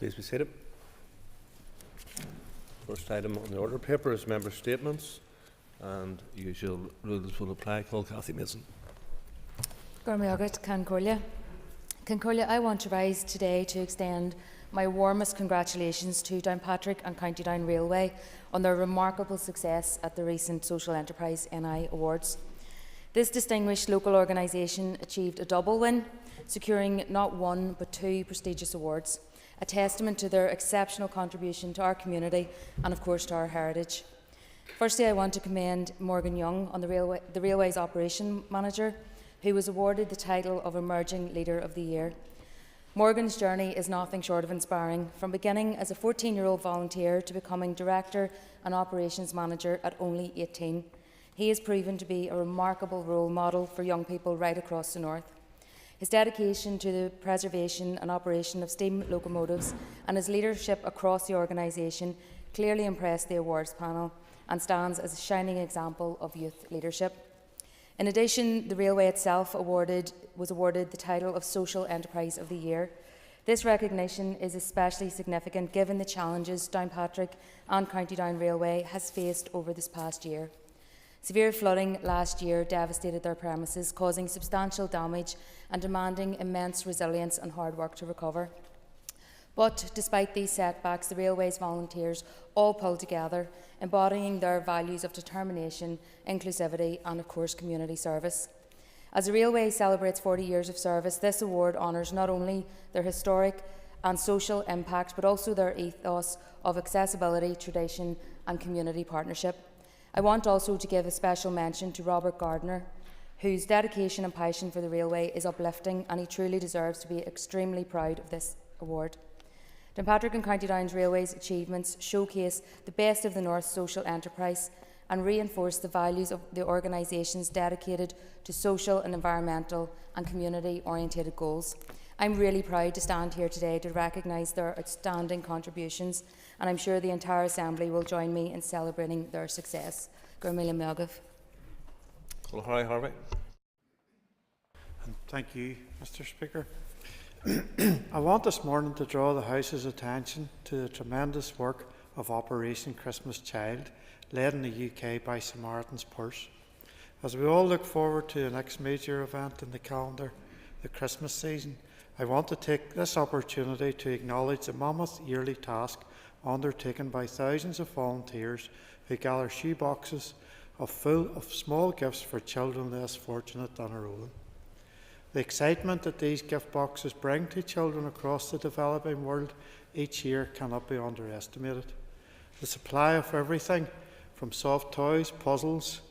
Please be seated. First item on the order paper is member statements, and usual rules will apply. Call Cathy Mason. Concordia, I want to rise today to extend my warmest congratulations to Downpatrick and County Down Railway on their remarkable success at the recent Social Enterprise NI Awards. This distinguished local organisation achieved a double win, securing not one but two prestigious awards, a testament to their exceptional contribution to our community and, of course, to our heritage. Firstly, I want to commend Morgan Young, on the Railway's Operation Manager, who was awarded the title of Emerging Leader of the Year. Morgan's journey is nothing short of inspiring, from beginning as a 14-year-old volunteer to becoming Director and Operations Manager at only 18. He has proven to be a remarkable role model for young people right across the north. His dedication to the preservation and operation of steam locomotives and his leadership across the organisation clearly impressed the awards panel and stands as a shining example of youth leadership. In addition, the railway itself was awarded the title of Social Enterprise of the Year. This recognition is especially significant given the challenges Downpatrick and County Down Railway has faced over this past year. Severe flooding last year devastated their premises, causing substantial damage and demanding immense resilience and hard work to recover. But despite these setbacks, the railway's volunteers all pulled together, embodying their values of determination, inclusivity and, of course, community service. As the railway celebrates 40 years of service, this award honours not only their historic and social impact, but also their ethos of accessibility, tradition and community partnership. I want also to give a special mention to Robert Gardner, whose dedication and passion for the railway is uplifting, and he truly deserves to be extremely proud of this award. Downpatrick and County Down's Railway's achievements showcase the best of the North's social enterprise and reinforce the values of the organisations dedicated to social and environmental and community-oriented goals. I'm really proud to stand here today to recognise their outstanding contributions, and I'm sure the entire Assembly will join me in celebrating their success. Harvey. Thank you, Mr. Speaker. I want this morning to draw the House's attention to the tremendous work of Operation Christmas Child, led in the UK by Samaritan's Purse. As we all look forward to the next major event in the calendar, the Christmas season, I want to take this opportunity to acknowledge the mammoth yearly task undertaken by thousands of volunteers who gather shoeboxes full of small gifts for children less fortunate than our own. The excitement that these gift boxes bring to children across the developing world each year cannot be underestimated. The supply of everything from soft toys, puzzles,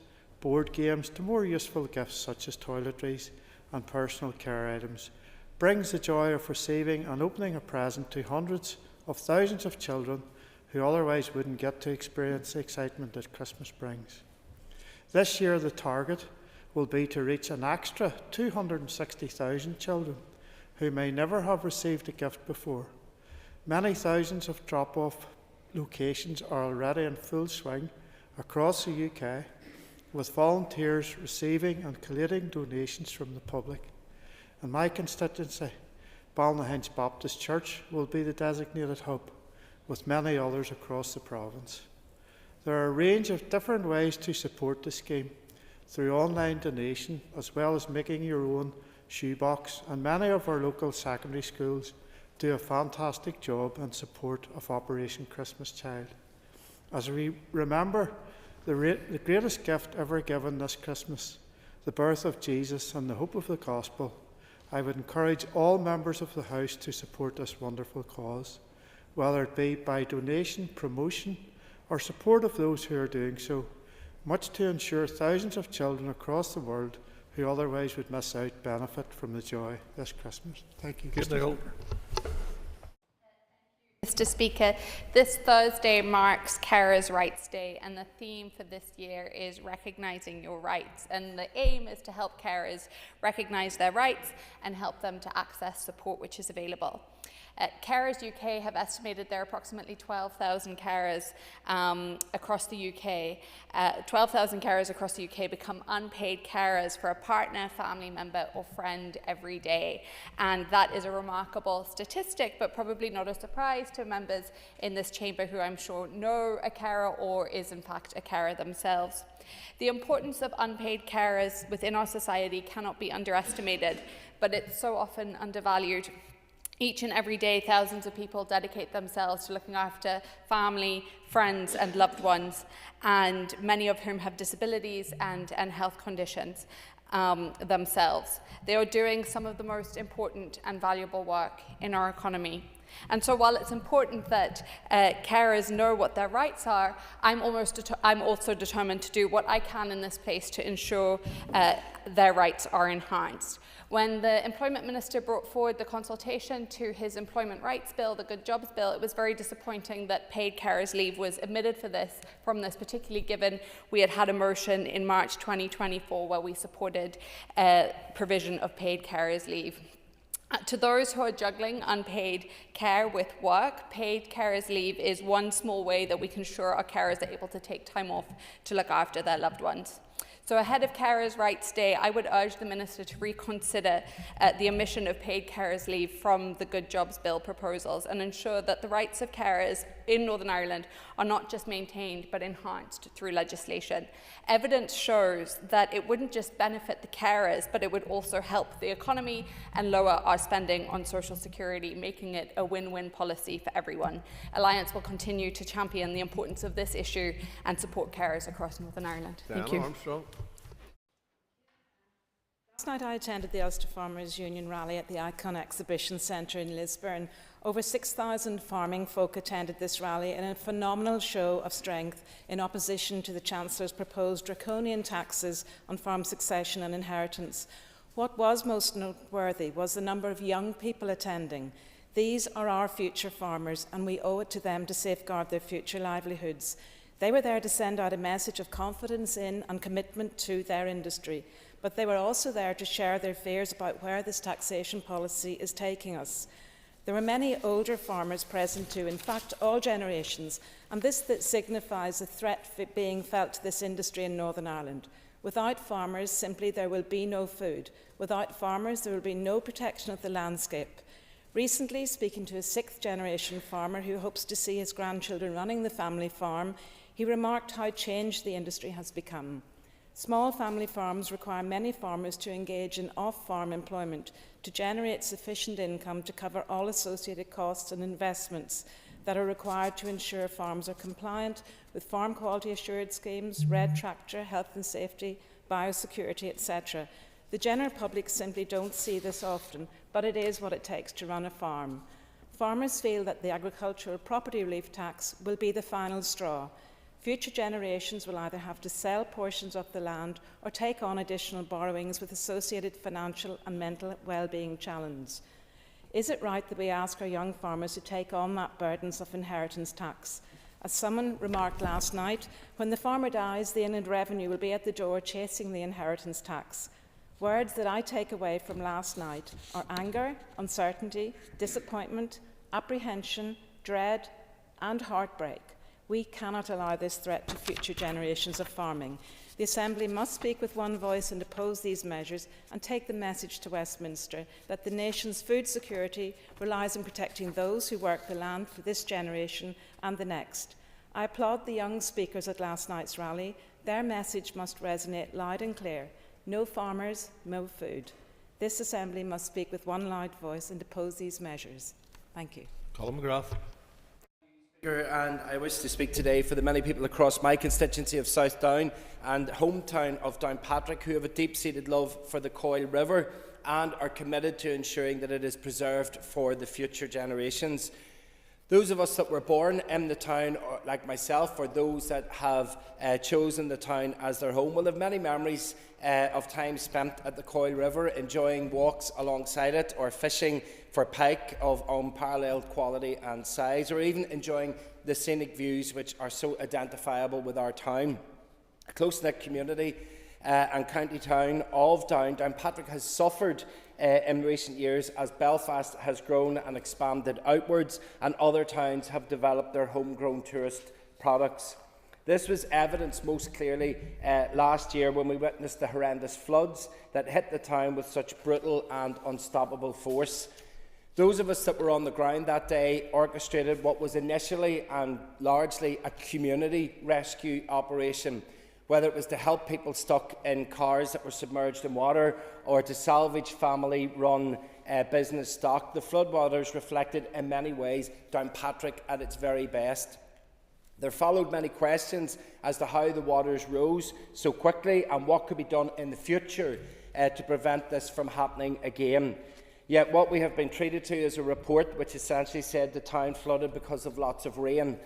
board games to more useful gifts such as toiletries and personal care items brings the joy of receiving and opening a present to hundreds of thousands of children who otherwise wouldn't get to experience the excitement that Christmas brings. This year the target will be to reach an extra 260,000 children who may never have received a gift before. Many thousands of drop-off locations are already in full swing across the UK, with volunteers receiving and collating donations from the public. In my constituency, Balnahinch Baptist Church will be the designated hub, with many others across the province. There are a range of different ways to support the scheme, through online donation as well as making your own shoebox, and many of our local secondary schools do a fantastic job in support of Operation Christmas Child. As we remember the greatest gift ever given this Christmas, the birth of Jesus and the hope of the gospel, I would encourage all members of the House to support this wonderful cause, whether it be by donation, promotion or support of those who are doing so, much to ensure thousands of children across the world who otherwise would miss out benefit from the joy this Christmas. Thank you, Mr. Speaker. Mr. Speaker, this Thursday marks Carers' Rights Day, and the theme for this year is recognising your rights. And the aim is to help carers recognise their rights and help them to access support which is available. Carers UK have estimated there are approximately 12,000 carers across the UK. 12,000 carers across the UK become unpaid carers for a partner, family member or friend every day. And that is a remarkable statistic, but probably not a surprise to members in this chamber who I'm sure know a carer or is in fact a carer themselves. The importance of unpaid carers within our society cannot be underestimated, but it's so often undervalued. Each and every day, thousands of people dedicate themselves to looking after family, friends and loved ones, and many of whom have disabilities and health conditions themselves. They are doing some of the most important and valuable work in our economy. And so while it's important that carers know what their rights are, I'm also determined to do what I can in this place to ensure their rights are enhanced. When the Employment Minister brought forward the consultation to his Employment Rights Bill, the Good Jobs Bill, it was very disappointing that paid carers leave was omitted from this, particularly given we had a motion in March 2024 where we supported provision of paid carers leave. To those who are juggling unpaid care with work, paid carers leave is one small way that we can ensure our carers are able to take time off to look after their loved ones. So ahead of Carers' Rights Day, I would urge the Minister to reconsider the omission of paid carers leave from the Good Jobs Bill proposals and ensure that the rights of carers in Northern Ireland are not just maintained but enhanced through legislation. Evidence shows that it wouldn't just benefit the carers, but it would also help the economy and lower our spending on social security, making it a win-win policy for everyone. Alliance will continue to champion the importance of this issue and support carers across Northern Ireland. Thank you. Armstrong. Last night I attended the Ulster Farmers Union rally at the Icon Exhibition Centre in Lisburn. Over 6,000 farming folk attended this rally in a phenomenal show of strength in opposition to the Chancellor's proposed draconian taxes on farm succession and inheritance. What was most noteworthy was the number of young people attending. These are our future farmers, and we owe it to them to safeguard their future livelihoods. They were there to send out a message of confidence in and commitment to their industry, but they were also there to share their fears about where this taxation policy is taking us. There were many older farmers present too, in fact all generations, and this signifies the threat being felt to this industry in Northern Ireland. Without farmers, simply there will be no food. Without farmers, there will be no protection of the landscape. Recently, speaking to a sixth-generation farmer who hopes to see his grandchildren running the family farm, he remarked how changed the industry has become. Small family farms require many farmers to engage in off-farm employment to generate sufficient income to cover all associated costs and investments that are required to ensure farms are compliant with farm quality assured schemes, red tractor, health and safety, biosecurity, etc. The general public simply don't see this often, but it is what it takes to run a farm. Farmers feel that the agricultural property relief tax will be the final straw. Future generations will either have to sell portions of the land or take on additional borrowings with associated financial and mental well-being challenges. Is it right that we ask our young farmers to take on that burdens of inheritance tax? As someone remarked last night, when the farmer dies, the inland revenue will be at the door chasing the inheritance tax. Words that I take away from last night are anger, uncertainty, disappointment, apprehension, dread and heartbreak. We cannot allow this threat to future generations of farming. The Assembly must speak with one voice and oppose these measures and take the message to Westminster that the nation's food security relies on protecting those who work the land for this generation and the next. I applaud the young speakers at last night's rally. Their message must resonate loud and clear. No farmers, no food. This Assembly must speak with one loud voice and oppose these measures. Thank you. Colin McGrath. And I wish to speak today for the many people across my constituency of South Down and hometown of Downpatrick who have a deep-seated love for the Coyle River and are committed to ensuring that it is preserved for the future generations. Those of us that were born in the town, like myself, or those that have chosen the town as their home, will have many memories of time spent at the Coyle River, enjoying walks alongside it, or fishing for pike of unparalleled quality and size, or even enjoying the scenic views which are so identifiable with our town. A close-knit community and county town of Downpatrick has suffered in recent years as Belfast has grown and expanded outwards, and other towns have developed their homegrown tourist products. This was evidenced most clearly last year when we witnessed the horrendous floods that hit the town with such brutal and unstoppable force. Those of us that were on the ground that day orchestrated what was initially and largely a community rescue operation, whether it was to help people stuck in cars that were submerged in water or to salvage family-run business stock. The floodwaters reflected in many ways Downpatrick at its very best. There followed many questions as to how the waters rose so quickly and what could be done in the future to prevent this from happening again. Yet what we have been treated to is a report which essentially said the town flooded because of lots of rain.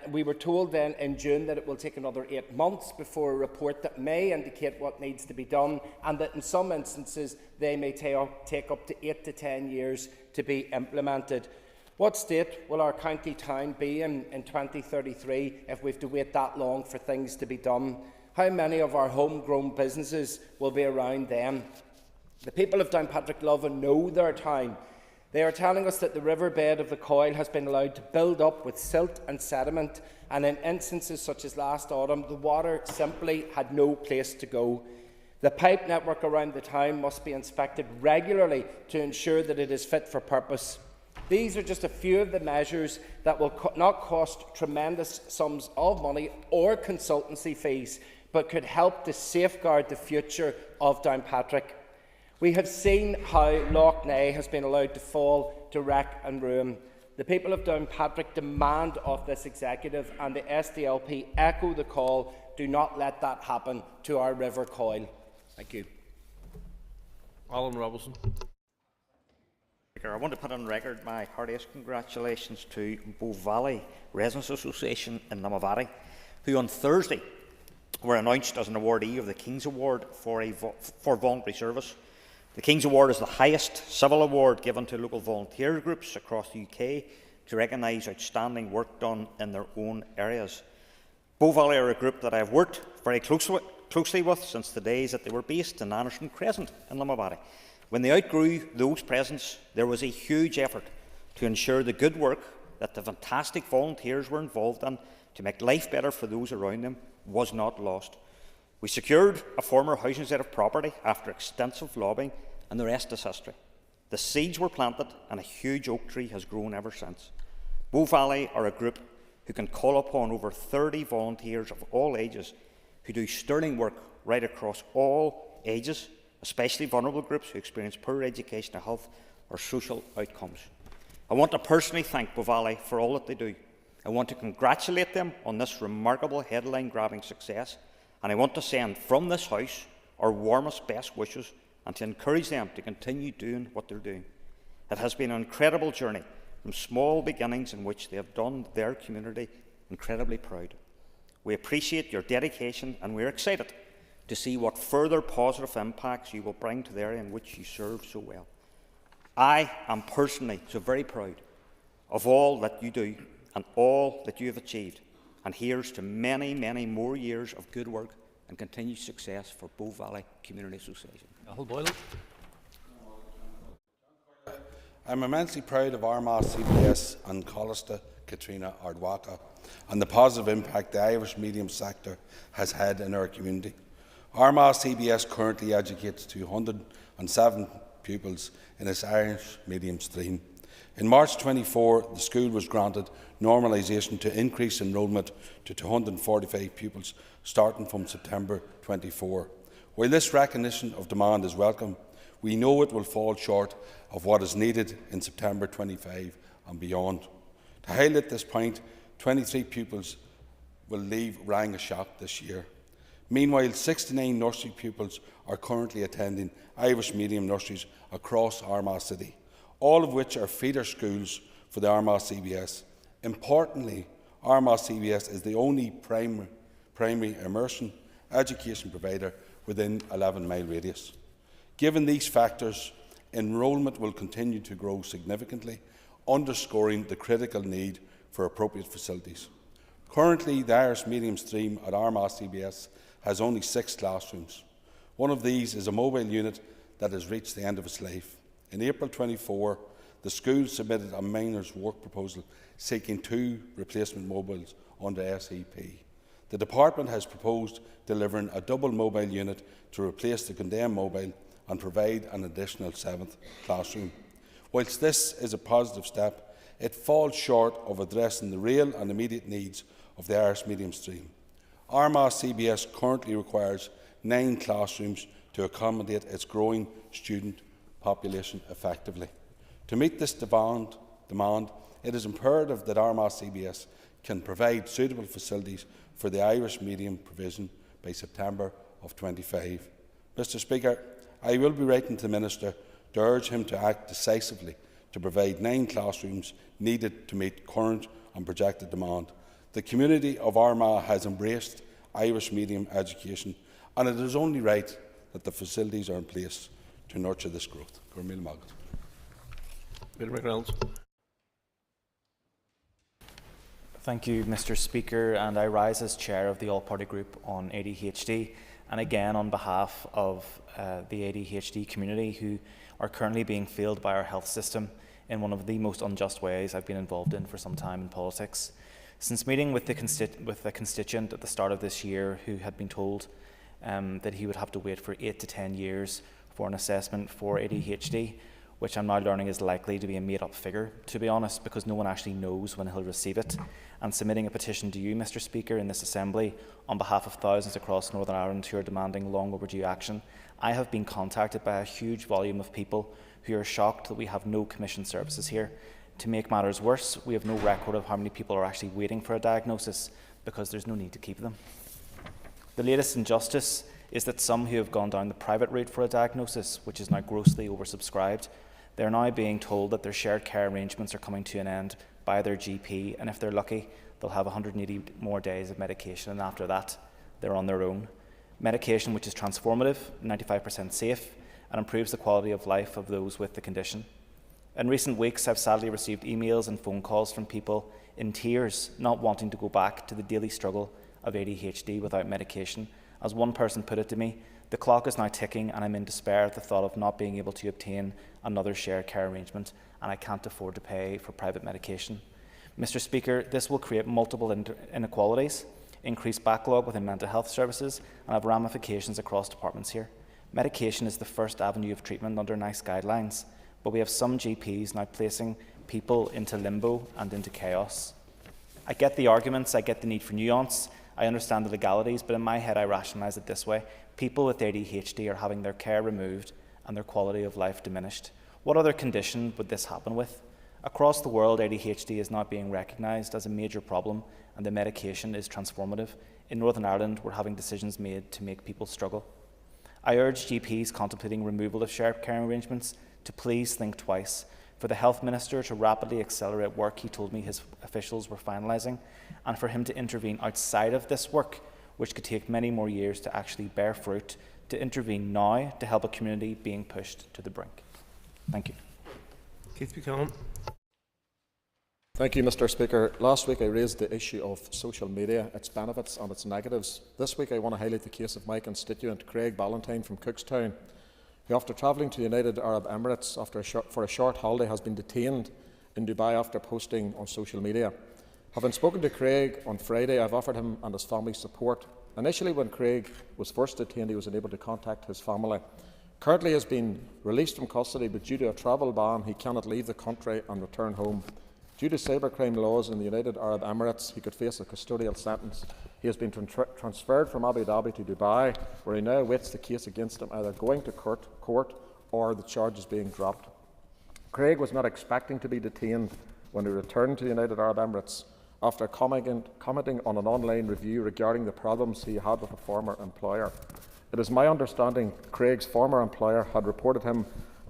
We were told then in June that it will take another 8 months before a report that may indicate what needs to be done, and that in some instances they may take up to 8 to 10 years to be implemented. What state will our county town be in 2033 if we have to wait that long for things to be done? How many of our homegrown businesses will be around then? The people of Downpatrick love and know their town. They are telling us that the riverbed of the Coyle has been allowed to build up with silt and sediment, and in instances such as last autumn, the water simply had no place to go. The pipe network around the town must be inspected regularly to ensure that it is fit for purpose. These are just a few of the measures that will not cost tremendous sums of money or consultancy fees, but could help to safeguard the future of Downpatrick. We have seen how Lough Neagh has been allowed to fall to wreck and ruin. The people of Downpatrick demand of this executive, and the SDLP echo the call: do not let that happen to our River Coyle. Thank you. Alan Robinson. I want to put on record my heartiest congratulations to Bovine Residents Association in Limavady, who on Thursday were announced as an awardee of the King's Award for voluntary service. The King's Award is the highest civil award given to local volunteer groups across the UK to recognise outstanding work done in their own areas. Bovine are a group that I have worked very closely with since the days that they were based in Anderson Crescent in Limavady. When they outgrew those presents, there was a huge effort to ensure the good work that the fantastic volunteers were involved in to make life better for those around them was not lost. We secured a former housing estate of property after extensive lobbying, and the rest is history. The seeds were planted, and a huge oak tree has grown ever since. Bovine are a group who can call upon over 30 volunteers of all ages who do sterling work right across all ages, especially vulnerable groups who experience poor educational, health or social outcomes. I want to personally thank Bovine for all that they do. I want to congratulate them on this remarkable headline-grabbing success, and I want to send from this House our warmest best wishes and to encourage them to continue doing what they're doing. It has been an incredible journey from small beginnings in which they have done their community incredibly proud. We appreciate your dedication, and we're excited to see what further positive impacts you will bring to the area in which you serve so well. I am personally so very proud of all that you do and all that you have achieved, and here's to many, many more years of good work and continued success for Bovine Community Association. I'm immensely proud of Armagh CBS and Collista Katrina Ardwaka and the positive impact the Irish medium sector has had in our community. Armagh CBS currently educates 207 pupils in its Irish medium stream. In March 24, the school was granted normalisation to increase enrolment to 245 pupils starting from September 24. While this recognition of demand is welcome, we know it will fall short of what is needed in September 25 and beyond. To highlight this point, 23 pupils will leave Rangashok this year. Meanwhile, 69 nursery pupils are currently attending Irish medium nurseries across Armagh City, all of which are feeder schools for the Armagh CBS. Importantly, Armagh CBS is the only primary immersion education provider within 11-mile radius. Given these factors, enrolment will continue to grow significantly, underscoring the critical need for appropriate facilities. Currently, the Irish medium stream at Armagh CBS has only 6 classrooms. One of these is a mobile unit that has reached the end of its life. In April 24, the school submitted a minor's work proposal seeking 2 replacement mobiles under SEP. The department has proposed delivering a double mobile unit to replace the condemned mobile and provide an additional 7th classroom. Whilst this is a positive step, it falls short of addressing the real and immediate needs of the Irish medium stream. Armagh CBS currently requires 9 classrooms to accommodate its growing student population effectively. To meet this demand, it is imperative that Armagh CBS can provide suitable facilities for the Irish medium provision by September of 25. Mr Speaker, I will be writing to the Minister to urge him to act decisively to provide 9 classrooms needed to meet current and projected demand. The community of Armagh has embraced Irish medium education, and it is only right that the facilities are in place to nurture this growth. Thank you, Mr Speaker, and I rise as Chair of the All-Party Group on ADHD, and again on behalf of the ADHD community who are currently being failed by our health system in one of the most unjust ways I've been involved in for some time in politics. Since meeting with the constituent at the start of this year who had been told that he would have to wait for 8 to 10 years for an assessment for ADHD, which I'm now learning is likely to be a made-up figure, to be honest, because no one actually knows when he'll receive it, and submitting a petition to you, Mr Speaker, in this Assembly on behalf of thousands across Northern Ireland who are demanding long overdue action, I have been contacted by a huge volume of people who are shocked that we have no commissioned services here. To make matters worse, we have no record of how many people are actually waiting for a diagnosis because there's no need to keep them. The latest injustice is that some who have gone down the private route for a diagnosis, which is now grossly oversubscribed, they are now being told that their shared care arrangements are coming to an end by their GP, and if they're lucky, they'll have 180 more days of medication, and after that, they're on their own. Medication which is transformative, 95% safe, and improves the quality of life of those with the condition. In recent weeks, I've sadly received emails and phone calls from people in tears, not wanting to go back to the daily struggle of ADHD without medication. As one person put it to me, the clock is now ticking and I'm in despair at the thought of not being able to obtain another shared care arrangement, and I can't afford to pay for private medication. Mr Speaker, this will create multiple inequalities, increase backlog within mental health services, and have ramifications across departments here. Medication is the first avenue of treatment under NICE guidelines, but we have some GPs now placing people into limbo and into chaos. I get the arguments, I get the need for nuance, I understand the legalities, but in my head I rationalise it this way. People with ADHD are having their care removed and their quality of life diminished. What other condition would this happen with? Across the world, ADHD is now being recognised as a major problem, and the medication is transformative. In Northern Ireland, we're having decisions made to make people struggle. I urge GPs contemplating removal of shared care arrangements to please think twice. For the Health Minister to rapidly accelerate work he told me his officials were finalising, and for him to intervene outside of this work, which could take many more years to actually bear fruit, to intervene now to help a community being pushed to the brink. Thank you. Keith Buchanan. Thank you, Mr Speaker. Last week I raised the issue of social media, its benefits and its negatives. This week I want to highlight the case of my constituent Craig Ballantyne from Cookstown, who after travelling to the United Arab Emirates for a short holiday has been detained in Dubai after posting on social media. Having spoken to Craig on Friday, I've offered him and his family support. Initially, when Craig was first detained, he was unable to contact his family. Currently he has been released from custody, but due to a travel ban he cannot leave the country and return home. Due to cybercrime laws in the United Arab Emirates, he could face a custodial sentence. He has been transferred from Abu Dhabi to Dubai, where he now awaits the case against him either going to court or the charges being dropped. Craig was not expecting to be detained when he returned to the United Arab Emirates after commenting on an online review regarding the problems he had with a former employer. It is my understanding Craig's former employer had reported him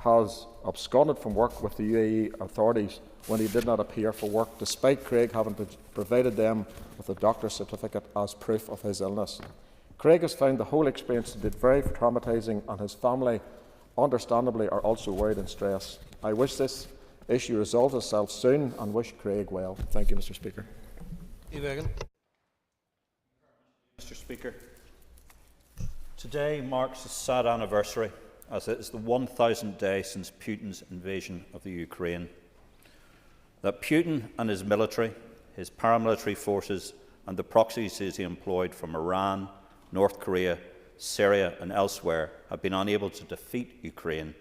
as absconded from work with the UAE authorities when he did not appear for work, despite Craig having provided them with a doctor's certificate as proof of his illness. Craig has found the whole experience to be very traumatising, and his family, understandably, are also worried and stressed. I wish this issue resolves itself soon and wish Craig well. Thank you, Mr Speaker. Mr Speaker, Today marks a sad anniversary, as it is the 1,000th day since Putin's invasion of the Ukraine. That Putin and his military, his paramilitary forces and the proxies he employed from Iran, North Korea, Syria and elsewhere have been unable to defeat Ukraine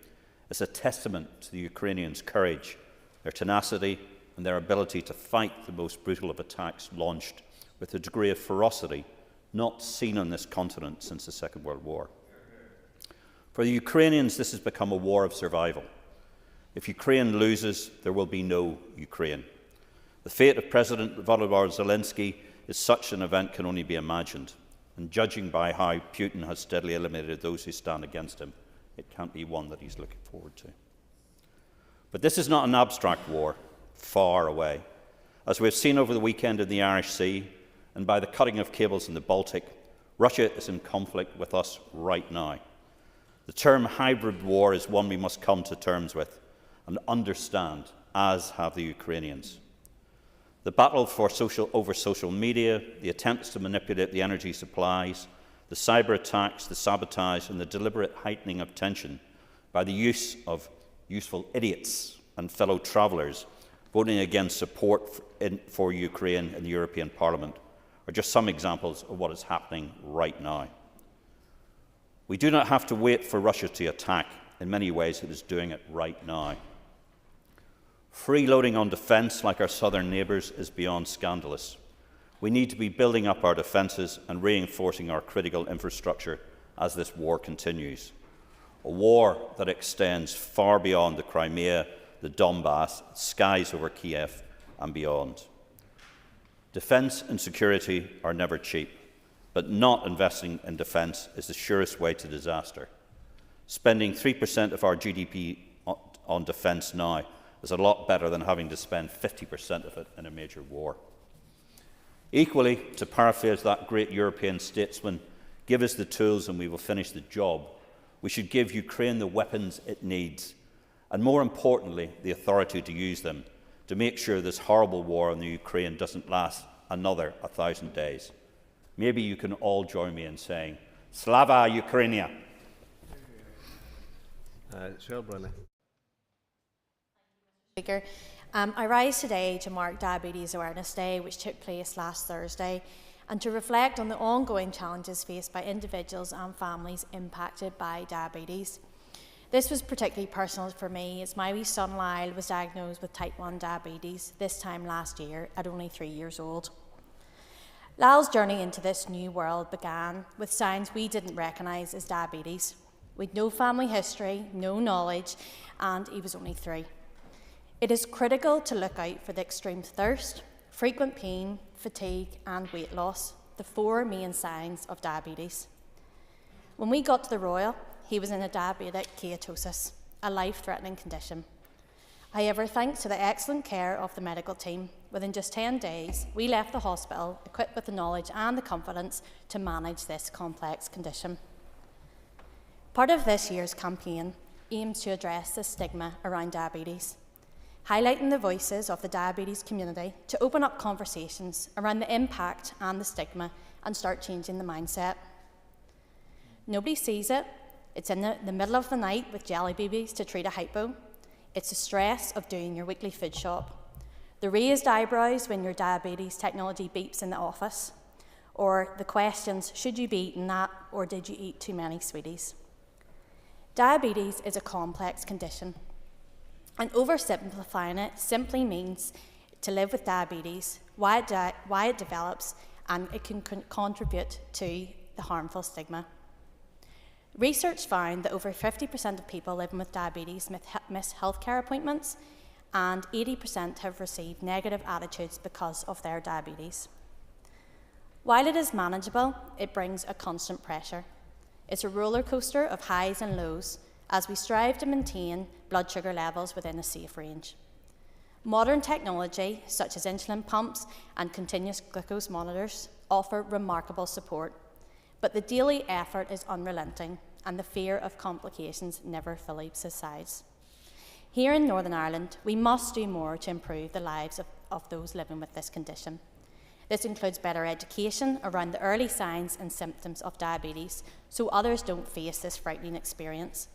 is a testament to the Ukrainians' courage, their tenacity and their ability to fight the most brutal of attacks launched with a degree of ferocity not seen on this continent since the Second World War. For the Ukrainians, this has become a war of survival. If Ukraine loses, there will be no Ukraine. The fate of President Volodymyr Zelensky is such an event can only be imagined, and judging by how Putin has steadily eliminated those who stand against him, it can't be one that he's looking forward to. But this is not an abstract war, far away. As we've seen over the weekend in the Irish Sea, and by the cutting of cables in the Baltic, Russia is in conflict with us right now. The term hybrid war is one we must come to terms with and understand, as have the Ukrainians. The battle over social media, the attempts to manipulate the energy supplies, the cyber attacks, the sabotage and the deliberate heightening of tension by the use of useful idiots and fellow travellers voting against support for Ukraine in the European Parliament are just some examples of what is happening right now. We do not have to wait for Russia to attack. In many ways, it is doing it right now. Freeloading on defence, like our southern neighbours, is beyond scandalous. We need to be building up our defences and reinforcing our critical infrastructure as this war continues. A war that extends far beyond the Crimea, the Donbass, skies over Kiev and beyond. Defence and security are never cheap, but not investing in defence is the surest way to disaster. Spending 3% of our GDP on defence now is a lot better than having to spend 50% of it in a major war. Equally, to paraphrase that great European statesman, give us the tools and we will finish the job. We should give Ukraine the weapons it needs, and more importantly, the authority to use them, to make sure this horrible war in the Ukraine doesn't last another 1,000 days. Maybe you can all join me in saying, Slava Ukrainia! Cheryl Brunley. Speaker, I rise today to mark Diabetes Awareness Day, which took place last Thursday, and to reflect on the ongoing challenges faced by individuals and families impacted by diabetes. This was particularly personal for me, as my wee son Lyle was diagnosed with type 1 diabetes this time last year at only 3 years old. Lyle's journey into this new world began with signs we didn't recognise as diabetes. We'd no family history, no knowledge, and he was only 3. It is critical to look out for the extreme thirst, frequent pain, fatigue and weight loss, the 4 main signs of diabetes. When we got to the Royal, he was in a diabetic ketosis, a life-threatening condition. However, thanks to the excellent care of the medical team, within just 10 days, we left the hospital equipped with the knowledge and the confidence to manage this complex condition. Part of this year's campaign aims to address the stigma around diabetes, highlighting the voices of the diabetes community to open up conversations around the impact and the stigma and start changing the mindset. Nobody sees it. It's in the middle of the night with jelly babies to treat a hypo. It's the stress of doing your weekly food shop. The raised eyebrows when your diabetes technology beeps in the office. Or the questions, should you be eating that, or did you eat too many sweeties? Diabetes is a complex condition, and oversimplifying it simply means to live with diabetes, why it develops, and it can contribute to the harmful stigma. Research found that over 50% of people living with diabetes miss healthcare appointments, and 80% have received negative attitudes because of their diabetes. While it is manageable, it brings a constant pressure. It's a roller coaster of highs and lows as we strive to maintain blood sugar levels within a safe range. Modern technology, such as insulin pumps and continuous glucose monitors, offer remarkable support, but the daily effort is unrelenting and the fear of complications never fully subsides. Here in Northern Ireland, we must do more to improve the lives of those living with this condition. This includes better education around the early signs and symptoms of diabetes so others don't face this frightening experience.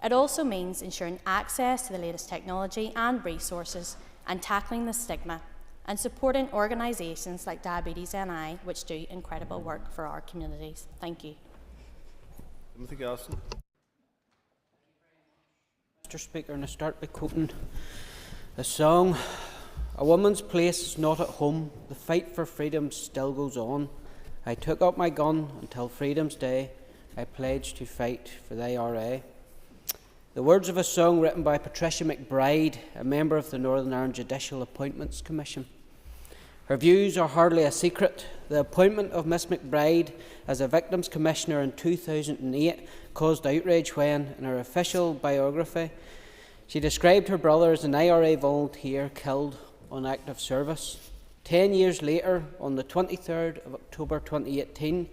It also means ensuring access to the latest technology and resources and tackling the stigma and supporting organisations like Diabetes NI, which do incredible work for our communities. Thank you. Timothy Gosson. Mr. Speaker, and I start by quoting a song. A woman's place is not at home. The fight for freedom still goes on. I took up my gun until Freedom's Day. I pledged to fight for the IRA. The words of a song written by Patricia McBride, a member of the Northern Ireland Judicial Appointments Commission. Her views are hardly a secret. The appointment of Miss McBride as a Victims Commissioner in 2008 caused outrage when, in her official biography, she described her brother as an IRA volunteer killed on active service. 10 years later, on the 23rd of October 2018,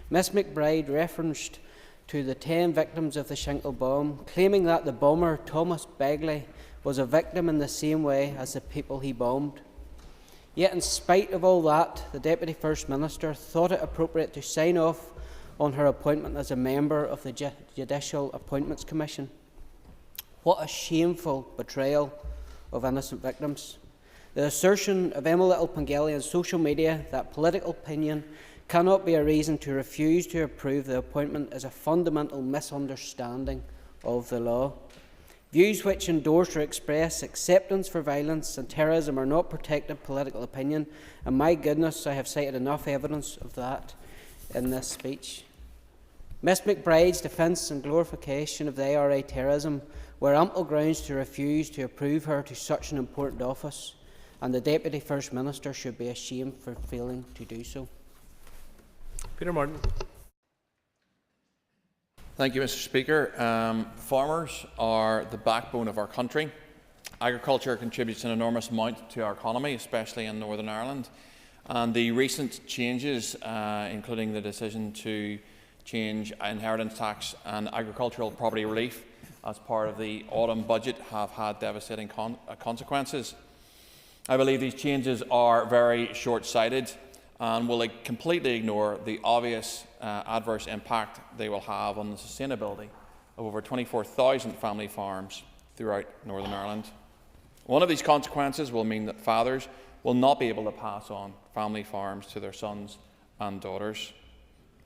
Miss McBride referenced to the 10 victims of the Shingle bomb, claiming that the bomber, Thomas Begley, was a victim in the same way as the people he bombed. Yet in spite of all that, the Deputy First Minister thought it appropriate to sign off on her appointment as a member of the Judicial Appointments Commission. What a shameful betrayal of innocent victims. The assertion of Emma Little-Pengelly on social media that political opinion cannot be a reason to refuse to approve the appointment is a fundamental misunderstanding of the law. Views which endorse or express acceptance for violence and terrorism are not protected political opinion, and my goodness, I have cited enough evidence of that in this speech. Miss McBride's defence and glorification of the IRA terrorism were ample grounds to refuse to approve her to such an important office, and the Deputy First Minister should be ashamed for failing to do so. Peter Martin. Thank you, Mr. Speaker. Farmers are the backbone of our country. Agriculture contributes an enormous amount to our economy, especially in Northern Ireland. And the recent changes, including the decision to change inheritance tax and agricultural property relief as part of the autumn budget, have had devastating consequences. I believe these changes are very short-sighted and will completely ignore the obvious adverse impact they will have on the sustainability of over 24,000 family farms throughout Northern Ireland. One of these consequences will mean that fathers will not be able to pass on family farms to their sons and daughters.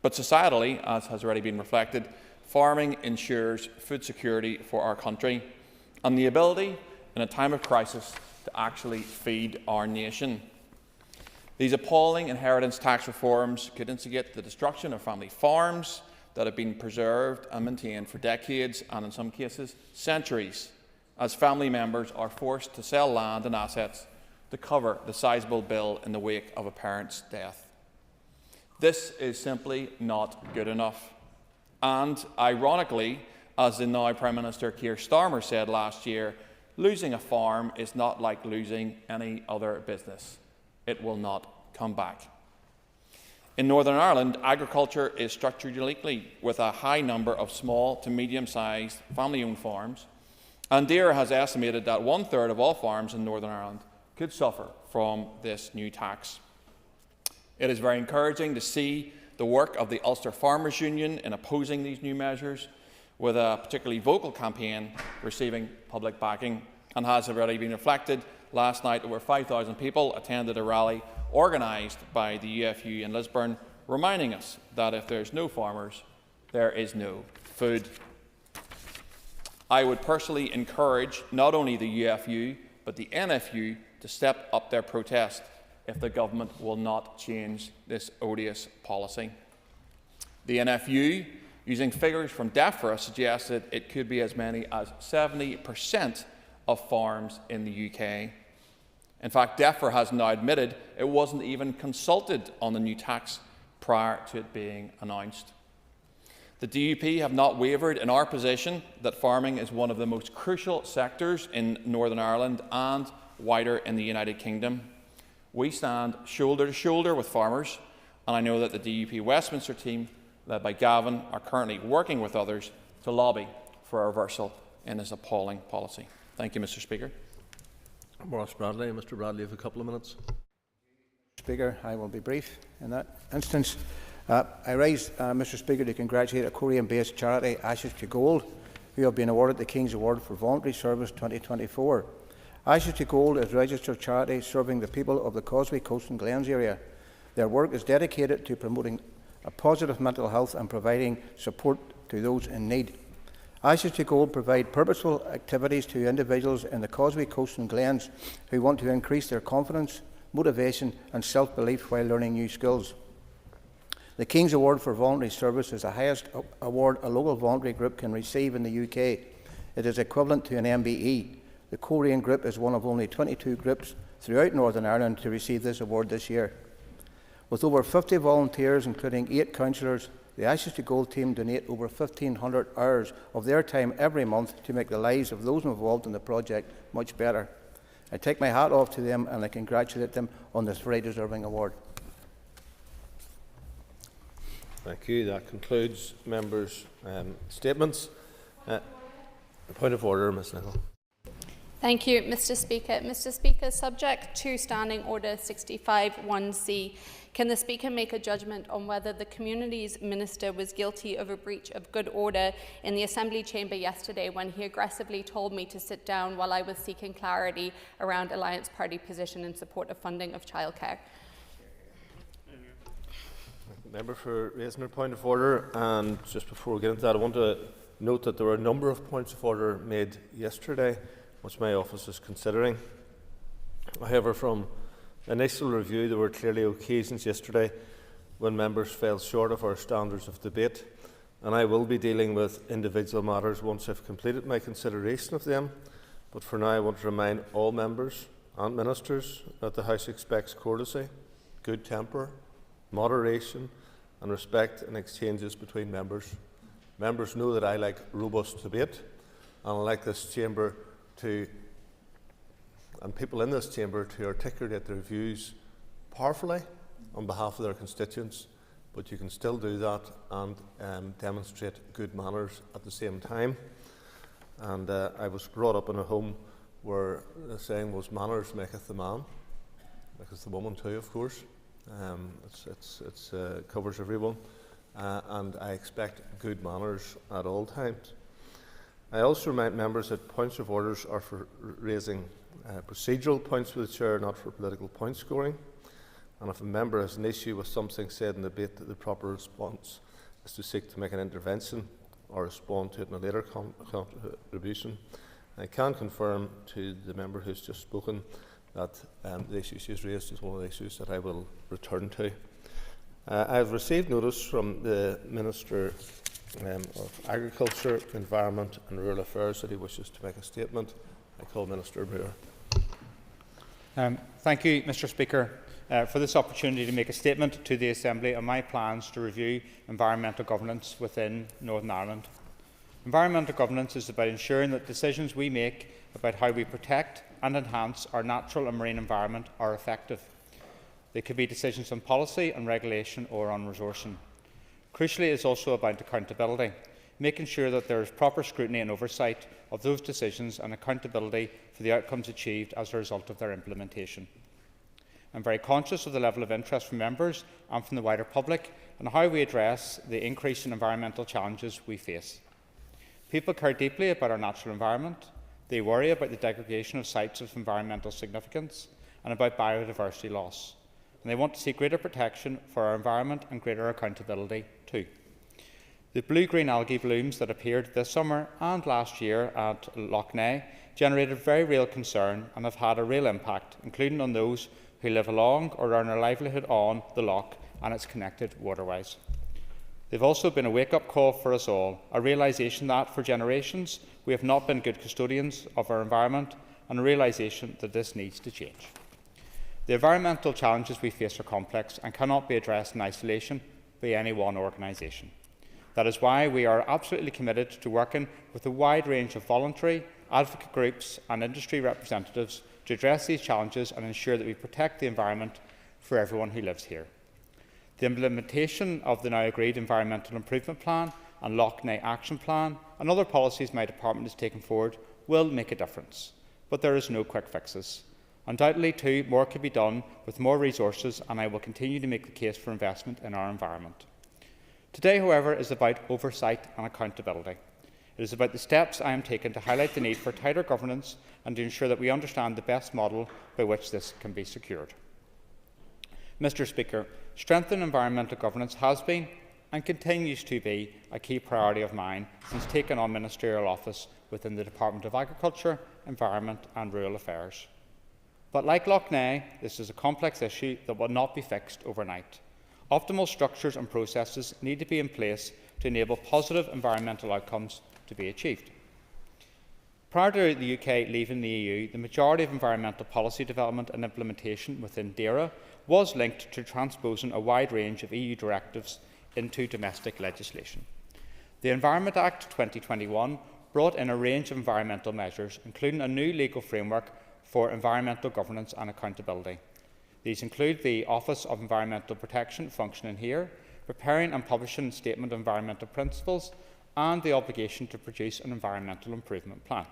But societally, as has already been reflected, farming ensures food security for our country and the ability, in a time of crisis, to actually feed our nation. These appalling inheritance tax reforms could instigate the destruction of family farms that have been preserved and maintained for decades and, in some cases, centuries, as family members are forced to sell land and assets to cover the sizable bill in the wake of a parent's death. This is simply not good enough. And, ironically, as the now Prime Minister Keir Starmer said last year, losing a farm is not like losing any other business. It will not come back. In Northern Ireland, agriculture is structured uniquely, with a high number of small to medium-sized family-owned farms, and DAERA has estimated that 1/3 of all farms in Northern Ireland could suffer from this new tax. It is very encouraging to see the work of the Ulster Farmers Union in opposing these new measures, with a particularly vocal campaign receiving public backing, and has already been reflected. Last night, over 5,000 people attended a rally organised by the UFU in Lisburn, reminding us that if there is no farmers, there is no food. I would personally encourage not only the UFU, but the NFU to step up their protest if the government will not change this odious policy. The NFU, using figures from DEFRA, suggested it could be as many as 70% of farms in the UK. In fact, DEFRA has now admitted it wasn't even consulted on the new tax prior to it being announced. The DUP have not wavered in our position that farming is one of the most crucial sectors in Northern Ireland and wider in the United Kingdom. We stand shoulder to shoulder with farmers, and I know that the DUP Westminster team, led by Gavin, are currently working with others to lobby for a reversal in this appalling policy. Thank you, Mr. Speaker. Ross Bradley. Mr. Bradley, you have a couple of minutes. Speaker. I will be brief in that instance. I rise, Mr. Speaker, to congratulate a Korean-based charity, Ashes to Gold, who have been awarded the King's Award for Voluntary Service 2024. Ashes to Gold is a registered charity serving the people of the Causeway Coast and Glens area. Their work is dedicated to promoting a positive mental health and providing support to those in need. Ashes to Gold provide purposeful activities to individuals in the Causeway Coast and Glens who want to increase their confidence, motivation and self-belief while learning new skills. The King's Award for Voluntary Service is the highest award a local voluntary group can receive in the UK. It is equivalent to an MBE. The Korean group is one of only 22 groups throughout Northern Ireland to receive this award this year. With over 50 volunteers, including 8 counsellors, the Ashes to Gold team donate over 1,500 hours of their time every month to make the lives of those involved in the project much better. I take my hat off to them and I congratulate them on this very deserving award. Thank you. That concludes members' statements. Point of order, Ms. Nicholl. Thank you, Mr. Speaker. Mr. Speaker, subject to Standing Order 65(1)(c), can the Speaker make a judgment on whether the Communities Minister was guilty of a breach of good order in the Assembly chamber yesterday when he aggressively told me to sit down while I was seeking clarity around Alliance Party position in support of funding of childcare? Member for raising her point of order, and just before we get into that, I want to note that there were a number of points of order made yesterday which my office is considering. However, from initial review, there were clearly occasions yesterday when members fell short of our standards of debate, and I will be dealing with individual matters once I've completed my consideration of them. But for now, I want to remind all members and ministers that the House expects courtesy, good temper, moderation and respect in exchanges between members. Members know that I like robust debate, and I like this chamber and people in this chamber to articulate their views powerfully on behalf of their constituents, but you can still do that and demonstrate good manners at the same time. And I was brought up in a home where the saying was, manners maketh the man, maketh the woman too, of course. It covers everyone, and I expect good manners at all times. I also remind members that points of orders are for raising procedural points with the Chair, not for political point scoring. And if a member has an issue with something said in the debate, the proper response is to seek to make an intervention or respond to it in a later contribution. I can confirm to the member who has just spoken that the issue she has raised is one of the issues that I will return to. I have received notice from the Minister of Agriculture, Environment and Rural Affairs that he wishes to make a statement. I call Minister Brewer. Thank you, Mr. Speaker, for this opportunity to make a statement to the Assembly on my plans to review environmental governance within Northern Ireland. Environmental governance is about ensuring that decisions we make about how we protect and enhance our natural and marine environment are effective. They could be decisions on policy, on regulation or on resourcing. Crucially, it is also about accountability, making sure that there is proper scrutiny and oversight of those decisions and accountability for the outcomes achieved as a result of their implementation. I am very conscious of the level of interest from members and from the wider public and how we address the increase in environmental challenges we face. People care deeply about our natural environment. They worry about the degradation of sites of environmental significance and about biodiversity loss. And they want to see greater protection for our environment and greater accountability too. The blue-green algae blooms that appeared this summer and last year at Loch Ness generated very real concern and have had a real impact, including on those who live along or earn a livelihood on the loch and its connected waterways. They have also been a wake-up call for us all, a realisation that, for generations, we have not been good custodians of our environment, and a realisation that this needs to change. The environmental challenges we face are complex and cannot be addressed in isolation by any one organisation. That is why we are absolutely committed to working with a wide range of voluntary, advocate groups and industry representatives to address these challenges and ensure that we protect the environment for everyone who lives here. The implementation of the now agreed Environmental Improvement Plan and Loch Ness Action Plan and other policies my department has taken forward will make a difference, but there is no quick fixes. Undoubtedly, too, more could be done with more resources, and I will continue to make the case for investment in our environment. Today, however, is about oversight and accountability. It is about the steps I am taking to highlight the need for tighter governance and to ensure that we understand the best model by which this can be secured. Mr. Speaker, strengthened environmental governance has been and continues to be a key priority of mine since taking on ministerial office within the Department of Agriculture, Environment and Rural Affairs. But like Lough Neagh, this is a complex issue that will not be fixed overnight. Optimal structures and processes need to be in place to enable positive environmental outcomes to be achieved. Prior to the UK leaving the EU, the majority of environmental policy development and implementation within DERA was linked to transposing a wide range of EU directives into domestic legislation. The Environment Act 2021 brought in a range of environmental measures, including a new legal framework for environmental governance and accountability. These include the Office of Environmental Protection functioning here, preparing and publishing a statement of environmental principles, and the obligation to produce an environmental improvement plan.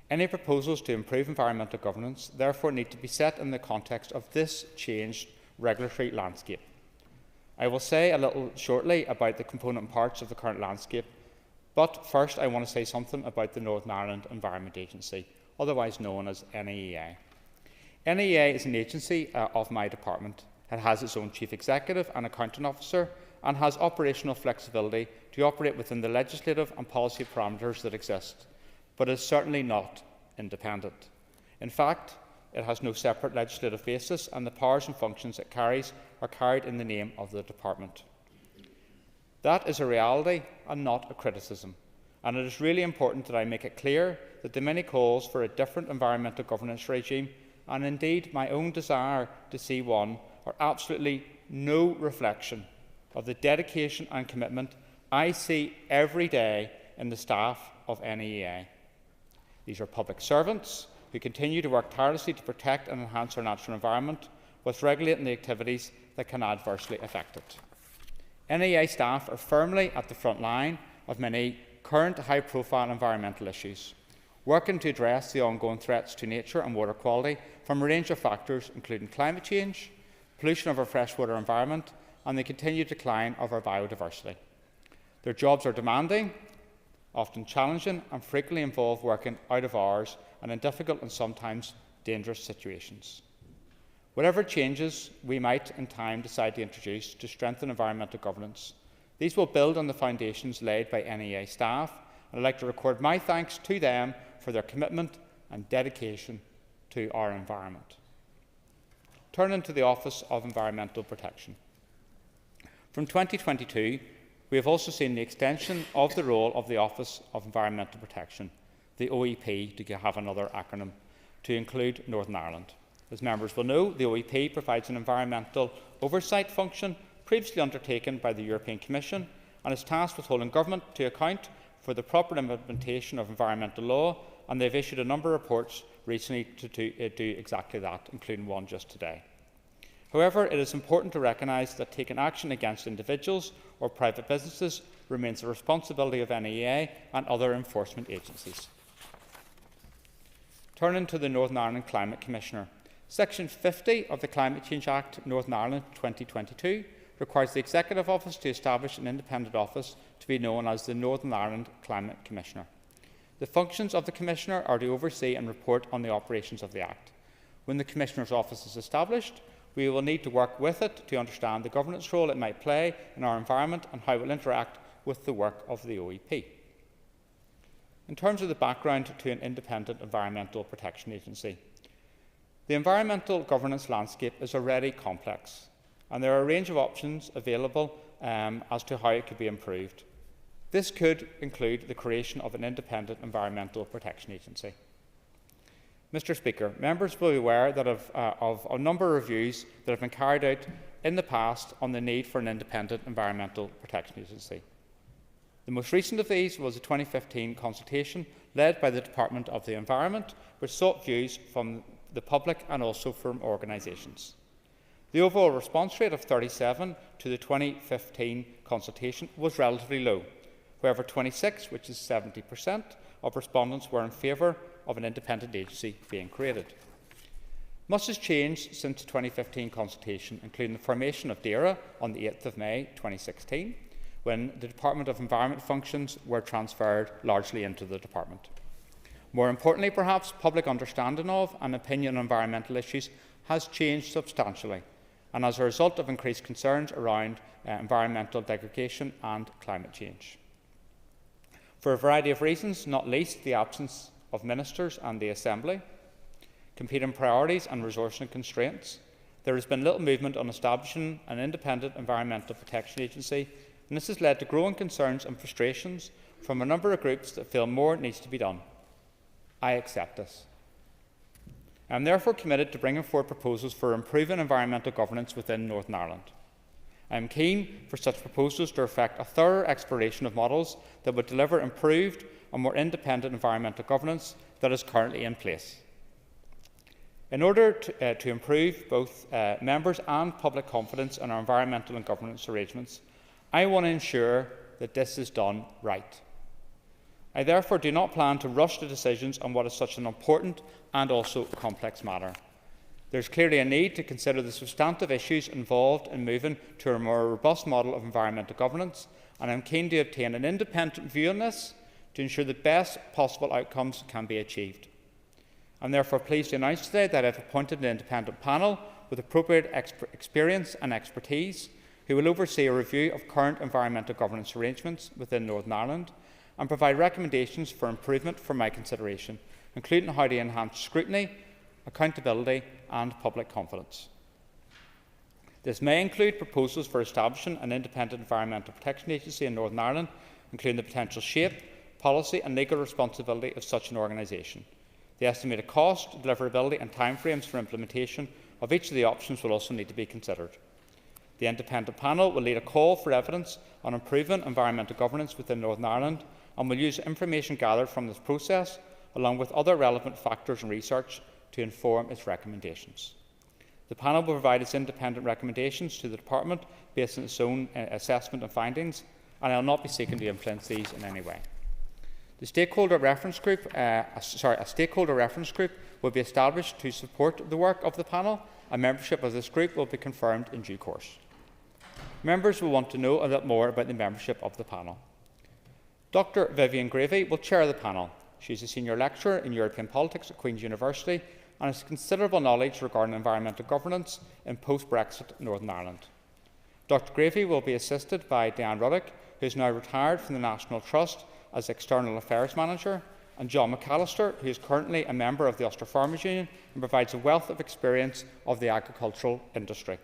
Any proposals to improve environmental governance therefore need to be set in the context of this changed regulatory landscape. I will say a little shortly about the component parts of the current landscape, but first I want to say something about the Northern Ireland Environment Agency, otherwise known as NEEA. NEEA is an agency of my department. It has its own Chief Executive and Accounting Officer and has operational flexibility to operate within the legislative and policy parameters that exist, but is certainly not independent. In fact, it has no separate legislative basis, and the powers and functions it carries are carried in the name of the department. That is a reality and not a criticism, and it is really important that I make it clear that the many calls for a different environmental governance regime, and indeed my own desire to see one, are absolutely no reflection of the dedication and commitment I see every day in the staff of NEEA. These are public servants who continue to work tirelessly to protect and enhance our natural environment, whilst regulating the activities that can adversely affect it. NEEA staff are firmly at the front line of many current high-profile environmental issues, working to address the ongoing threats to nature and water quality from a range of factors, including climate change, pollution of our freshwater environment, and the continued decline of our biodiversity. Their jobs are demanding, often challenging, and frequently involve working out of hours and in difficult and sometimes dangerous situations. Whatever changes we might in time decide to introduce to strengthen environmental governance, these will build on the foundations laid by NEA staff, and I'd like to record my thanks to them for their commitment and dedication to our environment. Turning to the Office of Environmental Protection. From 2022, we have also seen the extension of the role of the Office of Environmental Protection, the OEP, to have another acronym, to include Northern Ireland. As members will know, the OEP provides an environmental oversight function previously undertaken by the European Commission and is tasked with holding government to account for the proper implementation of environmental law, and they have issued a number of reports recently to do exactly that, including one just today. However, it is important to recognise that taking action against individuals or private businesses remains the responsibility of NEA and other enforcement agencies. Turning to the Northern Ireland Climate Commissioner. Section 50 of the Climate Change Act Northern Ireland 2022 requires the Executive Office to establish an independent office to be known as the Northern Ireland Climate Commissioner. The functions of the Commissioner are to oversee and report on the operations of the Act. When the Commissioner's office is established, we will need to work with it to understand the governance role it might play in our environment and how it will interact with the work of the OEP. In terms of the background to an independent environmental protection agency, the environmental governance landscape is already complex, and there are a range of options available as to how it could be improved. This could include the creation of an independent environmental protection agency. Mr. Speaker, members will be aware that of a number of reviews that have been carried out in the past on the need for an independent environmental protection agency. The most recent of these was a 2015 consultation led by the Department of the Environment, which sought views from the public and also from organisations. The overall response rate of 37 to the 2015 consultation was relatively low. However, 26, which is 70%, of respondents were in favour of an independent agency being created. Much has changed since the 2015 consultation, including the formation of DAERA on the 8th of May 2016, when the Department of Environment functions were transferred largely into the department. More importantly, perhaps, public understanding of and opinion on environmental issues has changed substantially, and as a result of increased concerns around environmental degradation and climate change. For a variety of reasons, not least the absence of ministers and the Assembly, competing priorities and resourcing constraints, there has been little movement on establishing an independent environmental protection agency, and this has led to growing concerns and frustrations from a number of groups that feel more needs to be done. I accept this. I am therefore committed to bringing forward proposals for improving environmental governance within Northern Ireland. I am keen for such proposals to reflect a thorough exploration of models that would deliver improved and more independent environmental governance that is currently in place. In order to improve both members' and public confidence in our environmental and governance arrangements, I want to ensure that this is done right. I therefore do not plan to rush to decisions on what is such an important and also complex matter. There is clearly a need to consider the substantive issues involved in moving to a more robust model of environmental governance, and I am keen to obtain an independent view on this to ensure the best possible outcomes can be achieved. I am therefore pleased to announce today that I have appointed an independent panel with appropriate experience and expertise who will oversee a review of current environmental governance arrangements within Northern Ireland and provide recommendations for improvement for my consideration, including how to enhance scrutiny, accountability and public confidence. This may include proposals for establishing an independent environmental protection agency in Northern Ireland, including the potential shape, policy and legal responsibility of such an organisation. The estimated cost, deliverability and timeframes for implementation of each of the options will also need to be considered. The independent panel will lead a call for evidence on improving environmental governance within Northern Ireland and will use information gathered from this process, along with other relevant factors and research, to inform its recommendations. The panel will provide its independent recommendations to the Department based on its own assessment and findings, and I will not be seeking to influence these in any way. The stakeholder reference group, a stakeholder reference group will be established to support the work of the panel, and membership of this group will be confirmed in due course. Members will want to know a bit more about the membership of the panel. Dr. Vivian Gravey will chair the panel. She is a senior lecturer in European politics at Queen's University and has considerable knowledge regarding environmental governance in post-Brexit Northern Ireland. Dr. Gravey will be assisted by Diane Ruddock, who is now retired from the National Trust as External Affairs Manager, and John McAllister, who is currently a member of the Ulster Farmers Union and provides a wealth of experience of the agricultural industry.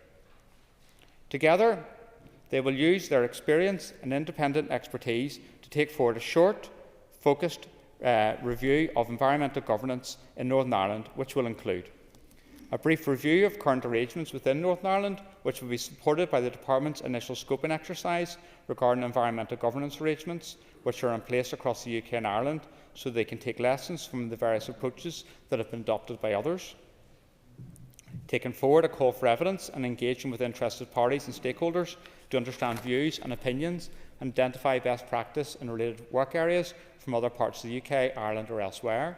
Together, they will use their experience and independent expertise to take forward a short, focused review of environmental governance in Northern Ireland, which will include a brief review of current arrangements within Northern Ireland, which will be supported by the Department's initial scoping exercise regarding environmental governance arrangements which are in place across the UK and Ireland, so they can take lessons from the various approaches that have been adopted by others. Taking forward a call for evidence and engaging with interested parties and stakeholders to understand views and opinions and identify best practice in related work areas from other parts of the UK, Ireland or elsewhere.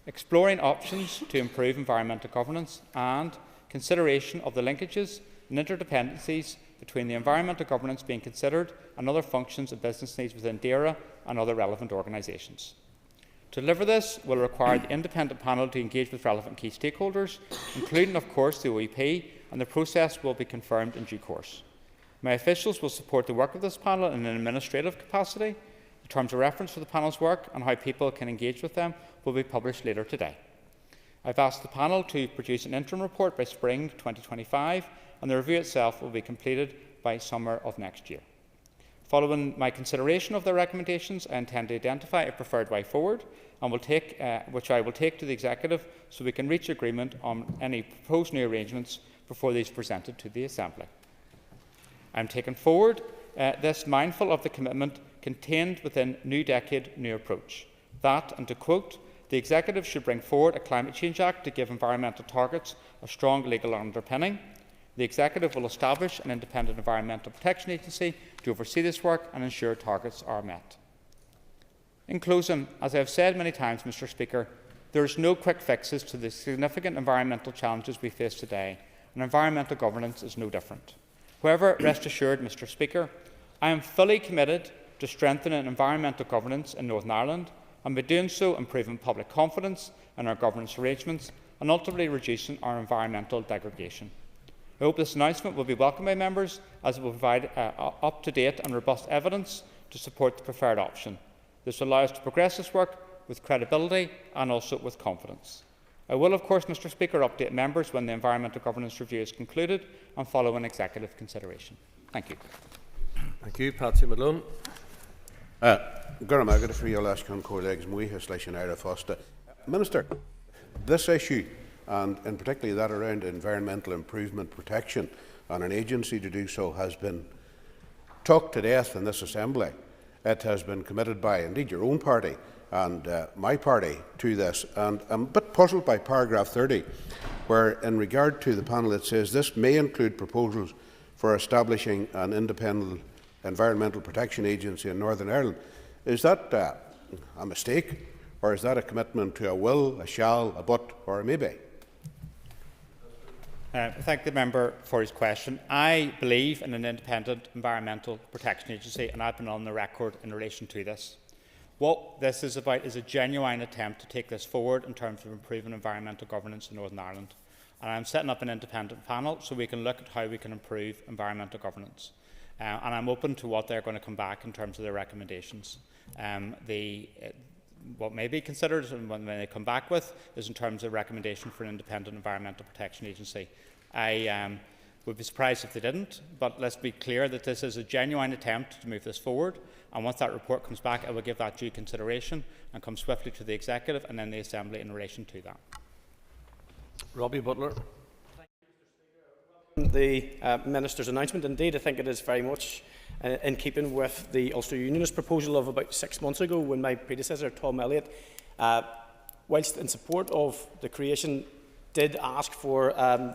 Exploring options to improve environmental governance and consideration of the linkages and interdependencies between the environmental governance being considered and other functions and business needs within DAERA and other relevant organisations. To deliver this will require the independent panel to engage with relevant key stakeholders, including, of course, the OEP, and the process will be confirmed in due course. My officials will support the work of this panel in an administrative capacity. The terms of reference for the panel's work and how people can engage with them will be published later today. I have asked the panel to produce an interim report by spring 2025, and the review itself will be completed by summer of next year. Following my consideration of their recommendations, I intend to identify a preferred way forward, and which I will take to the Executive so we can reach agreement on any proposed new arrangements before these are presented to the Assembly. I am taking forward this mindful of the commitment contained within New Decade, New Approach, that, and to quote, the Executive should bring forward a Climate Change Act to give environmental targets a strong legal underpinning. The Executive will establish an independent environmental protection agency to oversee this work and ensure targets are met. In closing, as I have said many times, Mr. Speaker, There is no quick fixes to the significant environmental challenges we face today, and environmental governance is no different. However, rest assured, Mr Speaker, I am fully committed to strengthening environmental governance in Northern Ireland, and by doing so improving public confidence in our governance arrangements and ultimately reducing our environmental degradation. I hope this announcement will be welcomed by members, as it will provide up-to-date and robust evidence to support the preferred option. This will allow us to progress this work with credibility and also with confidence. I will, of course, Mr Speaker, update members when the environmental governance review is concluded and following executive consideration. Thank you. Thank you, Patsy Malone. Minister, this issue, and in particularly that around environmental improvement protection and an agency to do so, has been talked to death in this Assembly. It has been committed by, indeed, your own party and my party to this. And I'm a bit puzzled by paragraph 30, where in regard to the panel it says this may include proposals for establishing an independent environmental protection agency in Northern Ireland. Is that a mistake, or is that a commitment to a will, a shall, a but, or a maybe? Thank the member for his question. I believe in an independent environmental protection agency, and I've been on the record in relation to this. What this is about is a genuine attempt to take this forward in terms of improving environmental governance in Northern Ireland. And I'm setting up an independent panel so we can look at how we can improve environmental governance. And I'm open to what they're going to come back in terms of their recommendations. What may be considered and when they come back with is in terms of recommendation for an independent environmental protection agency. I would be surprised if they didn't, but let's be clear that this is a genuine attempt to move this forward, and once that report comes back I will give that due consideration and come swiftly to the Executive and then the Assembly in relation to that. Robbie Butler. The Minister's announcement. Indeed, I think it is very much in keeping with the Ulster Unionist proposal of about 6 months ago, when my predecessor, Tom Elliott, whilst in support of the creation, did ask for an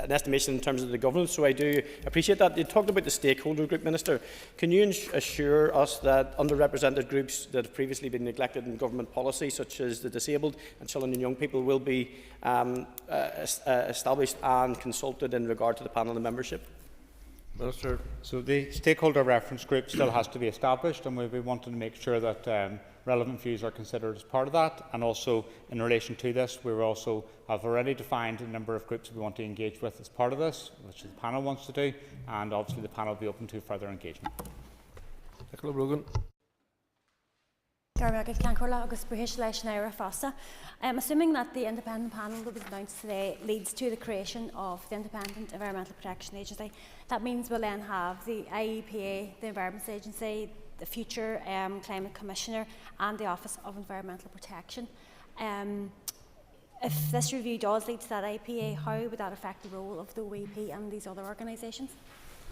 estimation in terms of the governance. So I do appreciate that. You talked about the stakeholder group, Minister. Can you assure us that underrepresented groups that have previously been neglected in government policy, such as the disabled and children and young people, will be established and consulted in regard to the panel of membership? Minister. So the stakeholder reference group still has to be established, and we'll be wanting to make sure that relevant views are considered as part of that. And also, in relation to this, we also have already defined a number of groups we want to engage with as part of this, which the panel wants to do, and obviously the panel will be open to further engagement. Nicola Brogan. Assuming that the independent panel that was announced today leads to the creation of the Independent Environmental Protection Agency, that means we'll then have the IEPA, the Environment Agency, the future Climate Commissioner and the Office of Environmental Protection. If this review does lead to that IEPA, how would that affect the role of the OEP and these other organisations?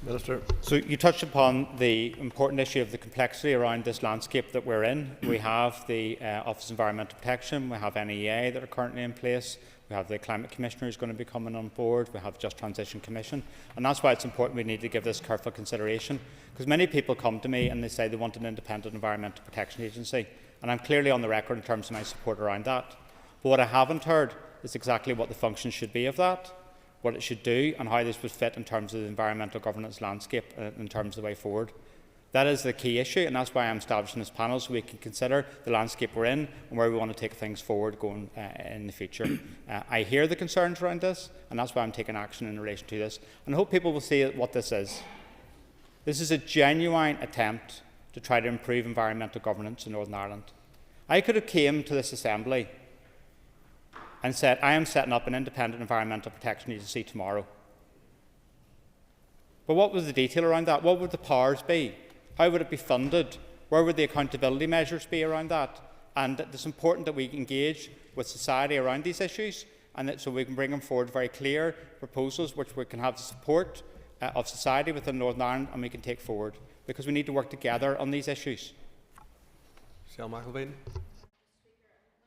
Minister. So you touched upon the important issue of the complexity around this landscape that we're in. We have the Office of Environmental Protection, we have NEA that are currently in place, we have the Climate Commissioner who's going to be coming on board, we have Just Transition Commission, and that's why it's important we need to give this careful consideration, because many people come to me and they say they want an independent environmental protection agency, and I'm clearly on the record in terms of my support around that. But what I haven't heard is exactly what the function should be of that, what it should do, and how this would fit in terms of the environmental governance landscape in terms of the way forward. That is the key issue, and that's why I'm establishing this panel, so we can consider the landscape we're in and where we want to take things forward going in the future. I hear the concerns around this, and that's why I'm taking action in relation to this, and I hope people will see what this is. This is a genuine attempt to try to improve environmental governance in Northern Ireland. I could have came to this Assembly and said, I am setting up an independent environmental protection agency tomorrow. But what was the detail around that? What would the powers be? How would it be funded? Where would the accountability measures be around that? And it's important that we engage with society around these issues, and that so we can bring them forward very clear proposals which we can have the support of society within Northern Ireland and we can take forward, because we need to work together on these issues. Shell McElveen.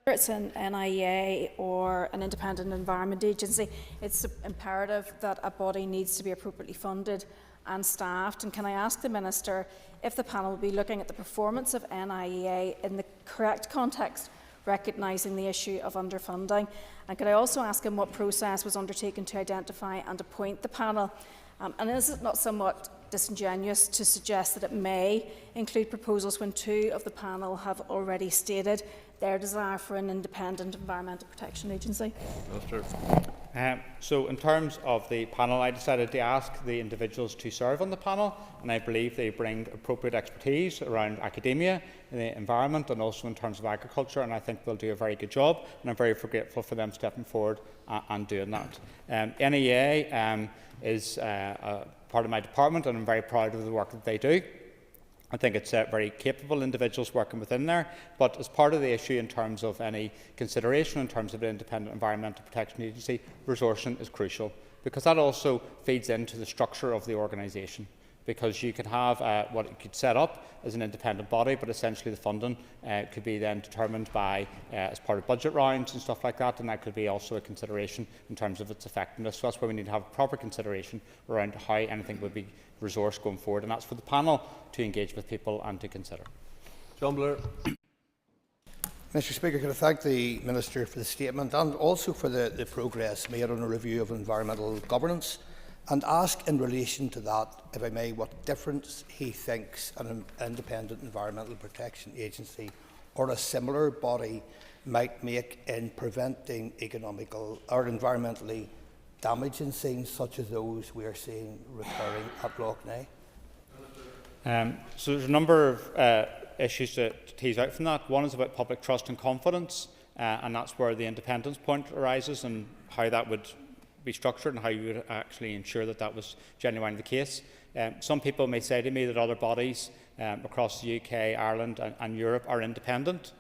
Whether it's an NIA or an independent environment agency, it's imperative that a body needs to be appropriately funded and staffed. And can I ask the Minister if the panel will be looking at the performance of NIA in the correct context recognising the issue of underfunding? And could I also ask him what process was undertaken to identify and appoint the panel? And is it not somewhat disingenuous to suggest that it may include proposals when two of the panel have already stated their desire for an independent environmental protection agency? So in terms of the panel, I decided to ask the individuals to serve on the panel, and I believe they bring appropriate expertise around academia, the environment, and also in terms of agriculture, and I think they'll do a very good job, and I'm very grateful for them stepping forward and doing that. NEA is a part of my department, and I'm very proud of the work that they do. I think it's very capable individuals working within there, but as part of the issue in terms of any consideration in terms of an independent environmental protection agency, resourcing is crucial, because that also feeds into the structure of the organisation. Because you could have what you could set up as an independent body, but essentially the funding could be then determined by as part of budget rounds and stuff like that, and that could be also a consideration in terms of its effectiveness. So that's where we need to have proper consideration around how anything would be resourced going forward, and that's for the panel to engage with people and to consider. John Blair. Mr. Speaker, can I thank the Minister for the statement and also for the progress made on a review of environmental governance, and ask in relation to that, if I may, what difference he thinks an independent environmental protection agency or a similar body might make in preventing economical or environmentally damaging scenes such as those we are seeing recurring at Lough Neagh. So there's a number of issues to tease out from that. One is about public trust and confidence, and that's where the independence point arises and how that would be structured and how you would actually ensure that that was genuinely the case. Some people may say to me that other bodies across the UK, Ireland and Europe are independent,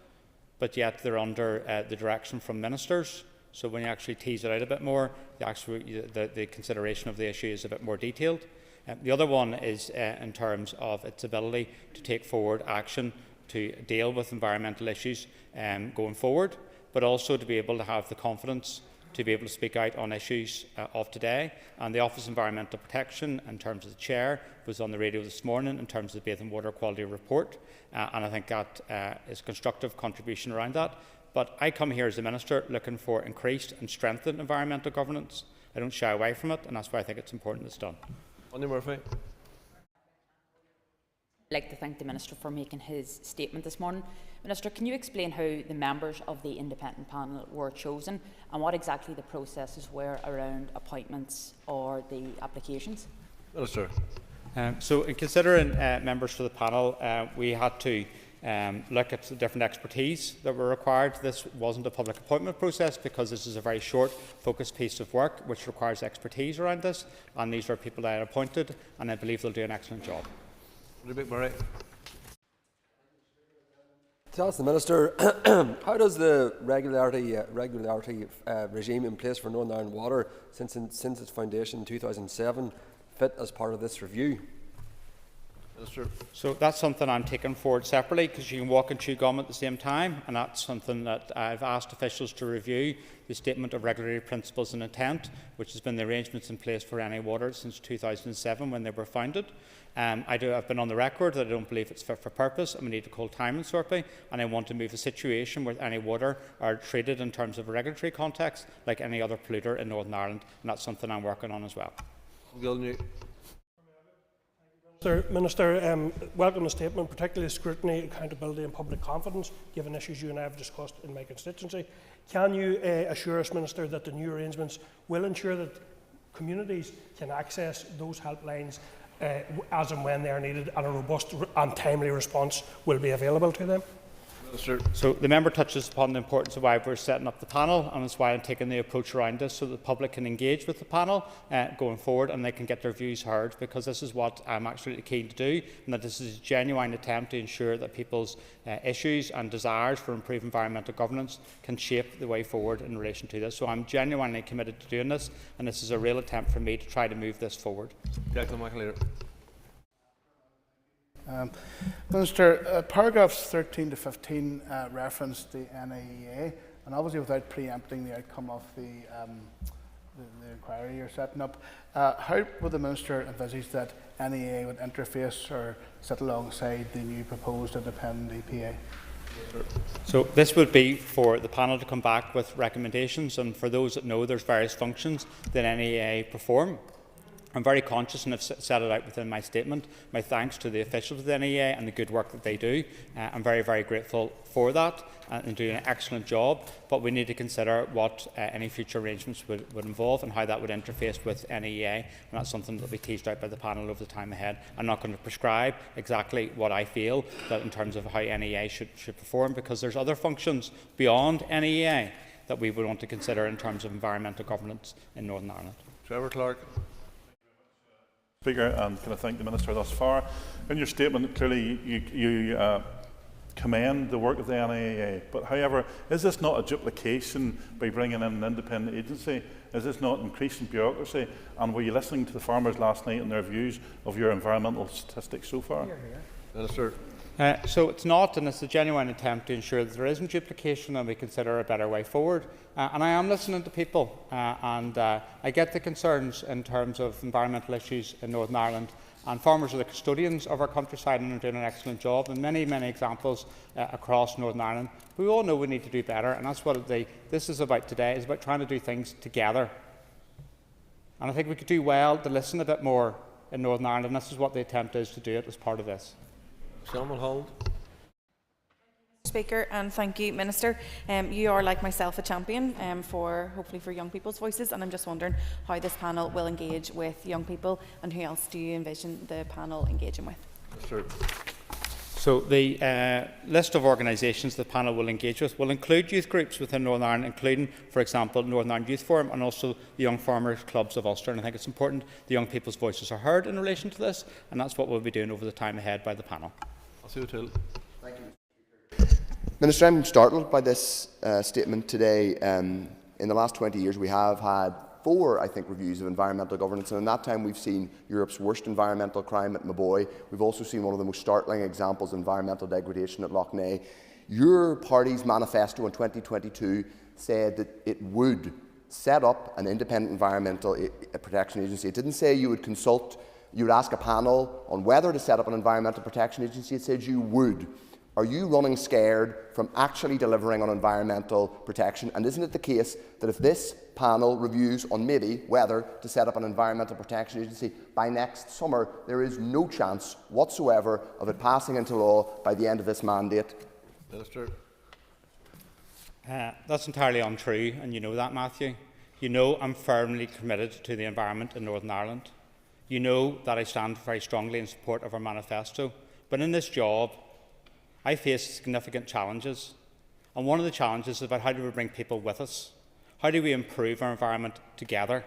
but yet they're under the direction from ministers. So when you actually tease it out a bit more, the consideration of the issue is a bit more detailed. The other one is in terms of its ability to take forward action to deal with environmental issues going forward, but also to be able to have the confidence to be able to speak out on issues of today. And the Office of Environmental Protection, in terms of the Chair, was on the radio this morning in terms of the Bathing Water Quality Report, and I think that is a constructive contribution around that. But I come here as a Minister looking for increased and strengthened environmental governance. I don't shy away from it, and that's why I think it's important it's done. Murphy. I'd like to thank the Minister for making his statement this morning. Minister, can you explain how the members of the independent panel were chosen and what exactly the processes were around appointments or the applications? Minister. So in considering members for the panel, we had to look at the different expertise that were required. This wasn't a public appointment process because this is a very short, focused piece of work which requires expertise around this, and these are people that I appointed, and I believe they'll do an excellent job. Murray. To ask the Minister, how does the regularity regime in place for Northern Ireland Water since its foundation in 2007 fit as part of this review? Minister. So that's something I'm taking forward separately, because you can walk and chew gum at the same time, and that's something that I've asked officials to review the Statement of Regulatory Principles and Intent, which has been the arrangements in place for NI Water since 2007 when they were founded. I've been on the record that I don't believe it's fit for purpose, and we need to call time and sortie, and I want to move the situation where any water are treated in terms of a regulatory context like any other polluter in Northern Ireland, and that's something I'm working on as well. Minister, welcome the statement, particularly scrutiny, accountability and public confidence, given issues you and I have discussed in my constituency. Can you assure us, Minister, that the new arrangements will ensure that communities can access those helplines as and when they are needed, and a robust and timely response will be available to them? So the member touches upon the importance of why we're setting up the panel, and that's why I'm taking the approach around this, so that the public can engage with the panel going forward and they can get their views heard, because this is what I'm absolutely keen to do, and that this is a genuine attempt to ensure that people's issues and desires for improved environmental governance can shape the way forward in relation to this. So I'm genuinely committed to doing this, and this is a real attempt for me to try to move this forward. Minister, paragraphs 13 to 15 reference the NIEA, and obviously without preempting the outcome of the inquiry you're setting up, how would the Minister envisage that NIEA would interface or sit alongside the new proposed independent EPA? So this would be for the panel to come back with recommendations, and for those that know, there's various functions that NEA perform. I'm very conscious, and have set it out within my statement, my thanks to the officials of the NEA and the good work that they do. I'm very, very grateful for that and doing an excellent job, but we need to consider what any future arrangements would involve and how that would interface with NEA, and that's something that will be teased out by the panel over the time ahead. I'm not going to prescribe exactly what I feel that in terms of how NEA should perform, because there's other functions beyond NEA that we would want to consider in terms of environmental governance in Northern Ireland. Trevor Clark. Speaker, and can I thank the Minister thus far. In your statement, clearly you commend the work of the NIA, but however, is this not a duplication by bringing in an independent agency? Is this not increasing bureaucracy? And were you listening to the farmers last night and their views of your environmental statistics so far? Minister. So it's not, and it's a genuine attempt to ensure that there isn't duplication and we consider a better way forward. And I am listening to people, and I get the concerns in terms of environmental issues in Northern Ireland. And farmers are the custodians of our countryside and are doing an excellent job. And many, many examples across Northern Ireland. We all know we need to do better, and that's what this is about today. It's about trying to do things together. And I think we could do well to listen a bit more in Northern Ireland, and this is what the attempt is to do it as part of this. Samuel Hold. Speaker, and thank you, Minister. You are, like myself, a champion hopefully for young people's voices, and I'm just wondering how this panel will engage with young people, and who else do you envision the panel engaging with? Sure. So the list of organisations the panel will engage with will include youth groups within Northern Ireland, including, for example, Northern Ireland Youth Forum and also the Young Farmers Clubs of Ulster. And I think it's important the young people's voices are heard in relation to this, and that's what we'll be doing over the time ahead by the panel. Thank you. Minister, I'm startled by this statement today. In the last 20 years, we have had 4, I think, reviews of environmental governance, and in that time we've seen Europe's worst environmental crime at Maboy. We've also seen one of the most startling examples of environmental degradation at Lough Neagh. Your party's manifesto in 2022 said that it would set up an independent environmental protection agency. It didn't say you would consult, you would ask a panel on whether to set up an environmental protection agency. It said you would. Are you running scared from actually delivering on environmental protection? And isn't it the case that if this panel reviews on maybe whether to set up an environmental protection agency by next summer, there is no chance whatsoever of it passing into law by the end of this mandate? Minister. That's entirely untrue, and you know that, Matthew. You know I'm firmly committed to the environment in Northern Ireland. You know that I stand very strongly in support of our manifesto. But in this job, I face significant challenges, and one of the challenges is about how do we bring people with us? How do we improve our environment together?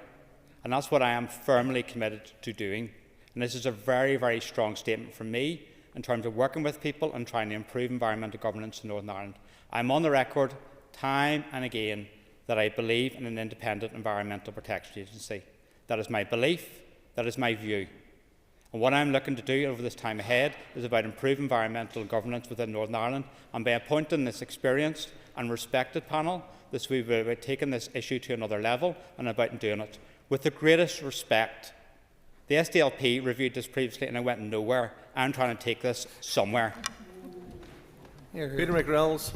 And that's what I am firmly committed to doing. And this is a very, very strong statement from me in terms of working with people and trying to improve environmental governance in Northern Ireland. I'm on the record time and again that I believe in an independent environmental protection agency. That is my belief, that is my view. And what I'm looking to do over this time ahead is about improving environmental governance within Northern Ireland, and by appointing this experienced and respected panel, we will be about taking this issue to another level and about doing it with the greatest respect. The SDLP reviewed this previously and it went nowhere. I'm trying to take this somewhere. Peter McReynolds.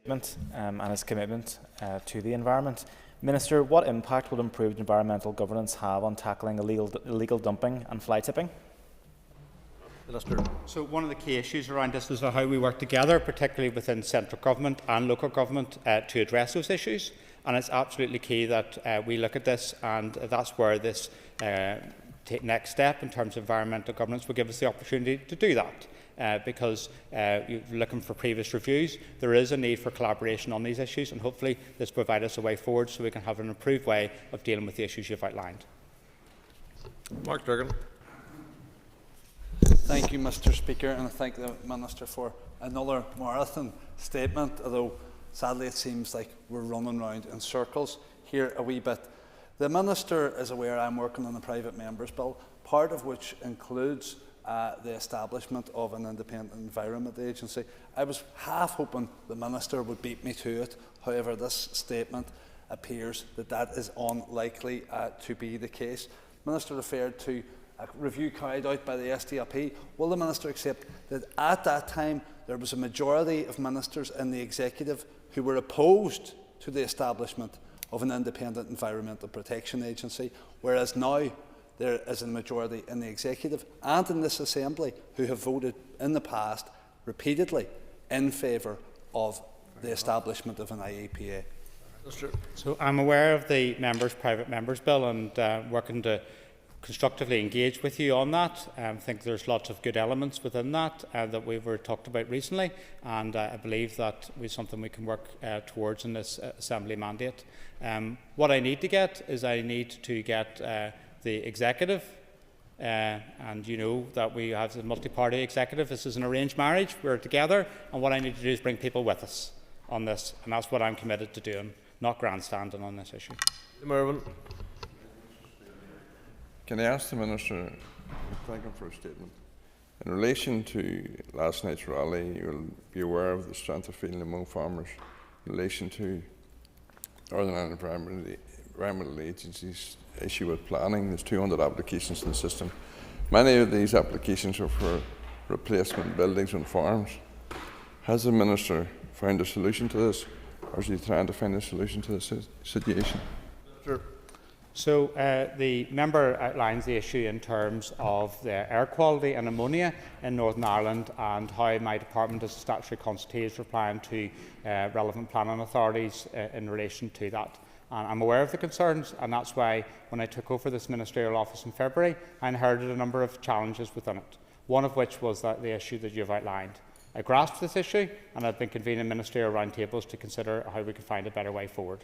And his commitment to the environment. Minister, what impact will improved environmental governance have on tackling illegal dumping and fly tipping? Minister. So one of the key issues around this is how we work together, particularly within central government and local government, to address those issues. And it's absolutely key that we look at this, and that's where this next step in terms of environmental governance will give us the opportunity to do that. Because you're looking for previous reviews, there is a need for collaboration on these issues, and hopefully this will provide us a way forward so we can have an improved way of dealing with the issues you've outlined. Mark Durgan. Thank you, Mr. Speaker, and I thank the Minister for another marathon statement, although sadly it seems like we're running round in circles here a wee bit. The Minister is aware I'm working on a private members bill, part of which includes the establishment of an independent environment agency. I was half hoping the Minister would beat me to it. However, this statement appears that is unlikely to be the case. The Minister referred to a review carried out by the SDLP, will the Minister accept that at that time there was a majority of ministers in the Executive who were opposed to the establishment of an independent environmental protection agency, whereas now there is a majority in the Executive and in this Assembly who have voted in the past repeatedly in favour of the establishment of an IEPA? So I'm aware of the Private Members Bill and working to constructively engage with you on that. I think there's lots of good elements within that that we were talked about recently, and I believe that is something we can work towards in this Assembly mandate. What I need to get is I need to get the Executive, and you know that we have a multi-party Executive. This is an arranged marriage. We're together, and what I need to do is bring people with us on this, and that's what I'm committed to doing, not grandstanding on this issue. Mervyn. Can I ask the Minister, thank him for a statement. In relation to last night's rally, you'll be aware of the strength of feeling among farmers in relation to Northern Ireland Environmental Agency's issue with planning. There's 200 applications in the system. Many of these applications are for replacement buildings on farms. Has the Minister found a solution to this, or is he trying to find a solution to this situation? Sure. So the member outlines the issue in terms of the air quality and ammonia in Northern Ireland and how my department as a statutory consultee is replying to relevant planning authorities in relation to that. And I'm aware of the concerns, and that's why when I took over this ministerial office in February, I inherited a number of challenges within it, one of which was the issue that you've outlined. I grasped this issue, and I've been convening ministerial roundtables to consider how we could find a better way forward.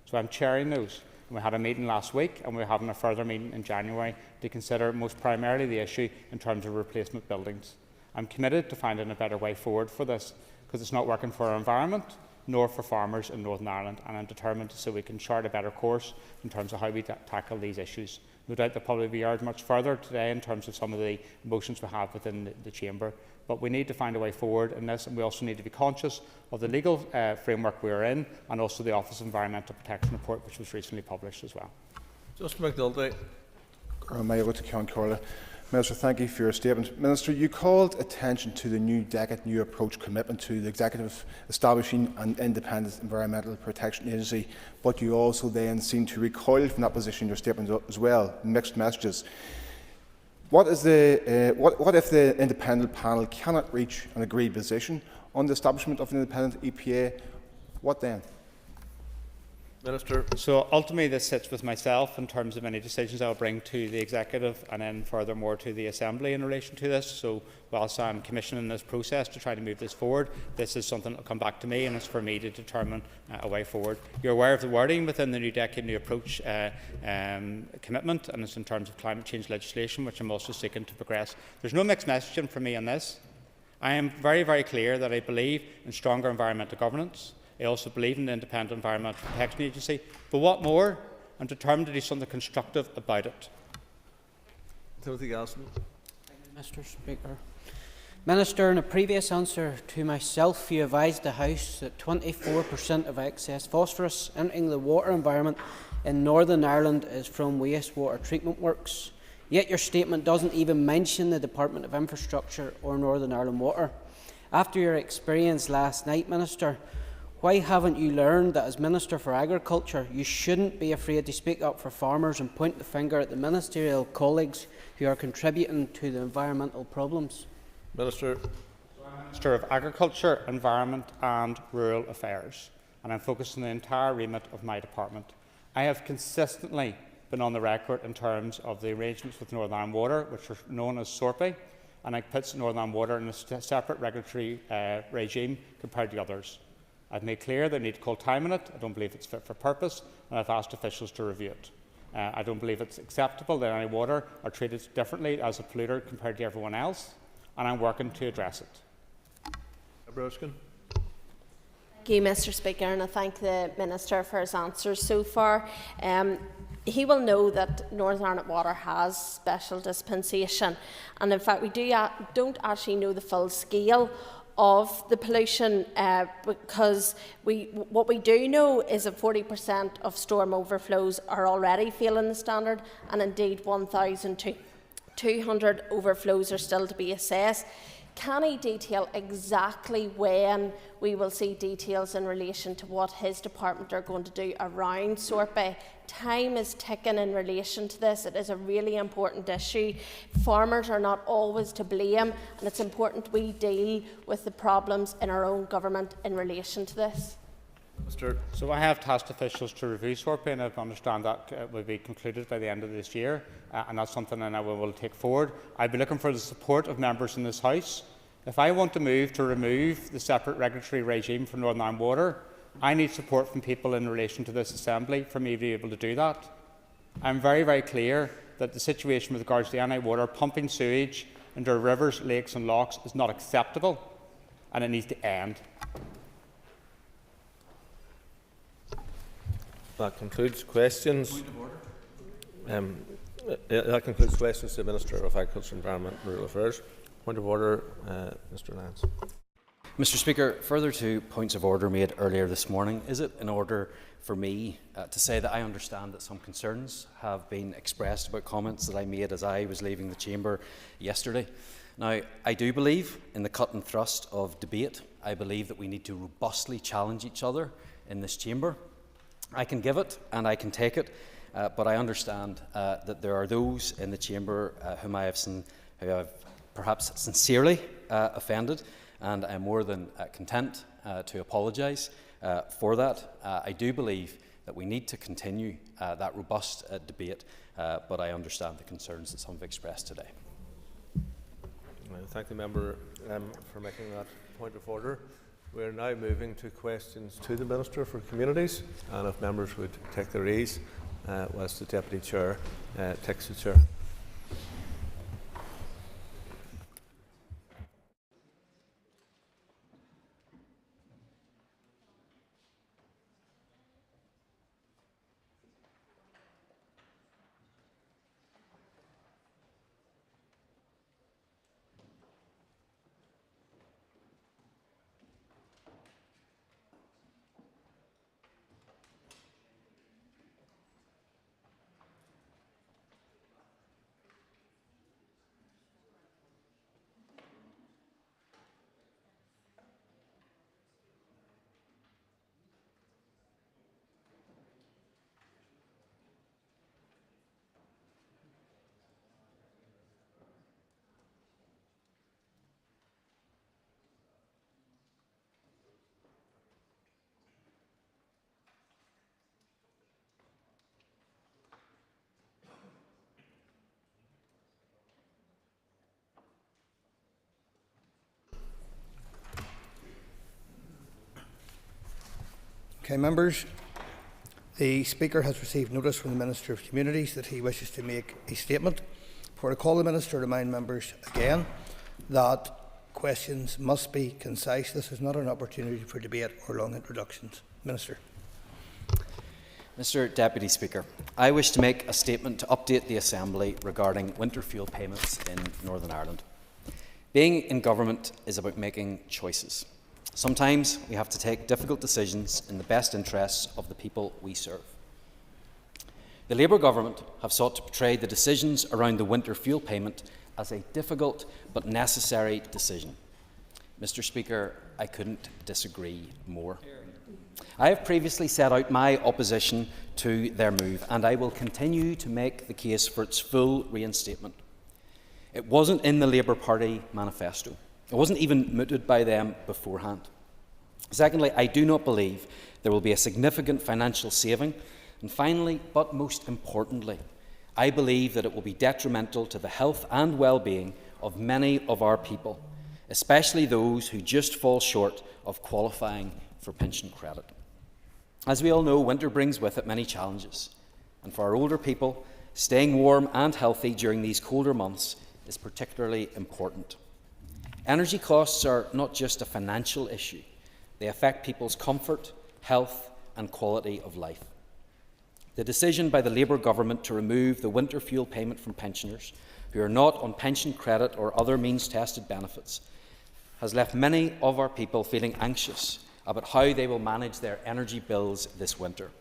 So I'm chairing those. We had a meeting last week, and we're having a further meeting in January to consider most primarily the issue in terms of replacement buildings. I'm committed to finding a better way forward for this, because it's not working for our environment nor for farmers in Northern Ireland, and I'm determined so we can chart a better course in terms of how we tackle these issues. No doubt they'll probably be urged much further today in terms of some of the motions we have within the Chamber, but we need to find a way forward in this, and we also need to be conscious of the legal framework we are in, and also the Office of Environmental Protection report, which was recently published as well. Justin McNulty. Minister, thank you for your statement. Minister, you called attention to the new decade, new approach commitment to the Executive establishing an independent environmental protection agency, but you also then seem to recoil from that position in your statement as well, mixed messages. What if the independent panel cannot reach an agreed position on the establishment of an independent EPA? What then? Minister. So ultimately this sits with myself in terms of any decisions I will bring to the Executive and then furthermore to the Assembly in relation to this. So whilst I'm commissioning this process to try to move this forward, this is something that will come back to me, and it's for me to determine a way forward. You're aware of the wording within the new decade, new approach commitment, and it's in terms of climate change legislation, which I'm also seeking to progress. There's no mixed messaging from me on this. I am very, very clear that I believe in stronger environmental governance. I also believe in the Independent Environmental Protection Agency. But what more? I'm determined to do something constructive about it. Timothy Gaston. Mr. Speaker. Minister, in a previous answer to myself, you advised the House that 24% of excess phosphorus entering the water environment in Northern Ireland is from wastewater treatment works. Yet your statement doesn't even mention the Department of Infrastructure or Northern Ireland Water. After your experience last night, Minister, why haven't you learned that as Minister for Agriculture you shouldn't be afraid to speak up for farmers and point the finger at the ministerial colleagues who are contributing to the environmental problems? Minister. Minister of Agriculture, Environment and Rural Affairs, and I'm focused on the entire remit of my department. I have consistently been on the record in terms of the arrangements with Northern Ireland Water, which are known as SORPI, and it puts Northern Ireland Water in a separate regulatory regime compared to others. I've made clear they need to call time on it. I don't believe it's fit for purpose, and I've asked officials to review it. I don't believe it's acceptable that any water are treated differently as a polluter compared to everyone else, and I'm working to address it. Broskin. Thank you, Mr. Speaker, and I thank the Minister for his answers so far. He will know that Northern Ireland Water has special dispensation, and in fact we don't actually know the full scale of the pollution because what we do know is that 40% of storm overflows are already failing the standard, and indeed 1,000 to 200 overflows are still to be assessed. Can he detail exactly when we will see details in relation to what his department are going to do around Sorpe? Time is ticking in relation to this. It is a really important issue. Farmers are not always to blame, and it's important we deal with the problems in our own government in relation to this. So I have tasked officials to review Sorpe, and I understand that will be concluded by the end of this year, and that's something that I will take forward. I'll be looking for the support of members in this House. If I want to move to remove the separate regulatory regime for Northern Ireland Water, I need support from people in relation to this Assembly for me to be able to do that. I'm very, very clear that the situation with regards to the NI Water pumping sewage into our rivers, lakes and lochs is not acceptable, and it needs to end. That concludes questions. That concludes questions to the Minister of Agriculture, Environment and Rural Affairs. Point of order, Mr. Nance. Mr. Speaker, further to points of order made earlier this morning, is it in order for me to say that I understand that some concerns have been expressed about comments that I made as I was leaving the chamber yesterday? Now, I do believe in the cut and thrust of debate. I believe that we need to robustly challenge each other in this chamber. I can give it and I can take it, but I understand that there are those in the chamber whom I have who have perhaps sincerely offended, and I'm more than content to apologise for that. I do believe that we need to continue that robust debate, but I understand the concerns that some have expressed today. I thank the member for making that point of order. We are now moving to questions to the Minister for Communities, and if members would take their ease whilst the Deputy Chair takes the chair. Okay, members, the Speaker has received notice from the Minister of Communities that he wishes to make a statement. Before I call the Minister, to remind members again that questions must be concise. This is not an opportunity for debate or long introductions. Minister. Mr. Deputy Speaker, I wish to make a statement to update the Assembly regarding winter fuel payments in Northern Ireland. Being in government is about making choices. Sometimes we have to take difficult decisions in the best interests of the people we serve. The Labour government have sought to portray the decisions around the winter fuel payment as a difficult but necessary decision. Mr. Speaker, I couldn't disagree more. I have previously set out my opposition to their move, and I will continue to make the case for its full reinstatement. It wasn't in the Labour Party manifesto. It wasn't even mooted by them beforehand. Secondly, I do not believe there will be a significant financial saving. And finally, but most importantly, I believe that it will be detrimental to the health and well-being of many of our people, especially those who just fall short of qualifying for pension credit. As we all know, winter brings with it many challenges, and for our older people, staying warm and healthy during these colder months is particularly important. Energy costs are not just a financial issue. They affect people's comfort, health and quality of life. The decision by the Labour government to remove the winter fuel payment from pensioners who are not on pension credit or other means-tested benefits has left many of our people feeling anxious about how they will manage their energy bills this winter.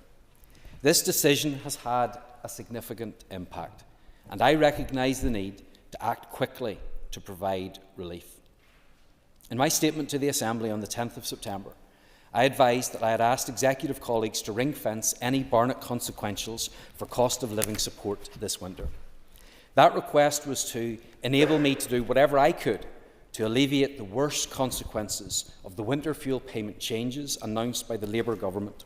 This decision has had a significant impact, and I recognise the need to act quickly to provide relief. In my statement to the Assembly on the 10th of September, I advised that I had asked executive colleagues to ring-fence any Barnett consequentials for cost of living support this winter. That request was to enable me to do whatever I could to alleviate the worst consequences of the winter fuel payment changes announced by the Labour government.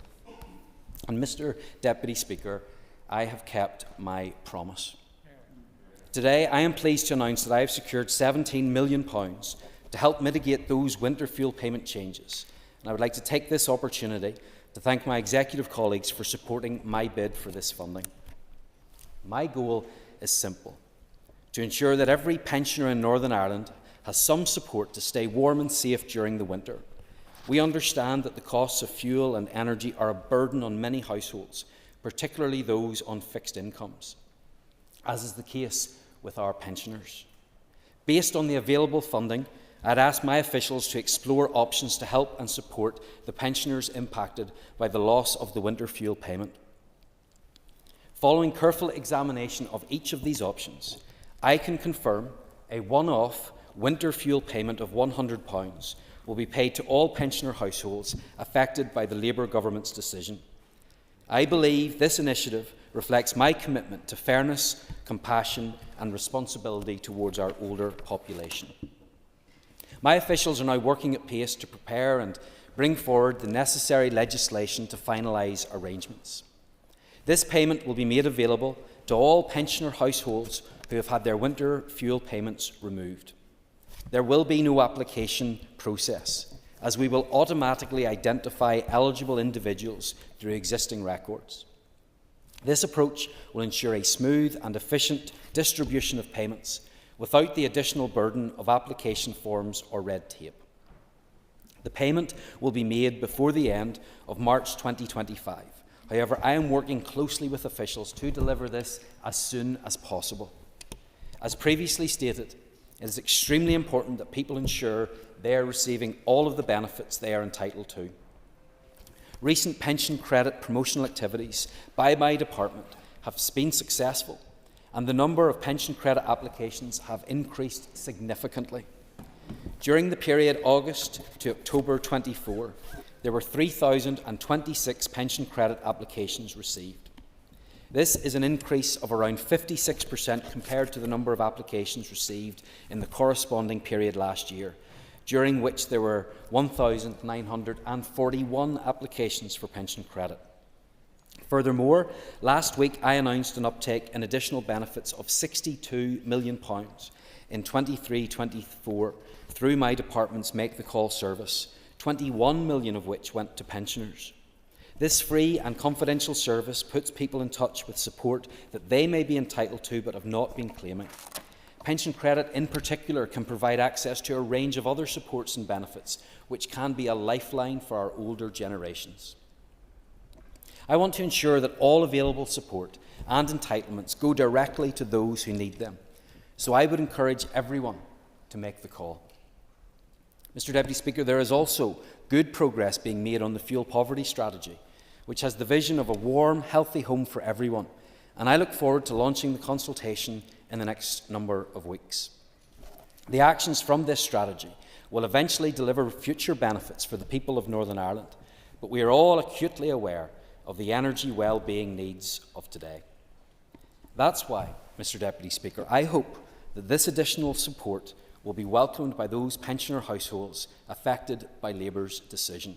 And Mr Deputy Speaker, I have kept my promise. Today, I am pleased to announce that I have secured £17 million to help mitigate those winter fuel payment changes. And I would like to take this opportunity to thank my executive colleagues for supporting my bid for this funding. My goal is simple: to ensure that every pensioner in Northern Ireland has some support to stay warm and safe during the winter. We understand that the costs of fuel and energy are a burden on many households, particularly those on fixed incomes, as is the case with our pensioners. Based on the available funding, I'd asked my officials to explore options to help and support the pensioners impacted by the loss of the winter fuel payment. Following careful examination of each of these options, I can confirm a one-off winter fuel payment of £100 will be paid to all pensioner households affected by the Labour government's decision. I believe this initiative reflects my commitment to fairness, compassion and responsibility towards our older population. My officials are now working at pace to prepare and bring forward the necessary legislation to finalise arrangements. This payment will be made available to all pensioner households who have had their winter fuel payments removed. There will be no application process, as we will automatically identify eligible individuals through existing records. This approach will ensure a smooth and efficient distribution of payments without the additional burden of application forms or red tape. The payment will be made before the end of March 2025. However, I am working closely with officials to deliver this as soon as possible. As previously stated, it is extremely important that people ensure they are receiving all of the benefits they are entitled to. Recent pension credit promotional activities by my department have been successful, and the number of pension credit applications have increased significantly. During the period August to October 24, there were 3,026 pension credit applications received. This is an increase of around 56% compared to the number of applications received in the corresponding period last year, during which there were 1,941 applications for pension credit. Furthermore, last week I announced an uptake in additional benefits of £62 million in 23-24 through my department's Make the Call service, 21 million of which went to pensioners. This free and confidential service puts people in touch with support that they may be entitled to but have not been claiming. Pension credit in particular can provide access to a range of other supports and benefits, which can be a lifeline for our older generations. I want to ensure that all available support and entitlements go directly to those who need them, so I would encourage everyone to make the call. Mr Deputy Speaker, there is also good progress being made on the fuel poverty strategy, which has the vision of a warm, healthy home for everyone, and I look forward to launching the consultation in the next number of weeks. The actions from this strategy will eventually deliver future benefits for the people of Northern Ireland, but we are all acutely aware of the energy well-being needs of today. That's why, Mr Deputy Speaker, I hope that this additional support will be welcomed by those pensioner households affected by Labour's decision.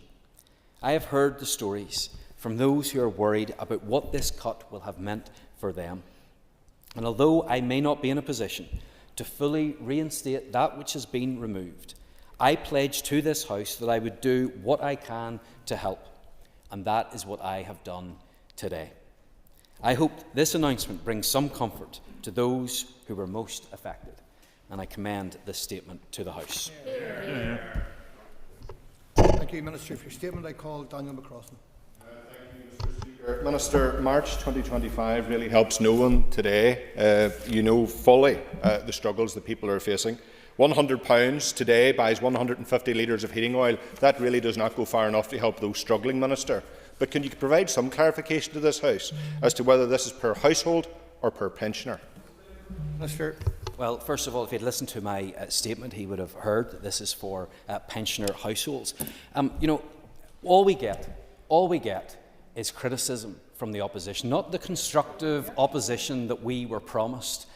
I have heard the stories from those who are worried about what this cut will have meant for them. And although I may not be in a position to fully reinstate that which has been removed, I pledge to this House that I would do what I can to help, and that is what I have done today. I hope this announcement brings some comfort to those who were most affected, and I commend this statement to the House. Thank you, Minister, for your statement. I call Daniel McCrossan. Minister, March 2025 really helps no one today. You know fully the struggles that people are facing. £100 today buys 150 litres of heating oil. That really does not go far enough to help those struggling, Minister. But can you provide some clarification to this House as to whether this is per household or per pensioner? Minister. Well, first of all, if he'd listened to my statement, he would have heard that this is for pensioner households. You know, all we get is criticism from the opposition, not the constructive opposition that we were promised,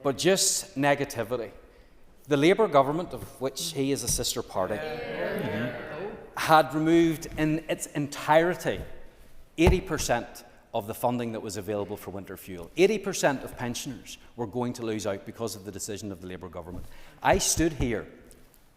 but just negativity. The Labour government, of which he is a sister party, had removed in its entirety 80% of the funding that was available for winter fuel. 80% of pensioners were going to lose out because of the decision of the Labour government. I stood here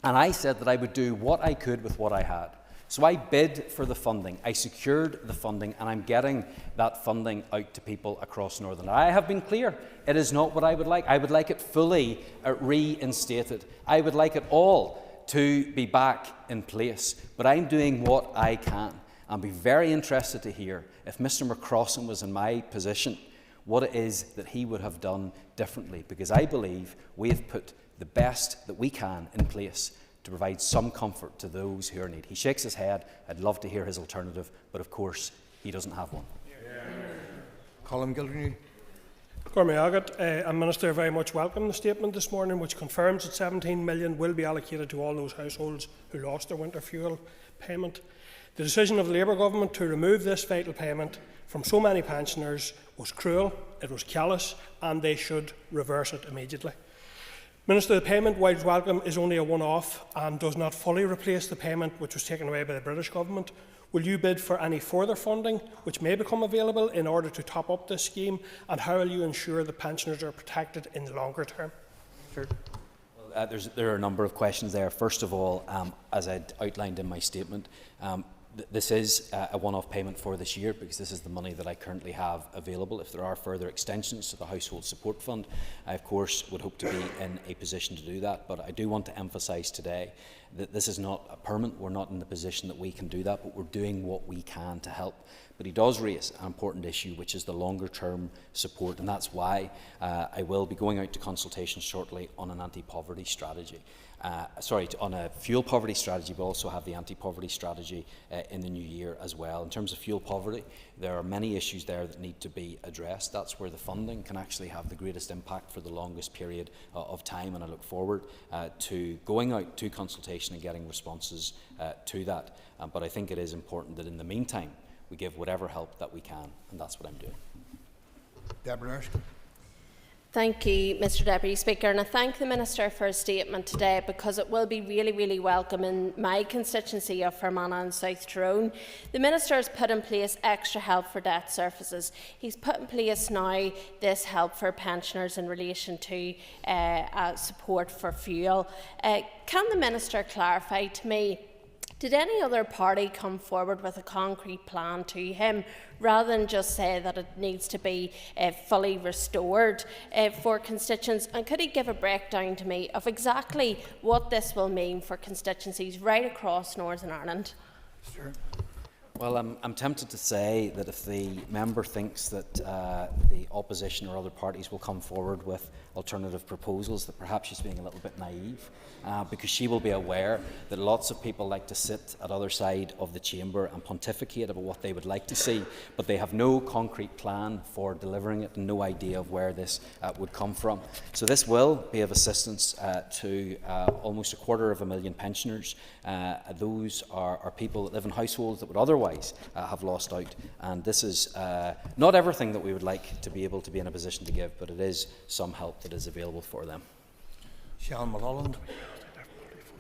and I said that I would do what I could with what I had. So I bid for the funding, I secured the funding, and I'm getting that funding out to people across Northern Ireland. I have been clear, it is not what I would like. I would like it fully reinstated. I would like it all to be back in place, but I'm doing what I can. I'd be very interested to hear, if Mr McCrossan was in my position, what it is that he would have done differently, because I believe we have put the best that we can in place to provide some comfort to those who are in need. He shakes his head. I'd love to hear his alternative, but of course he doesn't have one. Colin Gildernew. And Minister, very much welcome the statement this morning, which confirms that 17 million will be allocated to all those households who lost their winter fuel payment. The decision of the Labour government to remove this vital payment from so many pensioners was cruel, it was callous, and they should reverse it immediately. Minister, the payment, whilst welcome, is only a one-off and does not fully replace the payment which was taken away by the British government. Will you bid for any further funding which may become available in order to top up this scheme, and how will you ensure that pensioners are protected in the longer term? Sure. There are a number of questions there. First of all, as I outlined in my statement, this is a one-off payment for this year, because this is the money that I currently have available. If there are further extensions to the Household Support Fund, I of course would hope to be in a position to do that. But I do want to emphasise today that this is not a permanent. We're not in the position that we can do that, but we're doing what we can to help. But he does raise an important issue, which is the longer-term support, and that's why I will be going out to consultation shortly on an anti-poverty strategy. On a fuel poverty strategy. We'll also have the anti-poverty strategy in the new year as well. In terms of fuel poverty, there are many issues there that need to be addressed. That's where the funding can actually have the greatest impact for the longest period of time, and I look forward to going out to consultation and getting responses to that. But I think it is important that in the meantime we give whatever help that we can, and that's what I'm doing. Deborah Erskine. Thank you, Mr Deputy Speaker, and I thank the Minister for his statement today, because it will be really, really welcome in my constituency of Fermanagh and South Tyrone. The Minister has put in place extra help for debt services. He's put in place now this help for pensioners in relation to support for fuel. Can the Minister clarify to me, did any other party come forward with a concrete plan to him, rather than just say that it needs to be fully restored for constituents? And could he give a breakdown to me of exactly what this will mean for constituencies right across Northern Ireland? Sure. Well, I'm tempted to say that if the member thinks that the opposition or other parties will come forward with alternative proposals, that perhaps she's being a little bit naive, because she will be aware that lots of people like to sit at other side of the chamber and pontificate about what they would like to see, but they have no concrete plan for delivering it and no idea of where this would come from. So this will be of assistance to almost 250,000 pensioners. Those are people that live in households that would otherwise have lost out, and this is not everything that we would like to be able to be in a position to give, but it is some help that is available for them. Sean Mulholland.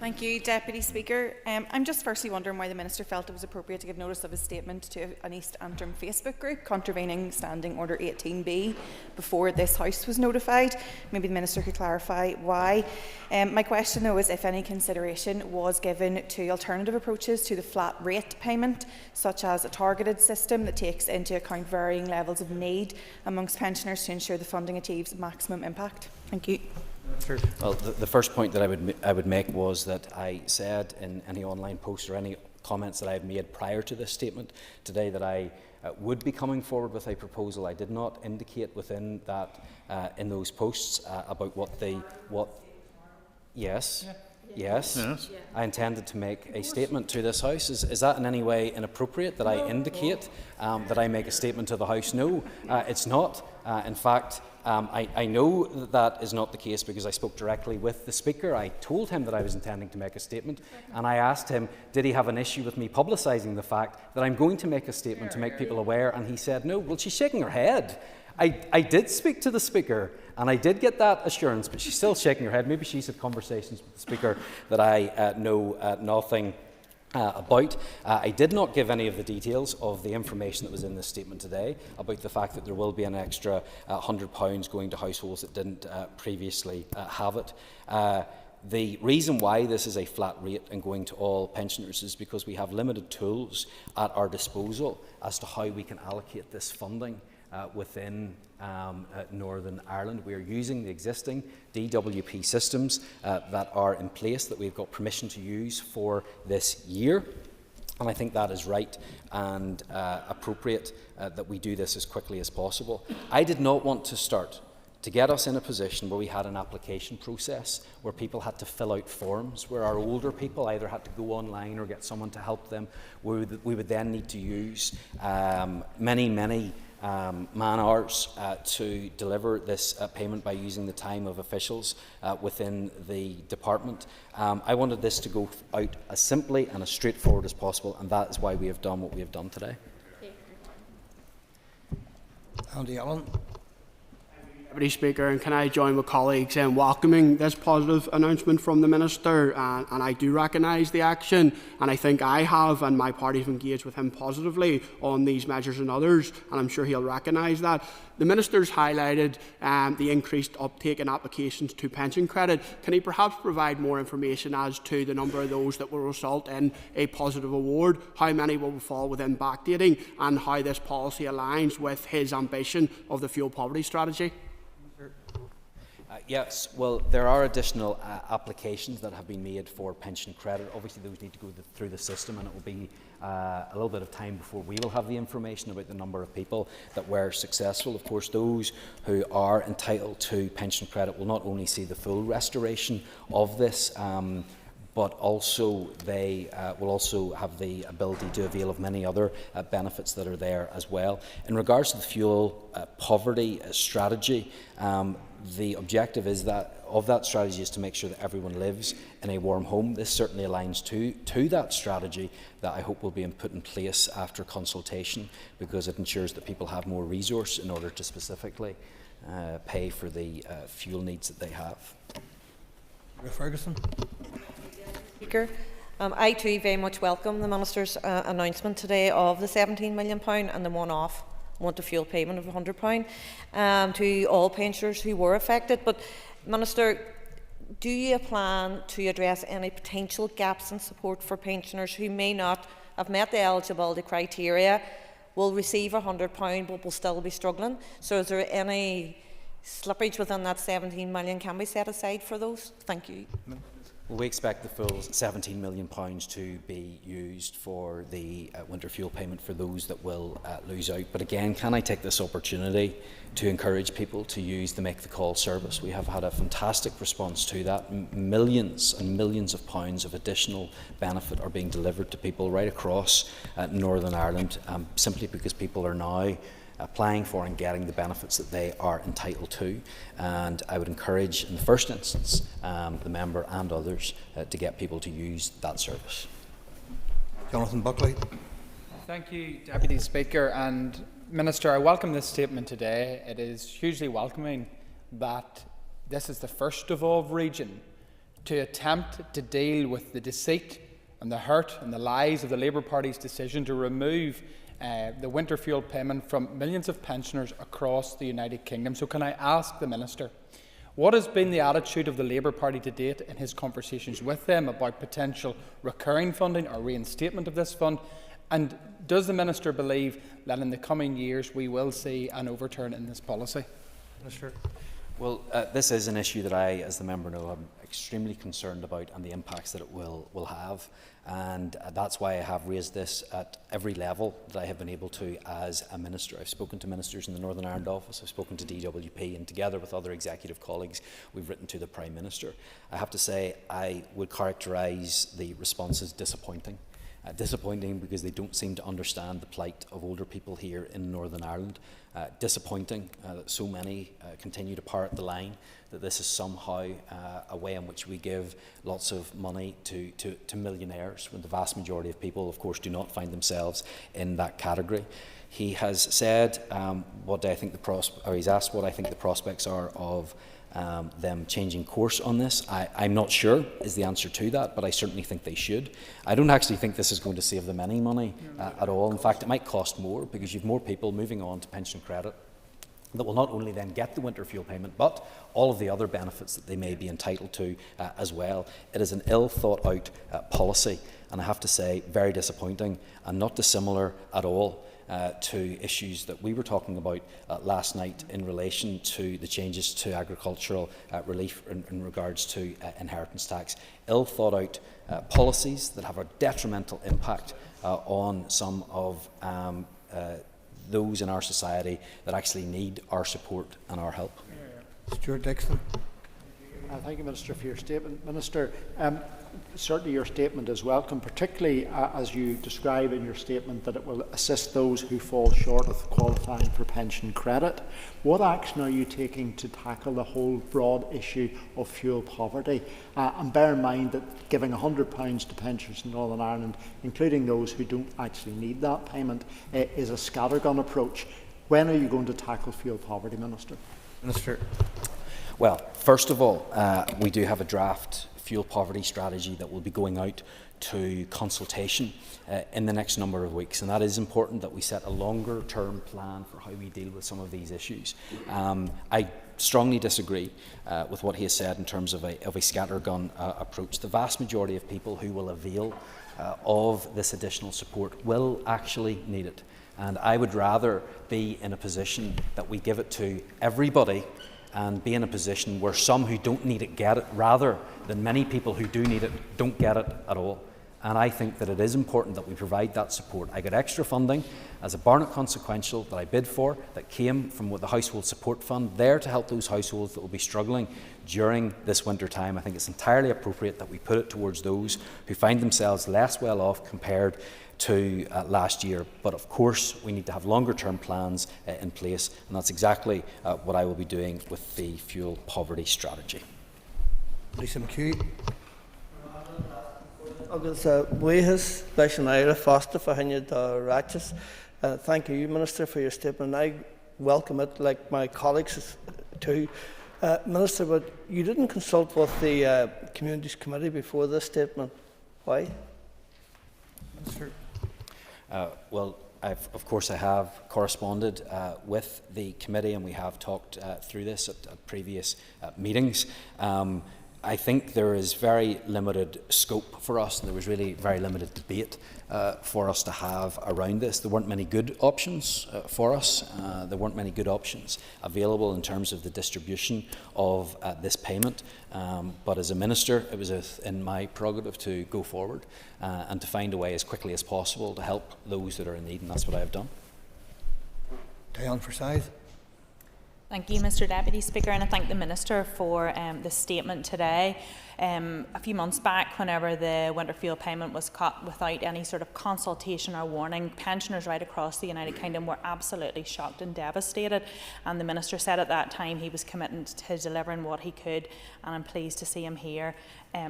Thank you, Deputy Speaker. I'm just firstly wondering why the Minister felt it was appropriate to give notice of his statement to an East Antrim Facebook group contravening Standing Order 18B before this House was notified. Maybe the Minister could clarify why. My question, though, is if any consideration was given to alternative approaches to the flat rate payment, such as a targeted system that takes into account varying levels of need amongst pensioners to ensure the funding achieves maximum impact. Thank you. Sure. Well, the first point that I would make was that I said in any online post or any comments that I have made prior to this statement today that I would be coming forward with a proposal. I did not indicate within that in those posts about what. Yes. Yes. Yes. I intended to make a statement to this House. Is that in any way inappropriate that I indicate that I make a statement to the House? No, it's not. In fact, I know that is not the case because I spoke directly with the Speaker. I told him that I was intending to make a statement, and I asked him, did he have an issue with me publicising the fact that I'm going to make a statement to make people aware, and he said no. Well, she's shaking her head. I did speak to the Speaker, and I did get that assurance, but she's still shaking her head. Maybe she's had conversations with the Speaker that I know nothing about. I did not give any of the details of the information that was in this statement today about the fact that there will be an extra £100 going to households that didn't previously have it. The reason why this is a flat rate and going to all pensioners is because we have limited tools at our disposal as to how we can allocate this funding within Northern Ireland. We are using the existing DWP systems that are in place that we've got permission to use for this year. And I think that is right and appropriate that we do this as quickly as possible. I did not want to start to get us in a position where we had an application process where people had to fill out forms, where our older people either had to go online or get someone to help them. We would then need to use many man-hours to deliver this payment by using the time of officials within the department. I wanted this to go out as simply and as straightforward as possible, and that is why we have done what we have done today. Andy Allen. Deputy Speaker, and can I join with colleagues in welcoming this positive announcement from the Minister, and I do recognise the action, and I think I have and my party have engaged with him positively on these measures and others, and I'm sure he'll recognise that. The Minister's highlighted the increased uptake in applications to pension credit. Can he perhaps provide more information as to the number of those that will result in a positive award, how many will fall within backdating, and how this policy aligns with his ambition of the fuel poverty strategy? Yes, well, there are additional applications that have been made for pension credit. Obviously, those need to go through the system, and it will be a little bit of time before we will have the information about the number of people that were successful. Of course, those who are entitled to pension credit will not only see the full restoration of this, but also they will also have the ability to avail of many other benefits that are there as well. In regards to the fuel poverty strategy, the objective is that strategy is to make sure that everyone lives in a warm home. This certainly aligns to that strategy that I hope will be put in place after consultation, because it ensures that people have more resource in order to specifically pay for the fuel needs that they have. Ferguson. Speaker, I too very much welcome the Minister's announcement today of the £17 million and the one-off want-to-fuel payment of £100 to all pensioners who were affected. But, Minister, do you plan to address any potential gaps in support for pensioners who may not have met the eligibility criteria, will receive £100 but will still be struggling? So is there any slippage within that £17 million can be set aside for those? Thank you. Well, we expect the full £17 million to be used for the winter fuel payment for those that will lose out. But again, can I take this opportunity to encourage people to use the Make the Call service? We have had a fantastic response to that. Millions and millions of pounds of additional benefit are being delivered to people right across Northern Ireland, simply because people are now applying for and getting the benefits that they are entitled to. And I would encourage, in the first instance, the member and others to get people to use that service. Jonathan Buckley. Thank you, Deputy Speaker. And Minister, I welcome this statement today. It is hugely welcoming that this is the first devolved region to attempt to deal with the deceit and the hurt and the lies of the Labour Party's decision to remove the winter fuel payment from millions of pensioners across the United Kingdom. So can I ask the Minister, what has been the attitude of the Labour Party to date in his conversations with them about potential recurring funding or reinstatement of this fund? And does the Minister believe that in the coming years we will see an overturn in this policy? Minister. Well, this is an issue that I, as the member know, am extremely concerned about and the impacts that it will have. And that's why I have raised this at every level that I have been able to as a minister. I've spoken to ministers in the Northern Ireland office, I've spoken to DWP, and together with other executive colleagues, we've written to the Prime Minister. I have to say, I would characterise the response as disappointing. Disappointing because they don't seem to understand the plight of older people here in Northern Ireland. Disappointing that so many continue to parrot the line that this is somehow a way in which we give lots of money to millionaires, when the vast majority of people, of course, do not find themselves in that category. He has said he's asked what I think the prospects are of them changing course on this. I'm not sure is the answer to that, but I certainly think they should. I don't actually think this is going to save them any money at all. In fact, it might cost more, because you've more people moving on to pension credit that will not only then get the winter fuel payment, but all of the other benefits that they may be entitled to as well. It is an ill thought out policy, and I have to say, very disappointing, and not dissimilar at all to issues that we were talking about last night in relation to the changes to agricultural relief in regards to inheritance tax. Ill thought out policies that have a detrimental impact on some of those in our society that actually need our support and our help. Stuart Dixon. Thank you, Minister, for your statement. Minister, certainly your statement is welcome, particularly as you describe in your statement that it will assist those who fall short of qualifying for pension credit. What action are you taking to tackle the whole broad issue of fuel poverty? And bear in mind that giving £100 to pensioners in Northern Ireland, including those who don't actually need that payment, is a scattergun approach. When are you going to tackle fuel poverty, Minister? Minister. Well, first of all, we do have a draft fuel poverty strategy that will be going out to consultation in the next number of weeks, and that is important that we set a longer term plan for how we deal with some of these issues. I strongly disagree with what he has said in terms of a scattergun approach. The vast majority of people who will avail of this additional support will actually need it, and I would rather be in a position that we give it to everybody and be in a position where some who don't need it get it, rather than many people who do need it don't get it at all. And I think that it is important that we provide that support. I got extra funding as a Barnett consequential that I bid for, that came from the Household Support Fund, there to help those households that will be struggling during this winter time. I think it's entirely appropriate that we put it towards those who find themselves less well off compared to last year. But of course, we need to have longer term plans in place, and that's exactly what I will be doing with the fuel poverty strategy. Lisa McHugh. Agus buíthas leis an éire fásta fahinne do ráiteas. Thank you, Minister, for your statement. I welcome it, like my colleagues too. Minister, but you didn't consult with the Communities Committee before this statement. Why? Minister. Well, of course, I have corresponded with the committee, and we have talked through this at previous meetings. I think there is very limited scope for us, and there was really very limited debate for us to have around this. There weren't many good options for us. There weren't many good options available in terms of the distribution of this payment. But as a minister, it was in my prerogative to go forward and to find a way as quickly as possible to help those that are in need, and that's what I have done. Diane Forsyth. Thank you, Mr Deputy Speaker, and I thank the Minister for the statement today. A few months back, whenever the winter fuel payment was cut without any sort of consultation or warning, pensioners right across the United Kingdom were absolutely shocked and devastated, and the Minister said at that time he was committed to delivering what he could, and I'm pleased to see him here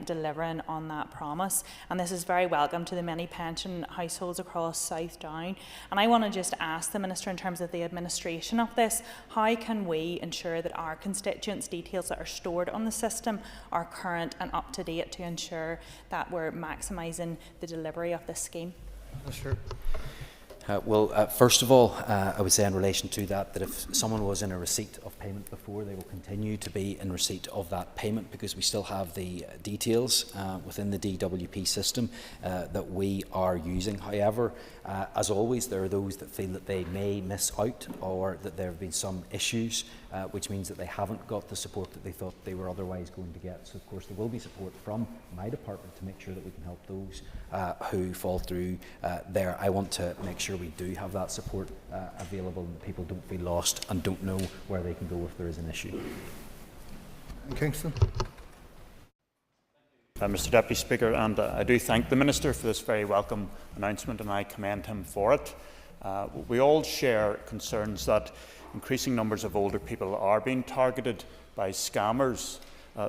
delivering on that promise. And this is very welcome to the many pension households across South Down. And I want to just ask the Minister, in terms of the administration of this, how can we ensure that our constituents' details that are stored on the system are current and up to date to ensure that we're maximising the delivery of this scheme? Minister. First of all, I would say in relation to that if someone was in a receipt of payment before, they will continue to be in receipt of that payment, because we still have the details within the DWP system that we are using. However, as always, there are those that feel that they may miss out, or that there have been some issues which means that they haven't got the support that they thought they were otherwise going to get. So of course there will be support from my department to make sure that we can help those who fall through there. I want to make sure we do have that support available and that people don't be lost and don't know where they can go if there is an issue. Kingston. Mr Deputy Speaker, and I do thank the Minister for this very welcome announcement, and I commend him for it. We all share concerns that increasing numbers of older people are being targeted by scammers.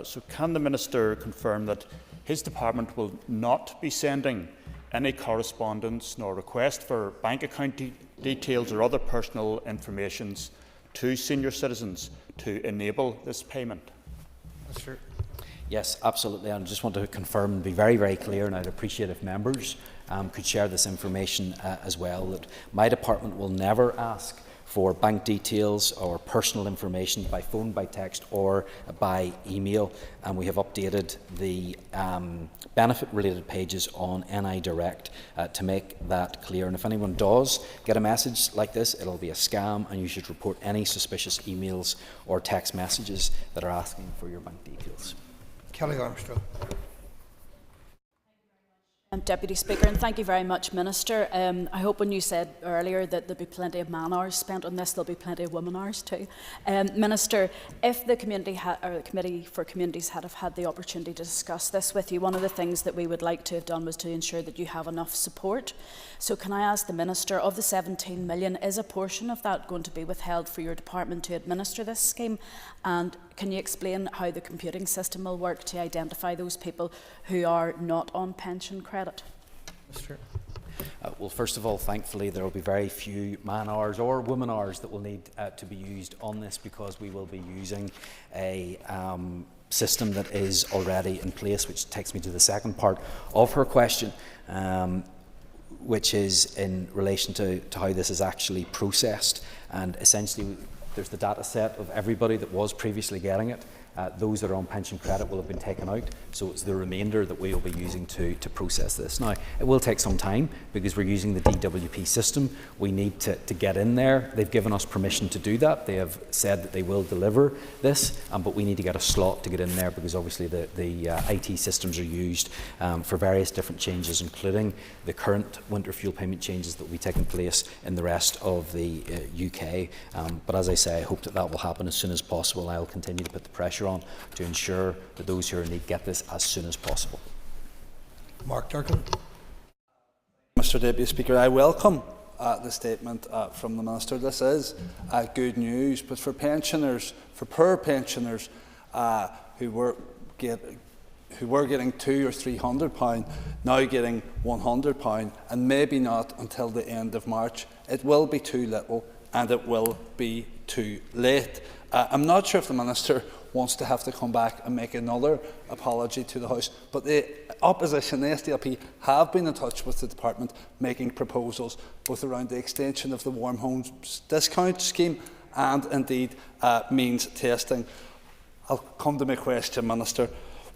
So can the Minister confirm that his department will not be sending any correspondence nor request for bank account details or other personal information to senior citizens to enable this payment? Mr. Yes, absolutely. And I just want to confirm and be very, very clear, and I'd appreciate if members could share this information as well, that my department will never ask for bank details or personal information by phone, by text or by email. And we have updated the benefit-related pages on NI Direct to make that clear. And if anyone does get a message like this, it'll be a scam, and you should report any suspicious emails or text messages that are asking for your bank details. Kelly Armstrong. Deputy Speaker, and thank you very much, Minister. I hope when you said earlier that there'll be plenty of man hours spent on this, there'll be plenty of woman hours too. Minister, if the Committee for Communities had have had the opportunity to discuss this with you, one of the things that we would like to have done was to ensure that you have enough support. So can I ask the Minister, of the 17 million, is a portion of that going to be withheld for your department to administer this scheme? And can you explain how the computing system will work to identify those people who are not on pension credit? Mr. Well, first of all, thankfully, there will be very few man hours or woman hours that will need to be used on this, because we will be using a system that is already in place, which takes me to the second part of her question, which is in relation to how this is actually processed. And essentially, there's the data set of everybody that was previously getting it. Those that are on pension credit will have been taken out, so it's the remainder that we will be using to process this. Now, it will take some time because we're using the DWP system. We need to get in there. They've given us permission to do that. They have said that they will deliver this, but we need to get a slot to get in there, because obviously the IT systems are used for various different changes, including the current winter fuel payment changes that will be taking place in the rest of the UK. But as I say, I hope that that will happen as soon as possible. I will continue to put the pressure on to ensure that those who are in need get this as soon as possible. Mark Durkin. Mr Deputy Speaker, I welcome the statement from the Minister. This is good news, but for pensioners, for poor pensioners who were getting £200 or £300, now getting £100, and maybe not until the end of March, it will be too little and it will be too late. I'm not sure if the Minister wants to have to come back and make another apology to the House, but the opposition, the SDLP, have been in touch with the Department, making proposals both around the extension of the Warm Homes Discount Scheme and indeed means testing. I'll come to my question, Minister.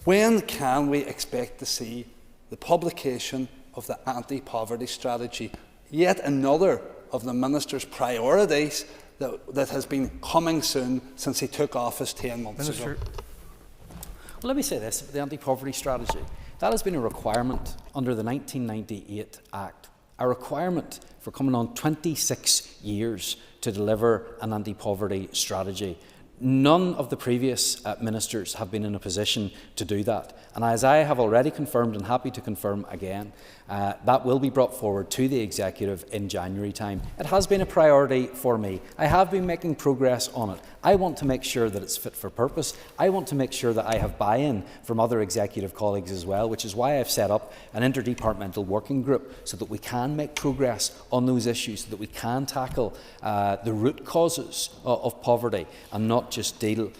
When can we expect to see the publication of the anti-poverty strategy, yet another of the Minister's priorities that has been coming soon since he took office 10 months ago? Well, let me say this, the anti-poverty strategy, that has been a requirement under the 1998 Act, a requirement for coming on 26 years to deliver an anti-poverty strategy. None of the previous ministers have been in a position to do that. And as I have already confirmed and happy to confirm again, that will be brought forward to the Executive in January time. It has been a priority for me. I have been making progress on it. I want to make sure that it's fit for purpose. I want to make sure that I have buy-in from other Executive colleagues as well, which is why I've set up an interdepartmental working group so that we can make progress on those issues, so that we can tackle the root causes of poverty and not just deal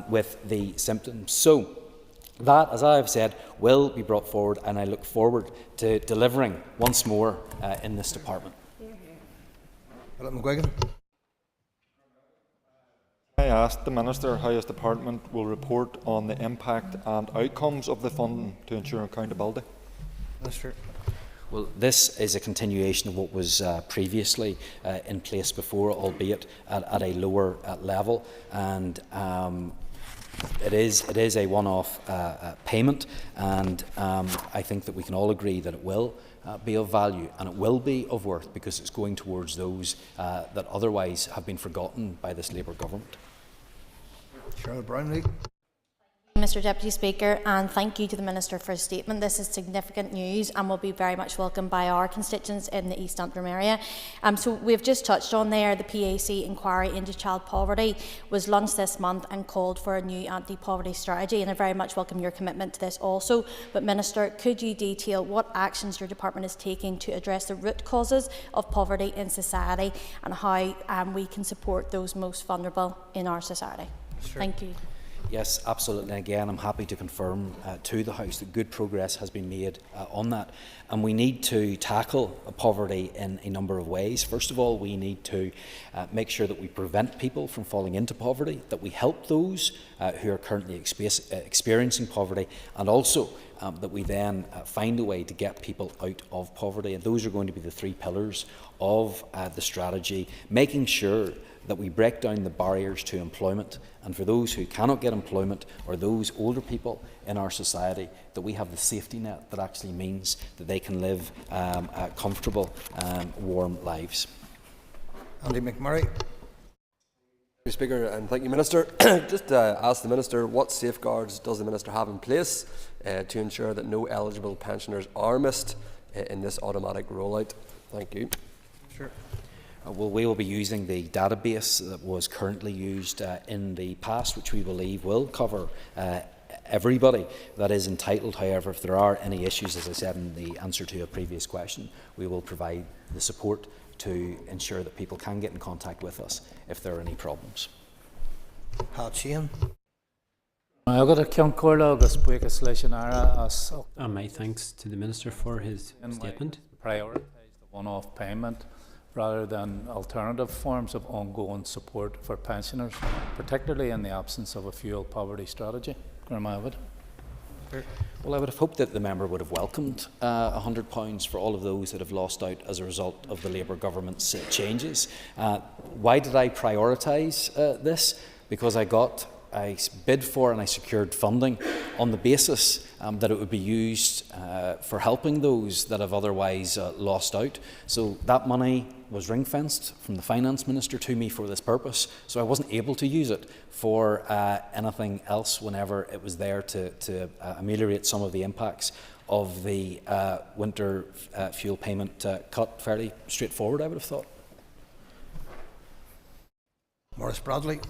with the symptoms. So that, as I have said, will be brought forward, and I look forward to delivering once more in this department. I asked the Minister how his department will report on the impact and outcomes of the funding to ensure accountability. Minister. Well, this is a continuation of what was previously in place before, albeit at a lower level, and it is a one-off payment, and I think that we can all agree that it will be of value and it will be of worth, because it's going towards those that otherwise have been forgotten by this Labour government. Cheryl Brownlee. Mr Deputy Speaker, and thank you to the Minister for his statement. This is significant news and will be very much welcomed by our constituents in the East Antrim area. So we've just touched on there, the PAC inquiry into child poverty was launched this month and called for a new anti-poverty strategy, and I very much welcome your commitment to this also. But Minister, could you detail what actions your department is taking to address the root causes of poverty in society and how we can support those most vulnerable in our society? Thank you. Yes, absolutely. Again, I'm happy to confirm to the House that good progress has been made on that. And we need to tackle poverty in a number of ways. First of all, we need to make sure that we prevent people from falling into poverty, that we help those who are currently experiencing poverty, and also that we then find a way to get people out of poverty. And those are going to be the three pillars of the strategy, making sure that we break down the barriers to employment, and for those who cannot get employment or those older people in our society, that we have the safety net that actually means that they can live comfortable, warm lives. Andy McMurray. Mr Speaker, and thank you, Minister. Just ask the Minister, what safeguards does the Minister have in place to ensure that no eligible pensioners are missed in this automatic rollout? Thank you. Sure. Well, we will be using the database that was currently used in the past, which we believe will cover everybody that is entitled. However, if there are any issues, as I said in the answer to a previous question, we will provide the support to ensure that people can get in contact with us if there are any problems. Hal Sheehan. My thanks to the Minister for his statement. Prioritise the one-off payment rather than alternative forms of ongoing support for pensioners, particularly in the absence of a fuel poverty strategy. Well, I would have hoped that the member would have welcomed £100 for all of those that have lost out as a result of the Labour government's changes. Why did I prioritise this? Because I bid for and I secured funding on the basis that it would be used for helping those that have otherwise lost out. So that money was ring-fenced from the Finance Minister to me for this purpose, so I wasn't able to use it for anything else whenever it was there to ameliorate some of the impacts of the winter fuel payment cut. Fairly straightforward, I would have thought. Maurice Bradley.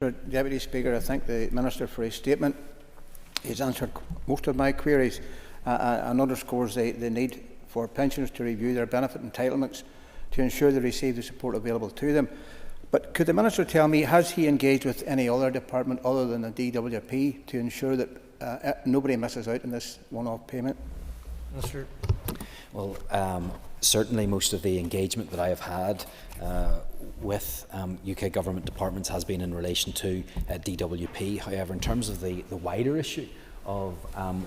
Deputy Speaker, I thank the Minister for his statement. He's answered most of my queries and underscores the need for pensioners to review their benefit entitlements to ensure they receive the support available to them. But could the Minister tell me, has he engaged with any other department other than the DWP to ensure that nobody misses out on this one-off payment? Minister. Well, certainly most of the engagement that I have had with UK government departments has been in relation to DWP. However, in terms of the wider issue of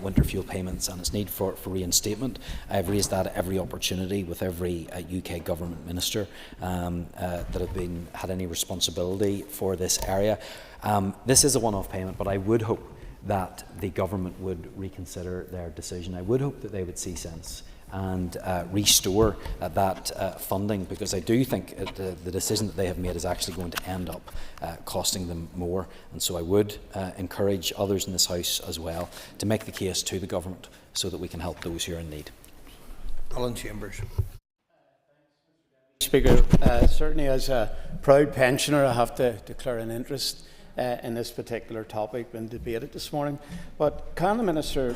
winter fuel payments and its need for reinstatement, I have raised that at every opportunity with every UK government minister that have had any responsibility for this area. This is a one-off payment, but I would hope that the government would reconsider their decision. I would hope that they would see sense and restore that funding, because I do think the decision that they have made is actually going to end up costing them more. And so I would encourage others in this House as well to make the case to the government so that we can help those who are in need. Alan Chambers. Speaker, certainly as a proud pensioner, I have to declare an interest in this particular topic been debated this morning. But can the Minister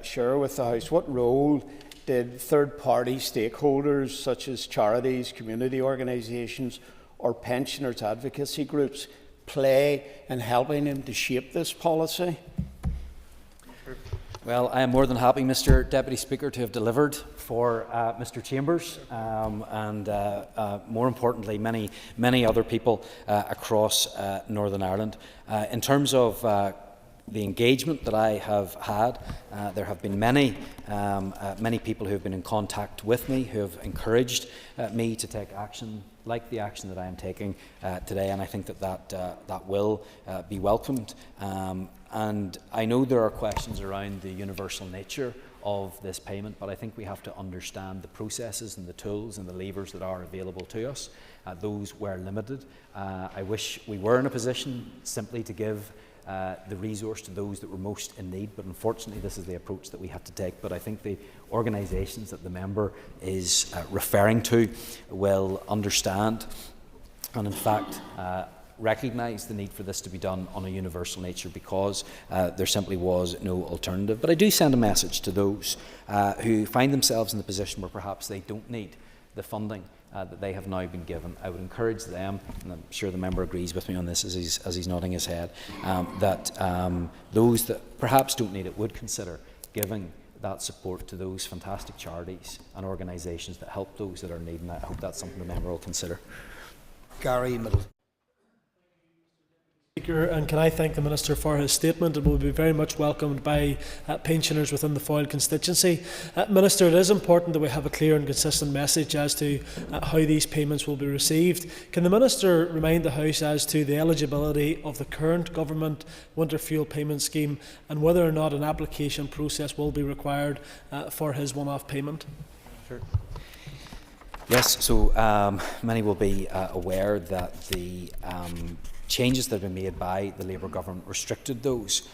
share with the House what role did third-party stakeholders such as charities, community organisations or pensioners advocacy groups play in helping him to shape this policy? Well, I am more than happy, Mr Deputy Speaker, to have delivered for Mr Chambers and more importantly many other people across Northern Ireland. In terms of the engagement that I have had, there have been many people who have been in contact with me, who have encouraged me to take action like the action that I am taking today, and I think that will be welcomed. And I know there are questions around the universal nature of this payment, but I think we have to understand the processes and the tools and the levers that are available to us. Those were limited. I wish we were in a position simply to give the resource to those that were most in need, but unfortunately this is the approach that we have to take. But I think the organisations that the member is referring to will understand and in fact recognise the need for this to be done on a universal nature, because there simply was no alternative. But I do send a message to those who find themselves in the position where perhaps they don't need the funding that they have now been given. I would encourage them, and I'm sure the member agrees with me on this as he's nodding his head, that those that perhaps don't need it would consider giving that support to those fantastic charities and organisations that help those that are in need, and I hope that's something the member will consider. Gary Middleton. Speaker, and can I thank the Minister for his statement. It will be very much welcomed by pensioners within the Foyle constituency. Minister, it is important that we have a clear and consistent message as to how these payments will be received. Can the Minister remind the House as to the eligibility of the current government winter fuel payment scheme and whether or not an application process will be required for his one-off payment? Sure. Yes, so many will be aware that the changes that have been made by the Labour government restricted those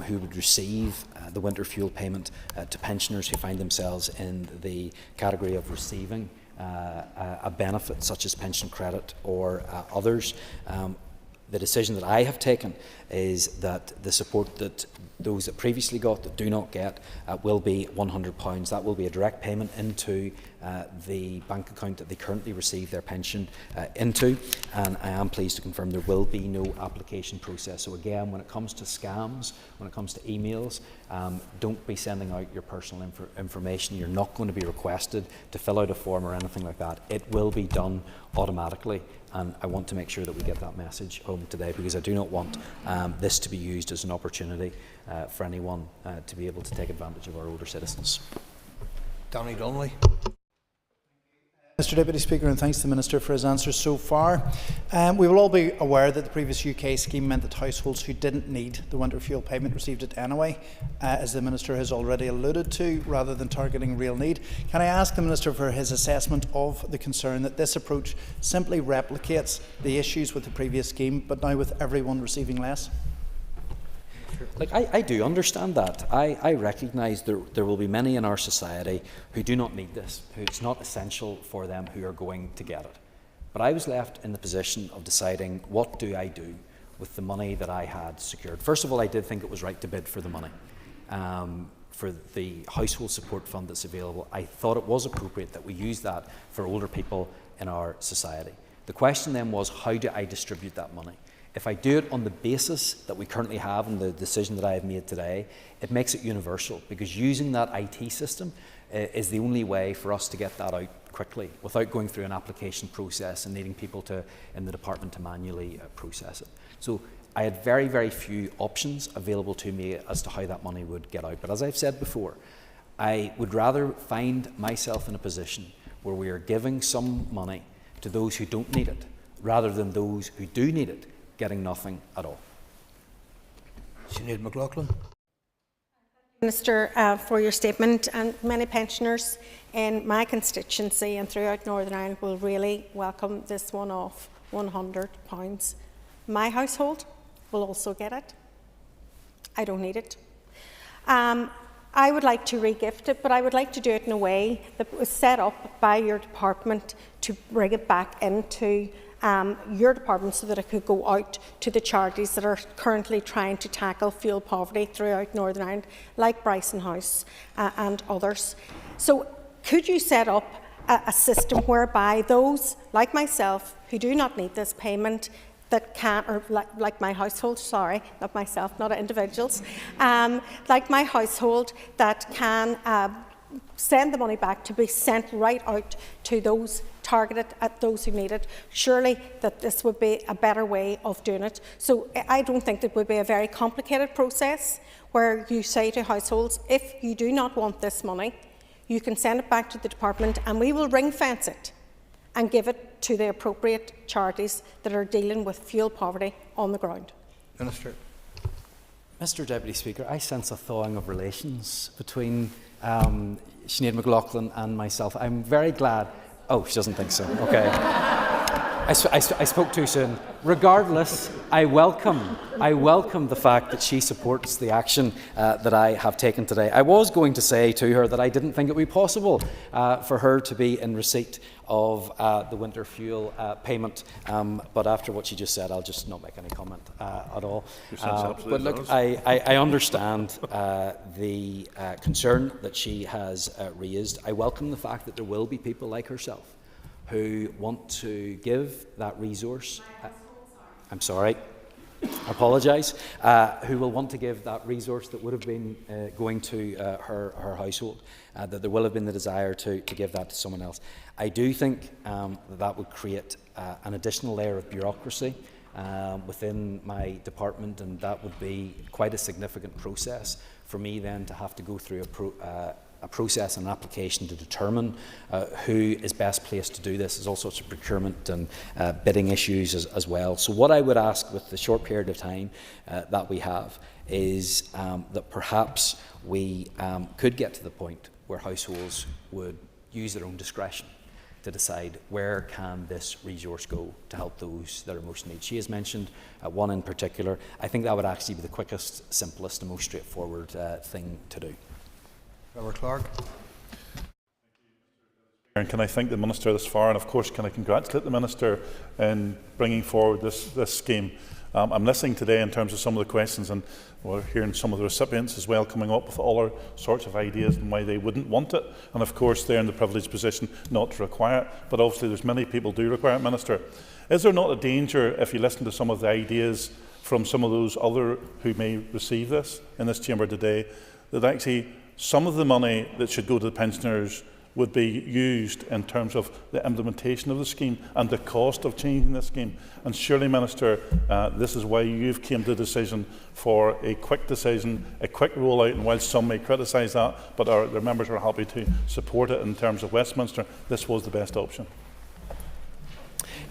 who would receive the winter fuel payment to pensioners who find themselves in the category of receiving a benefit such as pension credit or others. The decision that I have taken is that the support that those that previously got that do not get will be £100. That will be a direct payment into the bank account that they currently receive their pension into, and I am pleased to confirm there will be no application process. So again, when it comes to scams, when it comes to emails, don't be sending out your personal information. You're not going to be requested to fill out a form or anything like that. It will be done automatically, and I want to make sure that we get that message home today, because I do not want this to be used as an opportunity for anyone to be able to take advantage of our older citizens. Donny Donnelly. Mr Deputy Speaker, and thanks to the Minister for his answers so far. We will all be aware that the previous UK scheme meant that households who didn't need the winter fuel payment received it anyway, as the Minister has already alluded to, rather than targeting real need. Can I ask the Minister for his assessment of the concern that this approach simply replicates the issues with the previous scheme, but now with everyone receiving less? Like, I do understand that. I recognise there will be many in our society who do not need this, who it's not essential for them, who are going to get it. But I was left in the position of deciding, what do I do with the money that I had secured? First of all, I did think it was right to bid for the money. For the household support fund that's available, I thought it was appropriate that we use that for older people in our society. The question then was, how do I distribute that money? If I do it on the basis that we currently have and the decision that I have made today, it makes it universal, because using that IT system is the only way for us to get that out quickly without going through an application process and needing people in the department to manually process it. So I had very, very few options available to me as to how that money would get out. But as I've said before, I would rather find myself in a position where we are giving some money to those who don't need it, rather than those who do need it getting nothing at all. Sinead McLaughlin. Minister, for your statement, and many pensioners in my constituency and throughout Northern Ireland will really welcome this one-off £100. My household will also get it. I don't need it. I would like to re-gift it, but I would like to do it in a way that was set up by your department to bring it back into your department, so that it could go out to the charities that are currently trying to tackle fuel poverty throughout Northern Ireland, like Bryson House and others. So could you set up a system whereby those, like myself, who do not need this payment, that can, or like my household, sorry, not myself, not individuals, like my household, that can send the money back to be sent right out to those targeted at those who need it. Surely that this would be a better way of doing it. So I don't think it would be a very complicated process where you say to households, if you do not want this money, you can send it back to the department and we will ring fence it and give it to the appropriate charities that are dealing with fuel poverty on the ground. Minister. Mr Deputy Speaker, I sense a thawing of relations between Sinead McLaughlin and myself. I'm very glad. Oh, she doesn't think so. Okay. I spoke too soon. Regardless, I welcome the fact that she supports the action that I have taken today. I was going to say to her that I didn't think it would be possible for her to be in receipt of the winter fuel payment, but after what she just said, I'll just not make any comment at all. But look, I understand the concern that she has raised. I welcome the fact that there will be people like herself who want to give that resource. I'm sorry. I apologise. Who will want to give that resource that would have been going to her household, that there will have been the desire to give that to someone else. I do think that would create an additional layer of bureaucracy within my department, and that would be quite a significant process for me then to have to go through a process and an application to determine who is best placed to do this. There's all sorts of procurement and bidding issues as well. So what I would ask with the short period of time that we have is that perhaps we could get to the point where households would use their own discretion to decide where can this resource go to help those that are most in need. She has mentioned one in particular. I think that would actually be the quickest, simplest and most straightforward thing to do. Robert Clark. And can I thank the Minister thus far, and of course can I congratulate the Minister in bringing forward this scheme. I'm listening today in terms of some of the questions, and we're hearing some of the recipients as well coming up with all sorts of ideas and why they wouldn't want it, and of course they're in the privileged position not to require it, but obviously there's many people do require it. Minister, is there not a danger, if you listen to some of the ideas from some of those other who may receive this in this chamber today, that actually some of the money that should go to the pensioners would be used in terms of the implementation of the scheme and the cost of changing the scheme? And surely, Minister, this is why you've came to the decision for a quick decision, a quick rollout, and while some may criticise that, but their members are happy to support it in terms of Westminster, this was the best option.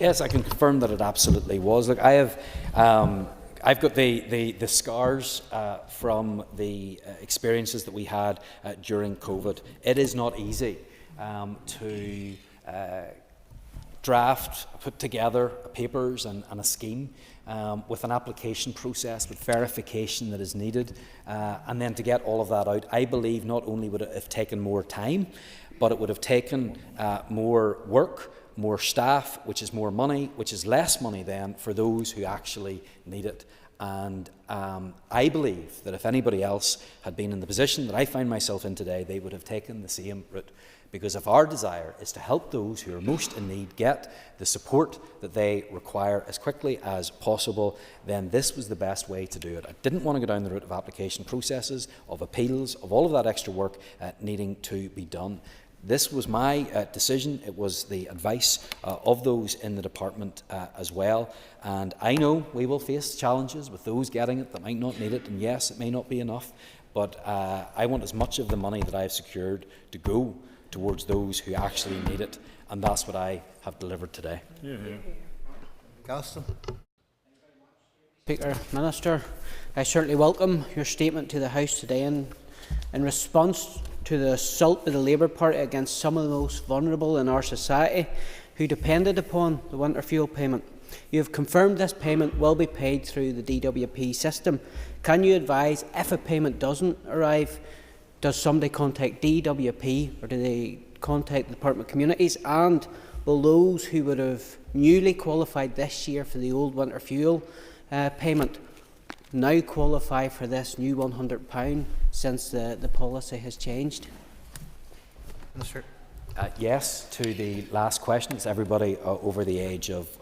Yes, I can confirm that it absolutely was. Look, I've got the scars from the experiences that we had during COVID. It is not easy to put together papers and a scheme with an application process, with verification that is needed, and then to get all of that out. I believe not only would it have taken more time, but it would have taken more work, more staff, which is more money, which is less money then for those who actually need it. And I believe that if anybody else had been in the position that I find myself in today, they would have taken the same route. Because if our desire is to help those who are most in need get the support that they require as quickly as possible, then this was the best way to do it. I didn't want to go down the route of application processes, of appeals, of all of that extra work needing to be done. This was my decision. It was the advice of those in the department as well. And I know we will face challenges with those getting it that might not need it. And yes, it may not be enough. But I want as much of the money that I have secured to go towards those who actually need it. And that's what I have delivered today. Gaston. Speaker, Minister, I certainly welcome your statement to the House today in response to the assault by the Labour Party against some of the most vulnerable in our society who depended upon the winter fuel payment. You have confirmed this payment will be paid through the DWP system. Can you advise, if a payment doesn't arrive, does somebody contact DWP or do they contact the Department of Communities? And will those who would have newly qualified this year for the old winter fuel payment now qualify for this new £100 since the policy has changed? Minister. Yes, to the last question. It's everybody over the age of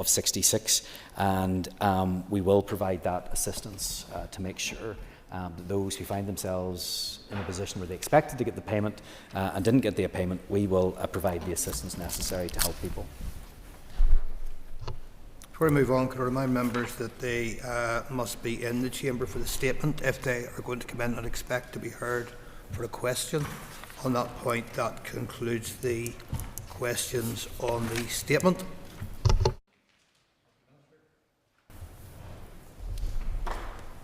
66, and we will provide that assistance to make sure those who find themselves in a position where they expected to get the payment and didn't get the payment, we will provide the assistance necessary to help people. Before we move on, could I remind members that they must be in the chamber for the statement if they are going to come in and expect to be heard for a question. On that point, that concludes the questions on the statement.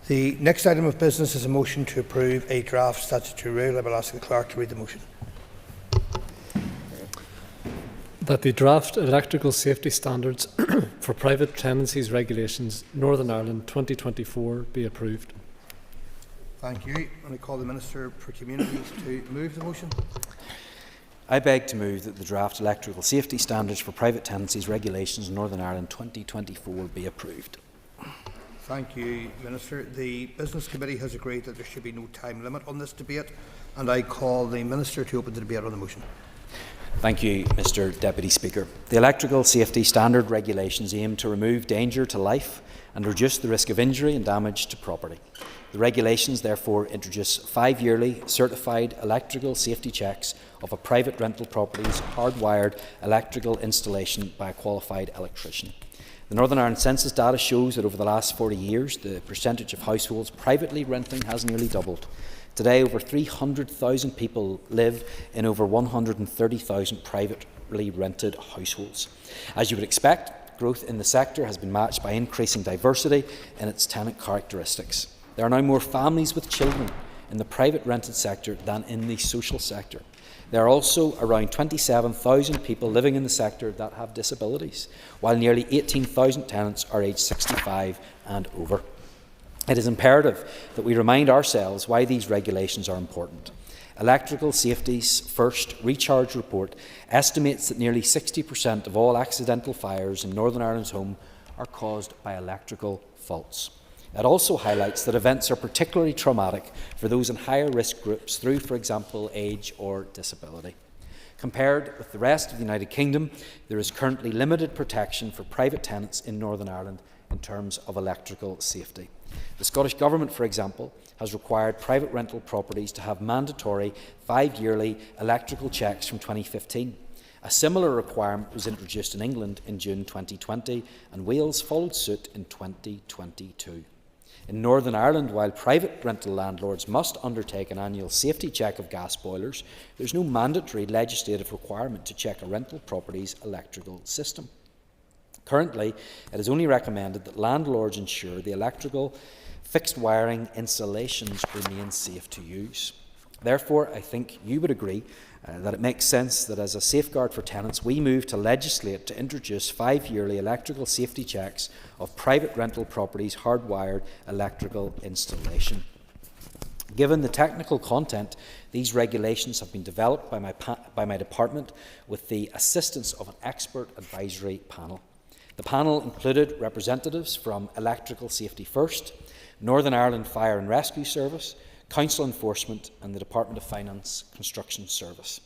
The next item of business is a motion to approve a draft statutory rule. I will ask the clerk to read the motion. That the draft electrical safety standards for private tenancies regulations Northern Ireland 2024 be approved. Thank you. And I call the Minister for Communities to move the motion. I beg to move that the draft electrical safety standards for private tenancies regulations Northern Ireland 2024 be approved. Thank you, Minister. The Business Committee has agreed that there should be no time limit on this debate, and I call the Minister to open the debate on the motion. Thank you, Mr Deputy Speaker. The electrical safety standard regulations aim to remove danger to life and reduce the risk of injury and damage to property. The regulations therefore introduce 5 yearly certified electrical safety checks of a private rental property's hardwired electrical installation by a qualified electrician. The Northern Ireland Census data shows that over the last 40 years, the percentage of households privately renting has nearly doubled. Today, over 300,000 people live in over 130,000 privately rented households. As you would expect, growth in the sector has been matched by increasing diversity in its tenant characteristics. There are now more families with children in the private rented sector than in the social sector. There are also around 27,000 people living in the sector that have disabilities, while nearly 18,000 tenants are aged 65 and over. It is imperative that we remind ourselves why these regulations are important. Electrical Safety's first recharge report estimates that nearly 60% of all accidental fires in Northern Ireland's home are caused by electrical faults. It also highlights that events are particularly traumatic for those in higher risk groups through, for example, age or disability. Compared with the rest of the United Kingdom, there is currently limited protection for private tenants in Northern Ireland in terms of electrical safety. The Scottish Government, for example, has required private rental properties to have mandatory 5 yearly electrical checks from 2015. A similar requirement was introduced in England in June 2020, and Wales followed suit in 2022. In Northern Ireland, while private rental landlords must undertake an annual safety check of gas boilers, there is no mandatory legislative requirement to check a rental property's electrical system. Currently, it is only recommended that landlords ensure the electrical fixed wiring installations remain safe to use. Therefore, I think you would agree that it makes sense that as a safeguard for tenants, we move to legislate to introduce 5 yearly electrical safety checks of private rental properties' hardwired electrical installation. Given the technical content, these regulations have been developed by my department with the assistance of an expert advisory panel. The panel included representatives from Electrical Safety First, Northern Ireland Fire and Rescue Service, Council Enforcement and the Department of Finance Construction Service.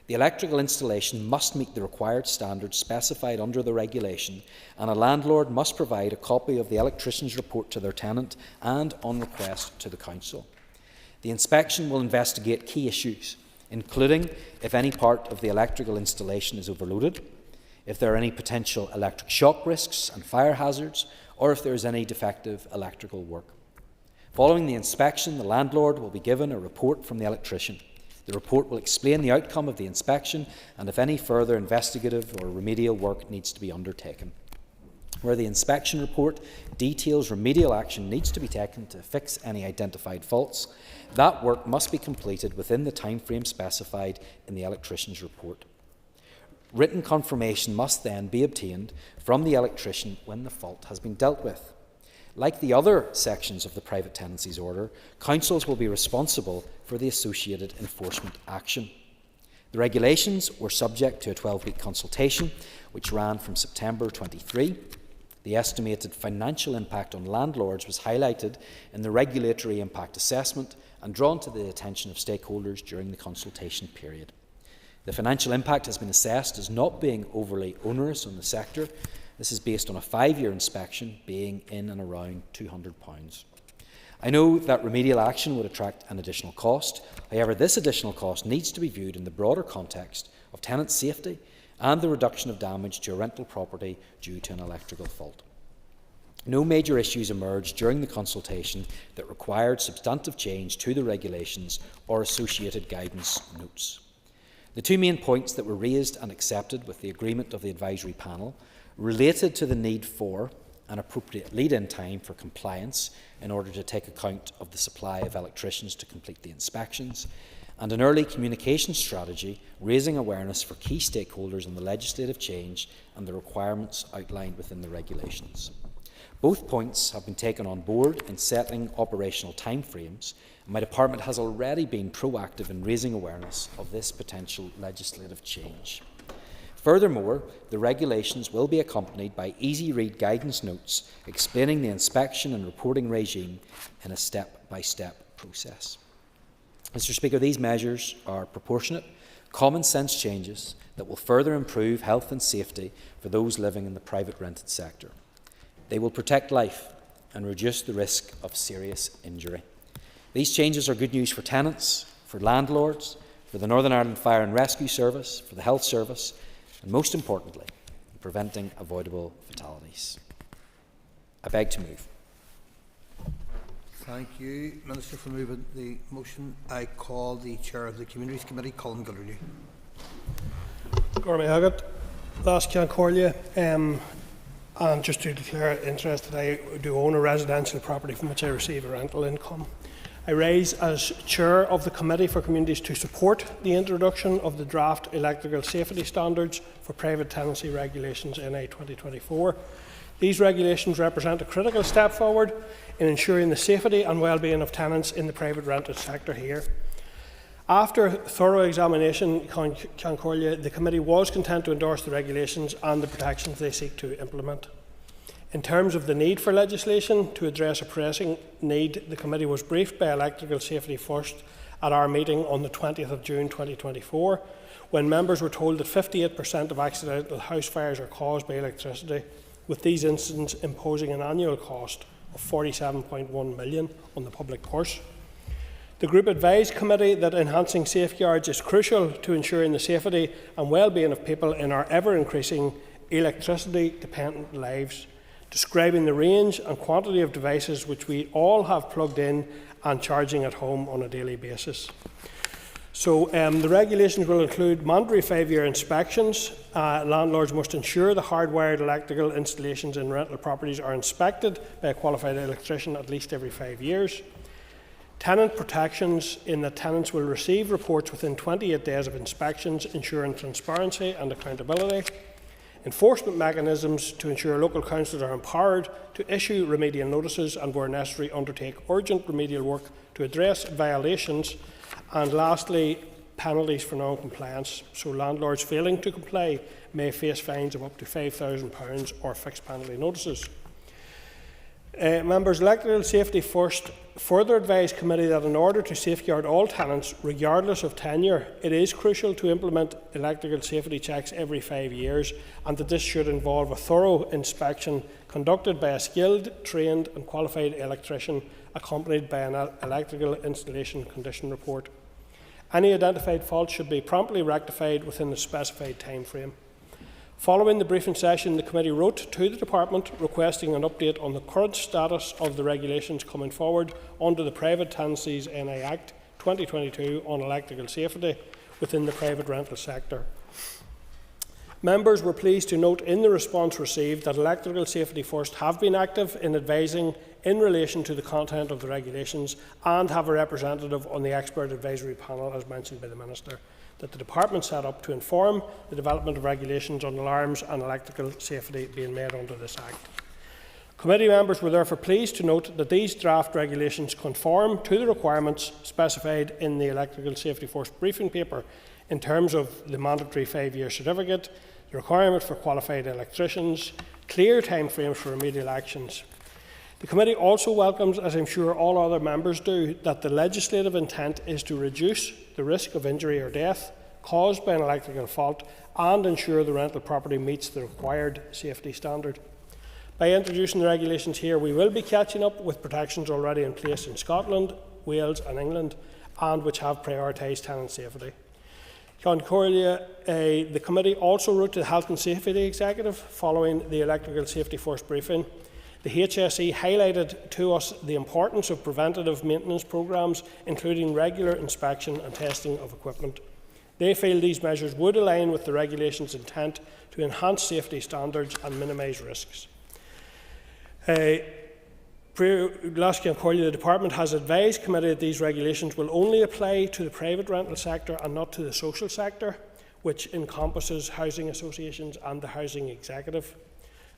The electrical installation must meet the required standards specified under the regulation, and a landlord must provide a copy of the electrician's report to their tenant and, on request, to the Council. The inspection will investigate key issues, including if any part of the electrical installation is overloaded, if there are any potential electric shock risks and fire hazards, or if there is any defective electrical work. Following the inspection, the landlord will be given a report from the electrician. The report will explain the outcome of the inspection and if any further investigative or remedial work needs to be undertaken. Where the inspection report details remedial action needs to be taken to fix any identified faults, that work must be completed within the timeframe specified in the electrician's report. Written confirmation must then be obtained from the electrician when the fault has been dealt with. Like the other sections of the Private Tenancies Order, councils will be responsible for the associated enforcement action. The regulations were subject to a 12-week consultation, which ran from September 23. The estimated financial impact on landlords was highlighted in the regulatory impact assessment and drawn to the attention of stakeholders during the consultation period. The financial impact has been assessed as not being overly onerous on the sector. This is based on a 5-year inspection being in and around £200. I know that remedial action would attract an additional cost. However, this additional cost needs to be viewed in the broader context of tenant safety and the reduction of damage to a rental property due to an electrical fault. No major issues emerged during the consultation that required substantive change to the regulations or associated guidance notes. The two main points that were raised and accepted with the agreement of the advisory panel related to the need for an appropriate lead-in time for compliance in order to take account of the supply of electricians to complete the inspections, and an early communication strategy raising awareness for key stakeholders on the legislative change and the requirements outlined within the regulations. Both points have been taken on board in setting operational timeframes, and my department has already been proactive in raising awareness of this potential legislative change. Furthermore, the regulations will be accompanied by easy-read guidance notes explaining the inspection and reporting regime in a step-by-step process. Mr. Speaker, these measures are proportionate, common-sense changes that will further improve health and safety for those living in the private rented sector. They will protect life and reduce the risk of serious injury. These changes are good news for tenants, for landlords, for the Northern Ireland Fire and Rescue Service, for the Health Service, and most importantly, preventing avoidable fatalities. I beg to move. Thank you, Minister, for moving the motion. I call the Chair of the Communities Committee, Colin Gildernew. Gormy Haggett, last can call you. And just to declare interest, that I do own a residential property from which I receive a rental income. I rise as Chair of the Committee for Communities to support the introduction of the draft electrical safety standards for private tenancy regulations NI 2024. These regulations represent a critical step forward in ensuring the safety and well-being of tenants in the private rented sector here. After thorough examination, the Committee was content to endorse the regulations and the protections they seek to implement. In terms of the need for legislation to address a pressing need, the Committee was briefed by Electrical Safety First at our meeting on the 20th of June 2024, when members were told that 58% of accidental house fires are caused by electricity, with these incidents imposing an annual cost of £47.1 million on the public purse. The Group advised Committee that enhancing safeguards is crucial to ensuring the safety and well-being of people in our ever-increasing electricity-dependent lives, describing the range and quantity of devices which we all have plugged in and charging at home on a daily basis. So the regulations will include mandatory 5-year inspections. Landlords must ensure the hardwired electrical installations in rental properties are inspected by a qualified electrician at least every 5 years. Tenant protections in that tenants will receive reports within 28 days of inspections, ensuring transparency and accountability. Enforcement mechanisms to ensure local councils are empowered to issue remedial notices and, where necessary, undertake urgent remedial work to address violations. And lastly, penalties for non-compliance. So landlords failing to comply may face fines of up to £5,000 or fixed penalty notices. Members, Electrical Safety First further advised Committee that in order to safeguard all tenants, regardless of tenure, it is crucial to implement electrical safety checks every 5 years, and that this should involve a thorough inspection conducted by a skilled, trained and qualified electrician, accompanied by an electrical installation condition report. Any identified faults should be promptly rectified within the specified time frame. Following the briefing session, the Committee wrote to the Department requesting an update on the current status of the regulations coming forward under the Private Tenancies NI Act 2022 on electrical safety within the private rental sector. Members were pleased to note in the response received that Electrical Safety First have been active in advising in relation to the content of the regulations and have a representative on the expert advisory panel, as mentioned by the Minister, that the Department set up to inform the development of regulations on alarms and electrical safety being made under this Act. Committee members were therefore pleased to note that these draft regulations conform to the requirements specified in the Electrical Safety First briefing paper in terms of the mandatory 5-year certificate, the requirement for qualified electricians, clear timeframes for remedial actions. The Committee also welcomes, as I'm sure all other members do, that the legislative intent is to reduce the risk of injury or death caused by an electrical fault and ensure the rental property meets the required safety standard. By introducing the regulations here, we will be catching up with protections already in place in Scotland, Wales and England, and which have prioritised tenant safety. Concordia, the committee also wrote to the Health and Safety Executive following the Electrical Safety First briefing. The HSE highlighted to us the importance of preventative maintenance programmes, including regular inspection and testing of equipment. They feel these measures would align with the regulation's intent to enhance safety standards and minimise risks. The Department has advised Committee that these regulations will only apply to the private rental sector and not to the social sector, which encompasses housing associations and the housing executive.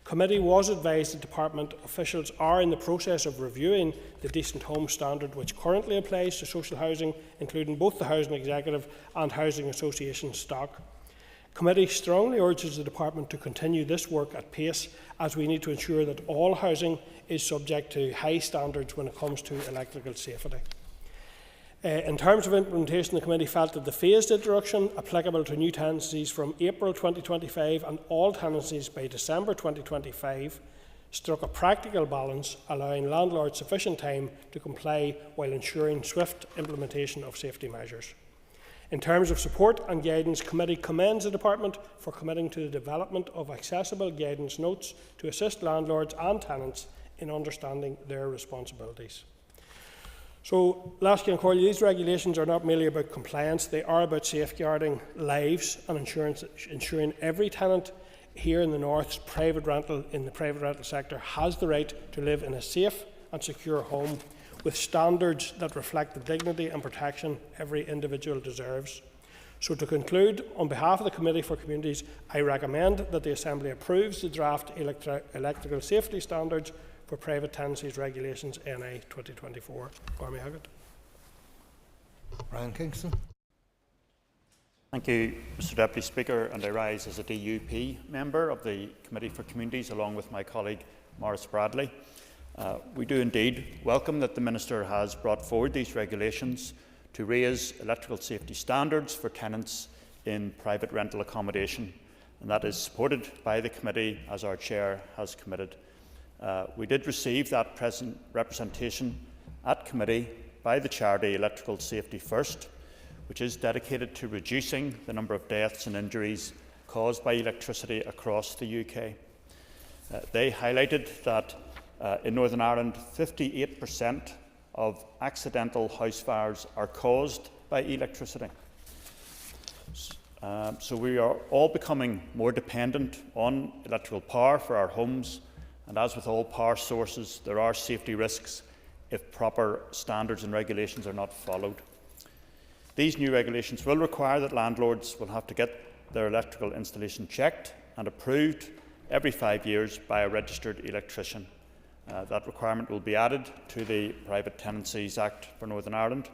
Committee was advised that Department officials are in the process of reviewing the Decent Home Standard, which currently applies to social housing, including both the housing executive and housing association stock. Committee strongly urges the Department to continue this work at pace, as we need to ensure that all housing is subject to high standards when it comes to electrical safety. In terms of implementation, the Committee felt that the phased introduction applicable to new tenancies from April 2025 and all tenancies by December 2025 struck a practical balance, allowing landlords sufficient time to comply while ensuring swift implementation of safety measures. In terms of support and guidance, Committee commends the Department for committing to the development of accessible guidance notes to assist landlords and tenants in understanding their responsibilities. So, lastly, these regulations are not merely about compliance, they are about safeguarding lives and ensuring every tenant here in the North's in the private rental sector has the right to live in a safe and secure home with standards that reflect the dignity and protection every individual deserves. So to conclude, on behalf of the Committee for Communities, I recommend that the Assembly approves the draft electrical safety standards for private tenancies regulations NI 2024. Brian Kingston. Thank you, Mr Deputy Speaker, and I rise as a DUP member of the Committee for Communities along with my colleague Maurice Bradley. We do indeed welcome that the Minister has brought forward these regulations to raise electrical safety standards for tenants in private rental accommodation, and that is supported by the Committee as our Chair has committed. We did receive that representation at Committee by the charity Electrical Safety First, which is dedicated to reducing the number of deaths and injuries caused by electricity across the UK. They highlighted that in Northern Ireland, 58% of accidental house fires are caused by electricity. So we are all becoming more dependent on electrical power for our homes, and as with all power sources, there are safety risks if proper standards and regulations are not followed. These new regulations will require that landlords will have to get their electrical installation checked and approved every 5 years by a registered electrician. That requirement will be added to the Private Tenancies Act for Northern Ireland,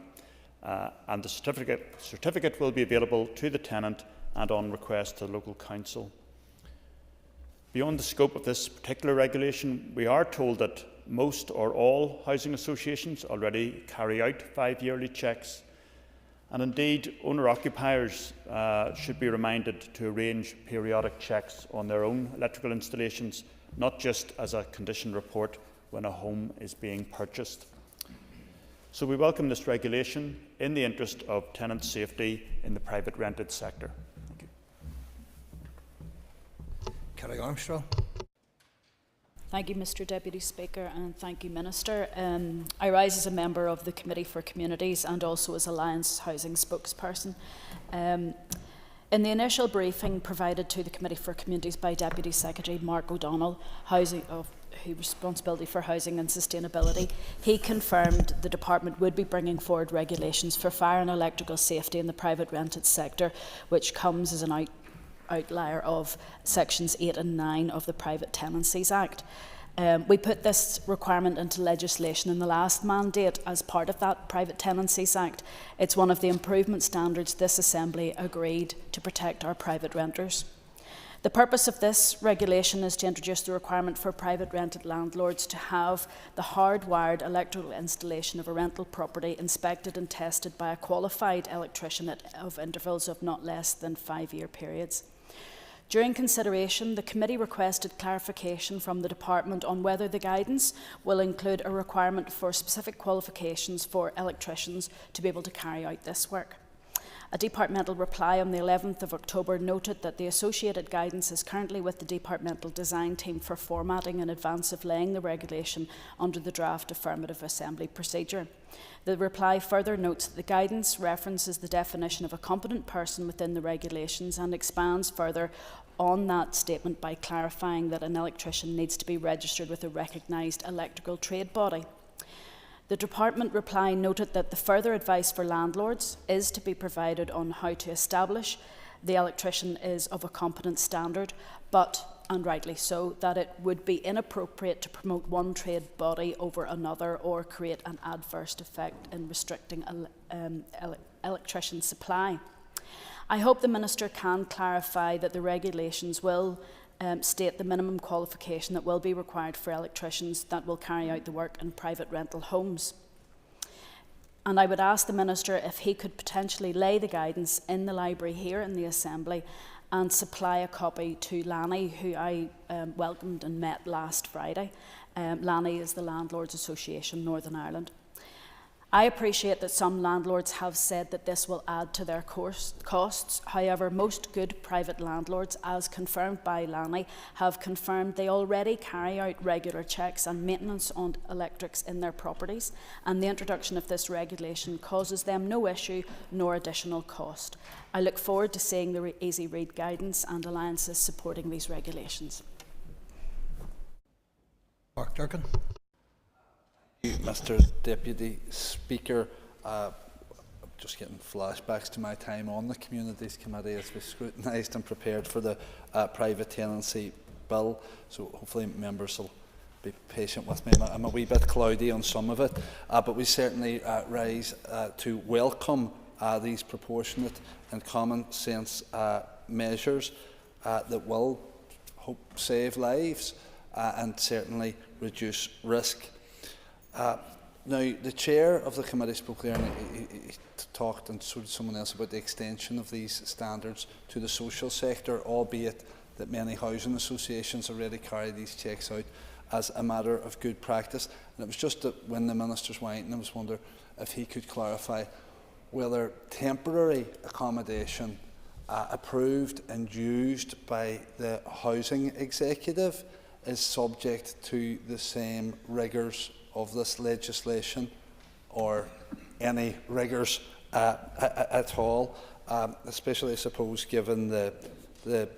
and the certificate will be available to the tenant and on request to the local council. Beyond the scope of this particular regulation, we are told that most or all housing associations already carry out 5-yearly checks, and indeed owner-occupiers should be reminded to arrange periodic checks on their own electrical installations, not just as a condition report when a home is being purchased. So we welcome this regulation in the interest of tenant safety in the private rented sector. Thank you. Kerry Armstrong. Thank you, Mr Deputy Speaker, and thank you, Minister. I rise as a member of the Committee for Communities and also as Alliance Housing spokesperson. In the initial briefing provided to the Committee for Communities by Deputy Secretary Mark O'Donnell, responsibility for housing and sustainability, he confirmed the Department would be bringing forward regulations for fire and electrical safety in the private rented sector, which comes as an outlier of sections 8 and 9 of the Private Tenancies Act. We put this requirement into legislation in the last mandate as part of that Private Tenancies Act. It's one of the improvement standards this Assembly agreed to protect our private renters. The purpose of this regulation is to introduce the requirement for private rented landlords to have the hardwired electrical installation of a rental property inspected and tested by a qualified electrician of intervals of not less than 5-year periods. During consideration, the committee requested clarification from the Department on whether the guidance will include a requirement for specific qualifications for electricians to be able to carry out this work. A departmental reply on the 11th of October noted that the associated guidance is currently with the departmental design team for formatting in advance of laying the regulation under the draft affirmative assembly procedure. The reply further notes that the guidance references the definition of a competent person within the regulations and expands further on that statement by clarifying that an electrician needs to be registered with a recognised electrical trade body. The Department reply noted that the further advice for landlords is to be provided on how to establish the electrician is of a competent standard, but, and rightly so, that it would be inappropriate to promote one trade body over another or create an adverse effect in restricting electrician supply. I hope the Minister can clarify that the regulations will state the minimum qualification that will be required for electricians that will carry out the work in private rental homes. And I would ask the Minister if he could potentially lay the guidance in the library here in the Assembly and supply a copy to Lanny, who I welcomed and met last Friday. Lanny is the Landlords Association Northern Ireland. I appreciate that some landlords have said that this will add to their costs. However, most good private landlords, as confirmed by Lanny, have confirmed they already carry out regular checks and maintenance on electrics in their properties, and the introduction of this regulation causes them no issue nor additional cost. I look forward to seeing the Easy Read guidance and alliances supporting these regulations. Mark Durkin. Mr. Deputy Speaker, I'm just getting flashbacks to my time on the Communities Committee as we scrutinised and prepared for the private tenancy bill, so hopefully members will be patient with me. I'm a wee bit cloudy on some of it, but we certainly rise to welcome these proportionate and common sense measures that will save lives and certainly reduce risk. Now, the chair of the committee spoke there and he talked, and so did someone else, about the extension of these standards to the social sector, albeit that many housing associations already carry these checks out as a matter of good practice. And it was just that when the minister's winding, I was wondering if he could clarify whether temporary accommodation approved and used by the housing executive is subject to the same rigours of this legislation, or any rigours at all, especially, I suppose, given the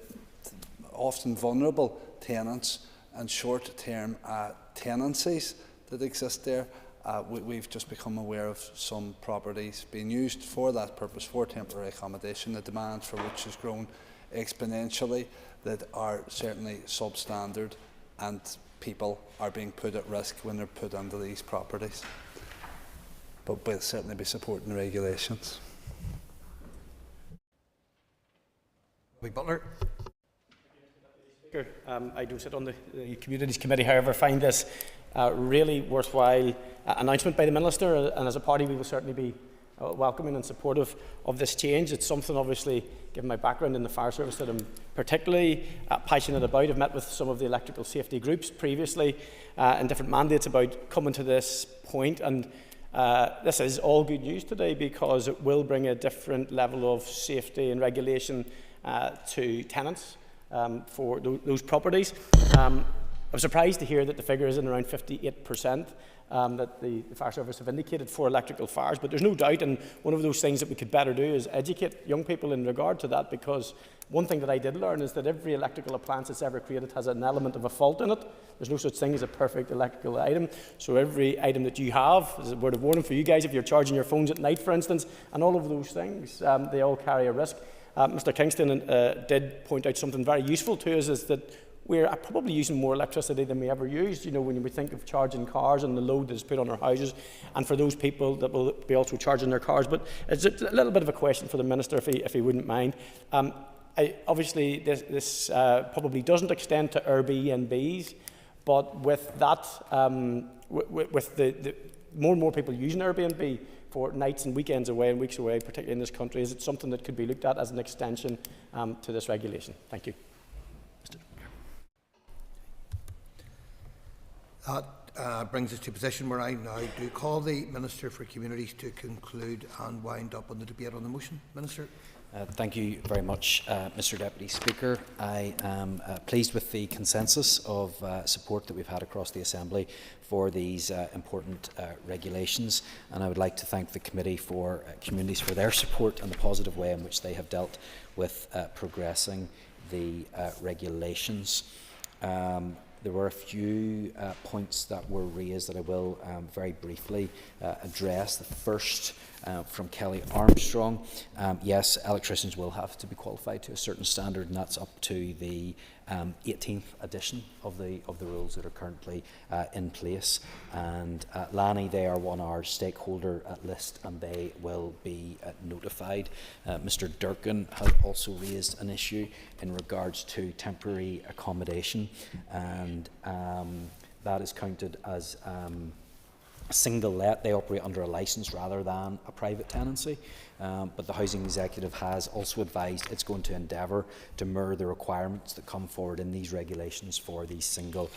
often vulnerable tenants and short-term tenancies that exist there. We've just become aware of some properties being used for that purpose, for temporary accommodation, the demand for which has grown exponentially, that are certainly substandard, and people are being put at risk when they're put into these properties. But we'll certainly be supporting the regulations. Butler. I do sit on the Communities Committee, however, find this really worthwhile announcement by the Minister, and as a party we will certainly be welcoming and supportive of this change. It's something, obviously, given my background in the fire service, that I'm particularly passionate about. I've met with some of the electrical safety groups previously in different mandates about coming to this point, and this is all good news today because it will bring a different level of safety and regulation to tenants for those properties. I'm surprised to hear that the figure is in around 58%. That the fire service have indicated for electrical fires, but there's no doubt, and one of those things that we could better do is educate young people in regard to that, because one thing that I did learn is that every electrical appliance that's ever created has an element of a fault in it. There's no such thing as a perfect electrical item, so every item that you have, as a word of warning for you guys, if you're charging your phones at night, for instance, and all of those things, they all carry a risk. Mr. Kingston did point out something very useful to us, is that we're probably using more electricity than we ever used, when we think of charging cars and the load that is put on our houses, and for those people that will be also charging their cars. But it's a little bit of a question for the Minister, if he wouldn't mind. Obviously, this probably doesn't extend to Airbnbs, but with that, with the more and more people using Airbnb for nights and weekends away and weeks away, particularly in this country, is it something that could be looked at as an extension to this regulation? Thank you. That brings us to a position where I now do call the Minister for Communities to conclude and wind up on the debate on the motion. Minister. Thank you very much, Mr Deputy Speaker. I am pleased with the consensus of support that we've had across the Assembly for these important regulations, and I would like to thank the Committee for Communities for their support and the positive way in which they have dealt with progressing the regulations. There were a few points that were raised that I will very briefly address. The first from Kelly Armstrong. Yes, electricians will have to be qualified to a certain standard, and that's up to the 18th edition of the rules that are currently in place. And Lanny, they are on our stakeholder list, and they will be notified. Mr Durkin has also raised an issue in regards to temporary accommodation, and that is counted as single let. They operate under a licence rather than a private tenancy, but the Housing Executive has also advised it's going to endeavour to mirror the requirements that come forward in these regulations for these single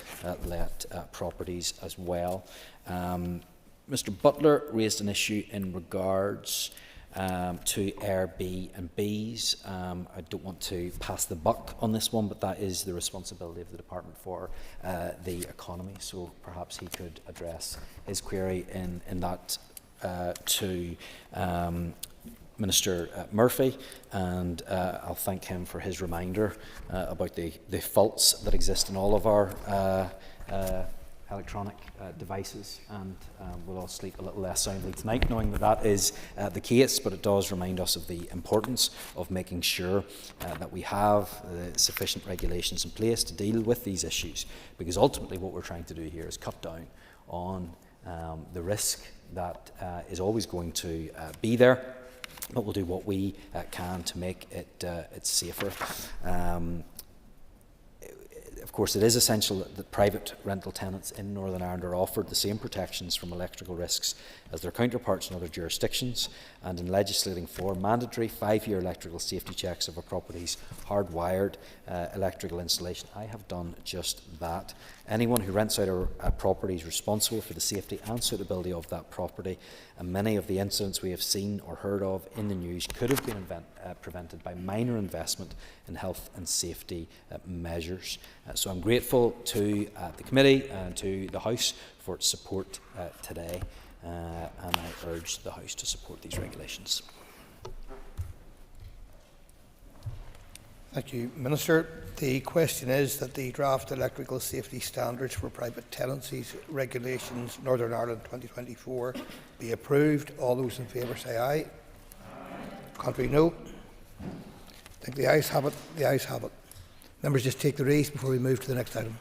let properties as well. Mr Butler raised an issue in regards to Airbnbs. I don't want to pass the buck on this one, but that is the responsibility of the Department for the Economy, so perhaps he could address his query in that to Minister Murphy, and I'll thank him for his reminder about the faults that exist in all of our electronic devices, and we'll all sleep a little less soundly tonight knowing that that is the case, but it does remind us of the importance of making sure that we have sufficient regulations in place to deal with these issues, because ultimately what we're trying to do here is cut down on the risk that is always going to be there, but we'll do what we can to make it safer. Of course, it is essential that private rental tenants in Northern Ireland are offered the same protections from electrical risks as their counterparts in other jurisdictions, and in legislating for mandatory 5-year electrical safety checks of a property's hardwired electrical installation. I have done just that. Anyone who rents out a property is responsible for the safety and suitability of that property, and many of the incidents we have seen or heard of in the news could have been prevented by minor investment in health and safety measures. So I'm grateful to the Committee and to the House for its support today, and I urge the House to support these regulations. Thank you, Minister. The question is that the draft electrical safety standards for private tenancies regulations Northern Ireland 2024 be approved. All those in favour say aye. Aye. Contrary, no. I think the ayes have it. The ayes have it. Members, just take the reins before we move to the next item.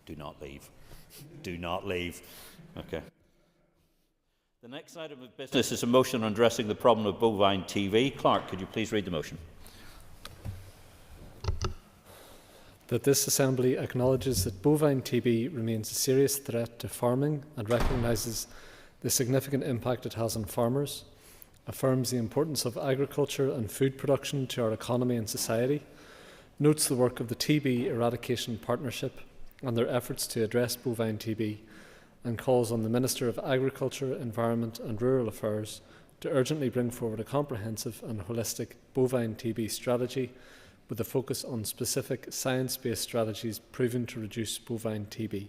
Do not leave. Do not leave. Okay. The next item of business is a motion on addressing the problem of bovine TV. Clerk, could you please read the motion? That this Assembly acknowledges that bovine TB remains a serious threat to farming and recognises the significant impact it has on farmers, affirms the importance of agriculture and food production to our economy and society, notes the work of the TB Eradication Partnership and their efforts to address bovine TB, and calls on the Minister of Agriculture, Environment and Rural Affairs to urgently bring forward a comprehensive and holistic bovine TB strategy with a focus on specific science-based strategies proven to reduce bovine TB.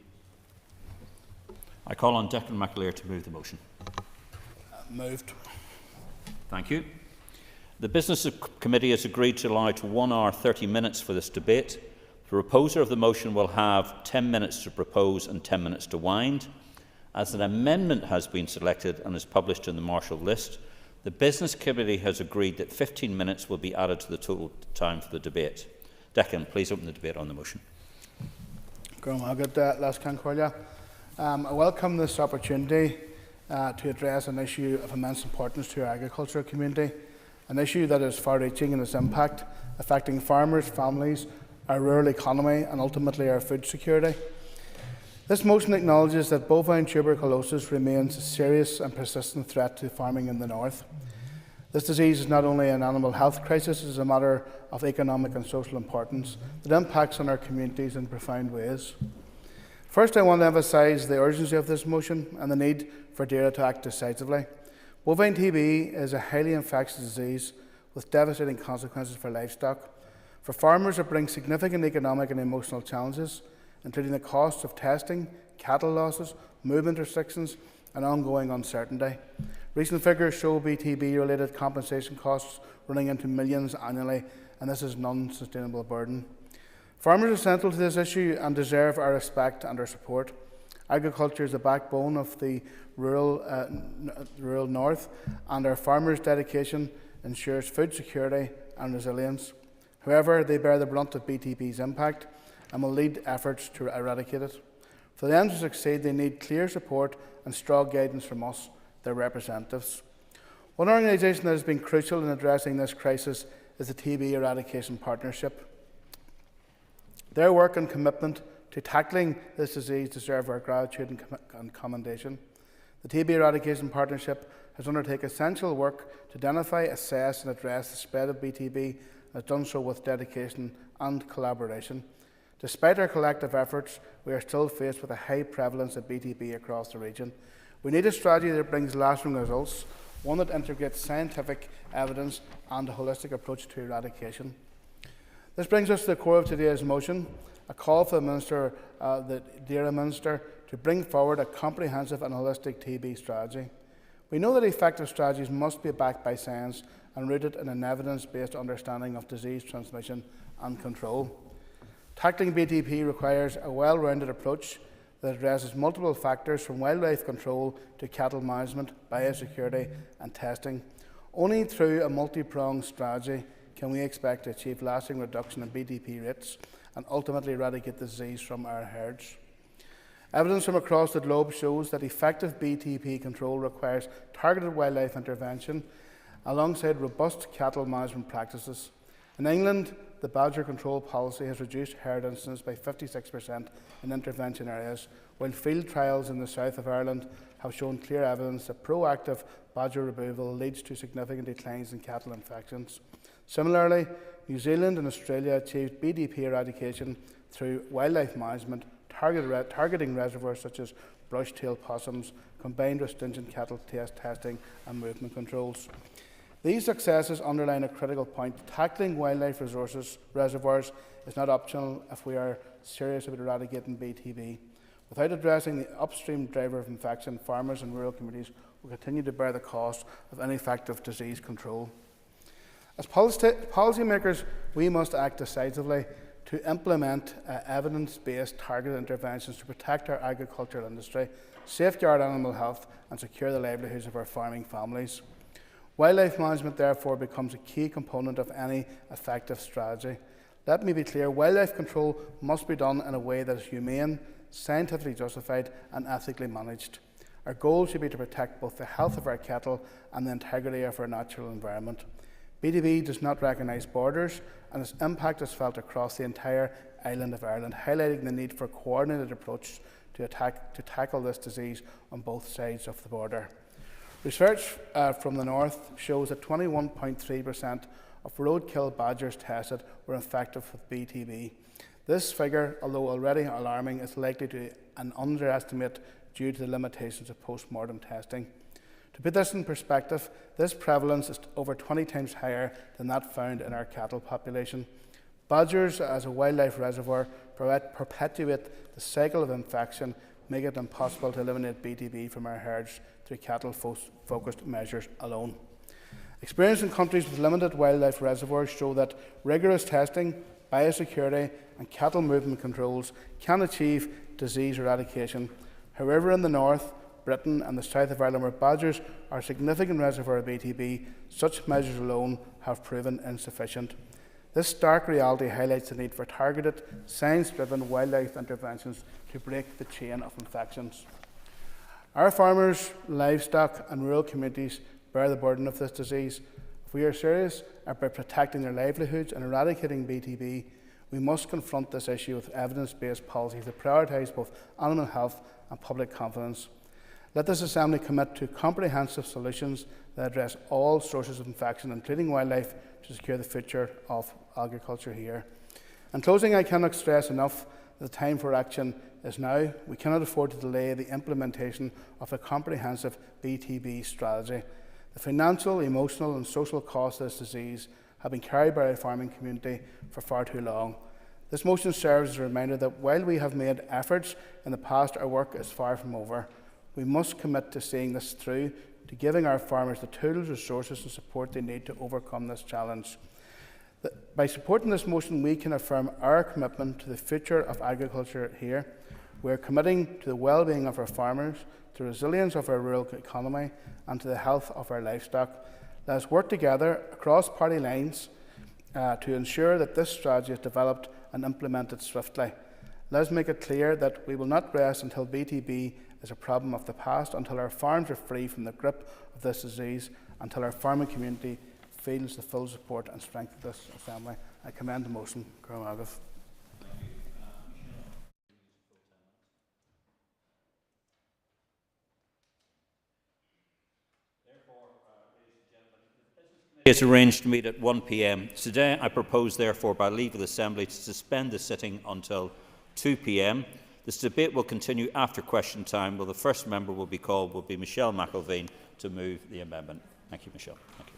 I call on Declan McAleer to move the motion. Moved. Thank you. The Business Committee has agreed to allow 1 hour 30 minutes for this debate. The proposer of the motion will have 10 minutes to propose and 10 minutes to wind. As an amendment has been selected and is published in the Marshall list, the Business Committee has agreed that 15 minutes will be added to the total time for the debate. Declan, please open the debate on the motion. I welcome this opportunity to address an issue of immense importance to our agricultural community, an issue that is far-reaching in its impact, affecting farmers, families, our rural economy and ultimately our food security. This motion acknowledges that bovine tuberculosis remains a serious and persistent threat to farming in the north. This disease is not only an animal health crisis, it is a matter of economic and social importance that impacts on our communities in profound ways. First, I want to emphasise the urgency of this motion and the need for DAERA to act decisively. Bovine TB is a highly infectious disease with devastating consequences for livestock. For farmers, it brings significant economic and emotional challenges, including the costs of testing, cattle losses, movement restrictions, and ongoing uncertainty. Recent figures show BTB-related compensation costs running into millions annually, and this is an unsustainable burden. Farmers are central to this issue and deserve our respect and our support. Agriculture is the backbone of the rural north, and our farmers' dedication ensures food security and resilience. However, they bear the brunt of BTB's impact and will lead efforts to eradicate it. For them to succeed, they need clear support and strong guidance from us, their representatives. One organisation that has been crucial in addressing this crisis is the TB Eradication Partnership. Their work and commitment to tackling this disease deserve our gratitude and commendation. The TB Eradication Partnership has undertaken essential work to identify, assess and address the spread of BTB and has done so with dedication and collaboration. Despite our collective efforts, we are still faced with a high prevalence of BTB across the region. We need a strategy that brings lasting results, one that integrates scientific evidence and a holistic approach to eradication. This brings us to the core of today's motion, a call for the Minister, the DAERA Minister, to bring forward a comprehensive and holistic TB strategy. We know that effective strategies must be backed by science and rooted in an evidence-based understanding of disease transmission and control. Tackling BTB requires a well-rounded approach that addresses multiple factors from wildlife control to cattle management, biosecurity and testing. Only through a multi-pronged strategy can we expect to achieve lasting reduction in BTB rates and ultimately eradicate the disease from our herds. Evidence from across the globe shows that effective BTB control requires targeted wildlife intervention alongside robust cattle management practices. In England, the badger control policy has reduced herd incidence by 56% in intervention areas, while field trials in the south of Ireland have shown clear evidence that proactive badger removal leads to significant declines in cattle infections. Similarly, New Zealand and Australia achieved BTB eradication through wildlife management, targeting reservoirs such as brush-tailed possums, combined with stringent cattle testing and movement controls. These successes underline a critical point. Tackling wildlife reservoirs is not optional if we are serious about eradicating BTB. Without addressing the upstream driver of infection, farmers and rural communities will continue to bear the cost of ineffective disease control. As policymakers, we must act decisively to implement evidence-based targeted interventions to protect our agricultural industry, safeguard animal health and secure the livelihoods of our farming families. Wildlife management, therefore, becomes a key component of any effective strategy. Let me be clear, wildlife control must be done in a way that is humane, scientifically justified and ethically managed. Our goal should be to protect both the health of our cattle and the integrity of our natural environment. BTB does not recognise borders, and its impact is felt across the entire island of Ireland, highlighting the need for a coordinated approach to tackle this disease on both sides of the border. Research from the north shows that 21.3% of roadkill badgers tested were infected with BTB. This figure, although already alarming, is likely to be an underestimate due to the limitations of post-mortem testing. To To put this in perspective, this prevalence is over 20 times higher than that found in our cattle population. Badgers as a wildlife reservoir perpetuate the cycle of infection, making it impossible to eliminate BTB from our herds through cattle-focused measures alone. Experience in countries with limited wildlife reservoirs show that rigorous testing, biosecurity and cattle movement controls can achieve disease eradication. However, in the north, Britain and the south of Ireland, where badgers are a significant reservoir of BTB, such measures alone have proven insufficient. This stark reality highlights the need for targeted, science-driven wildlife interventions to break the chain of infections. Our farmers, livestock and rural communities bear the burden of this disease. If we are serious about protecting their livelihoods and eradicating BTB, we must confront this issue with evidence-based policies that prioritise both animal health and public confidence. Let this Assembly commit to comprehensive solutions that address all sources of infection, including wildlife, to secure the future of agriculture here. In closing, I cannot stress enough that the time for action is now. We cannot afford to delay the implementation of a comprehensive BTB strategy. The financial, emotional and social costs of this disease have been carried by our farming community for far too long. This motion serves as a reminder that while we have made efforts in the past, our work is far from over. We must commit to seeing this through, to giving our farmers the tools, resources and support they need to overcome this challenge. By supporting this motion, we can affirm our commitment to the future of agriculture here. We are committing to the well-being of our farmers, to the resilience of our rural economy and to the health of our livestock. Let us work together across party lines to ensure that this strategy is developed and implemented swiftly. Let us make it clear that we will not rest until BTB is a problem of the past, until our farms are free from the grip of this disease, until our farming community feels the full support and strength of this Assembly. I commend the motion. Is arranged to meet at 1 p.m. Today, I propose, therefore, by leave of the Assembly, to suspend the sitting until 2 p.m. This debate will continue after question time, where the first member will be called will be Michelle McIlveen to move the amendment. Thank you, Michelle. Thank you.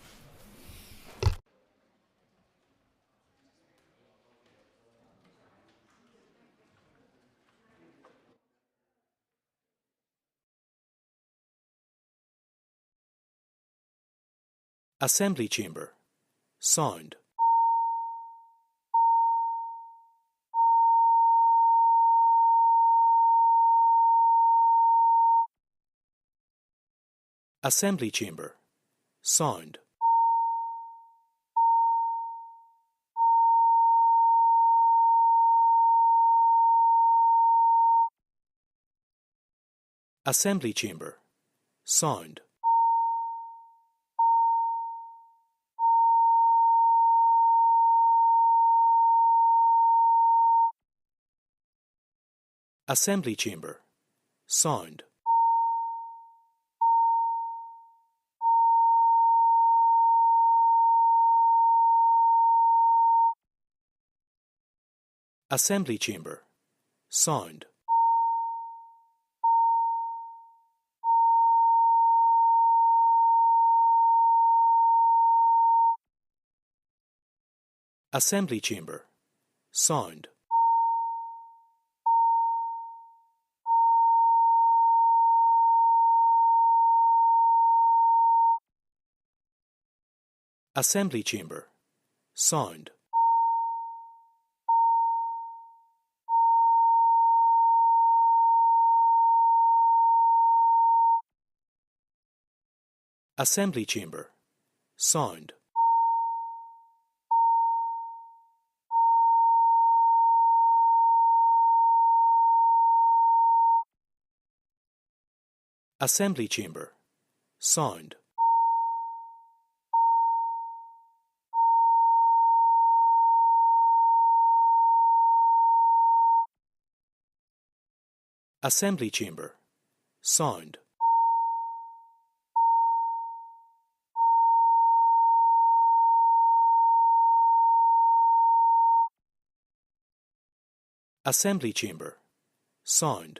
Assembly Chamber. Sound. Assembly Chamber. Sound. Assembly Chamber. Sound. Assembly Chamber. Sound. Assembly Chamber. Sound. Assembly Chamber. Sound. Assembly Chamber. Sound. Assembly Chamber. Sound. Assembly Chamber. Sound. Assembly Chamber. Sound. Assembly Chamber. Sound.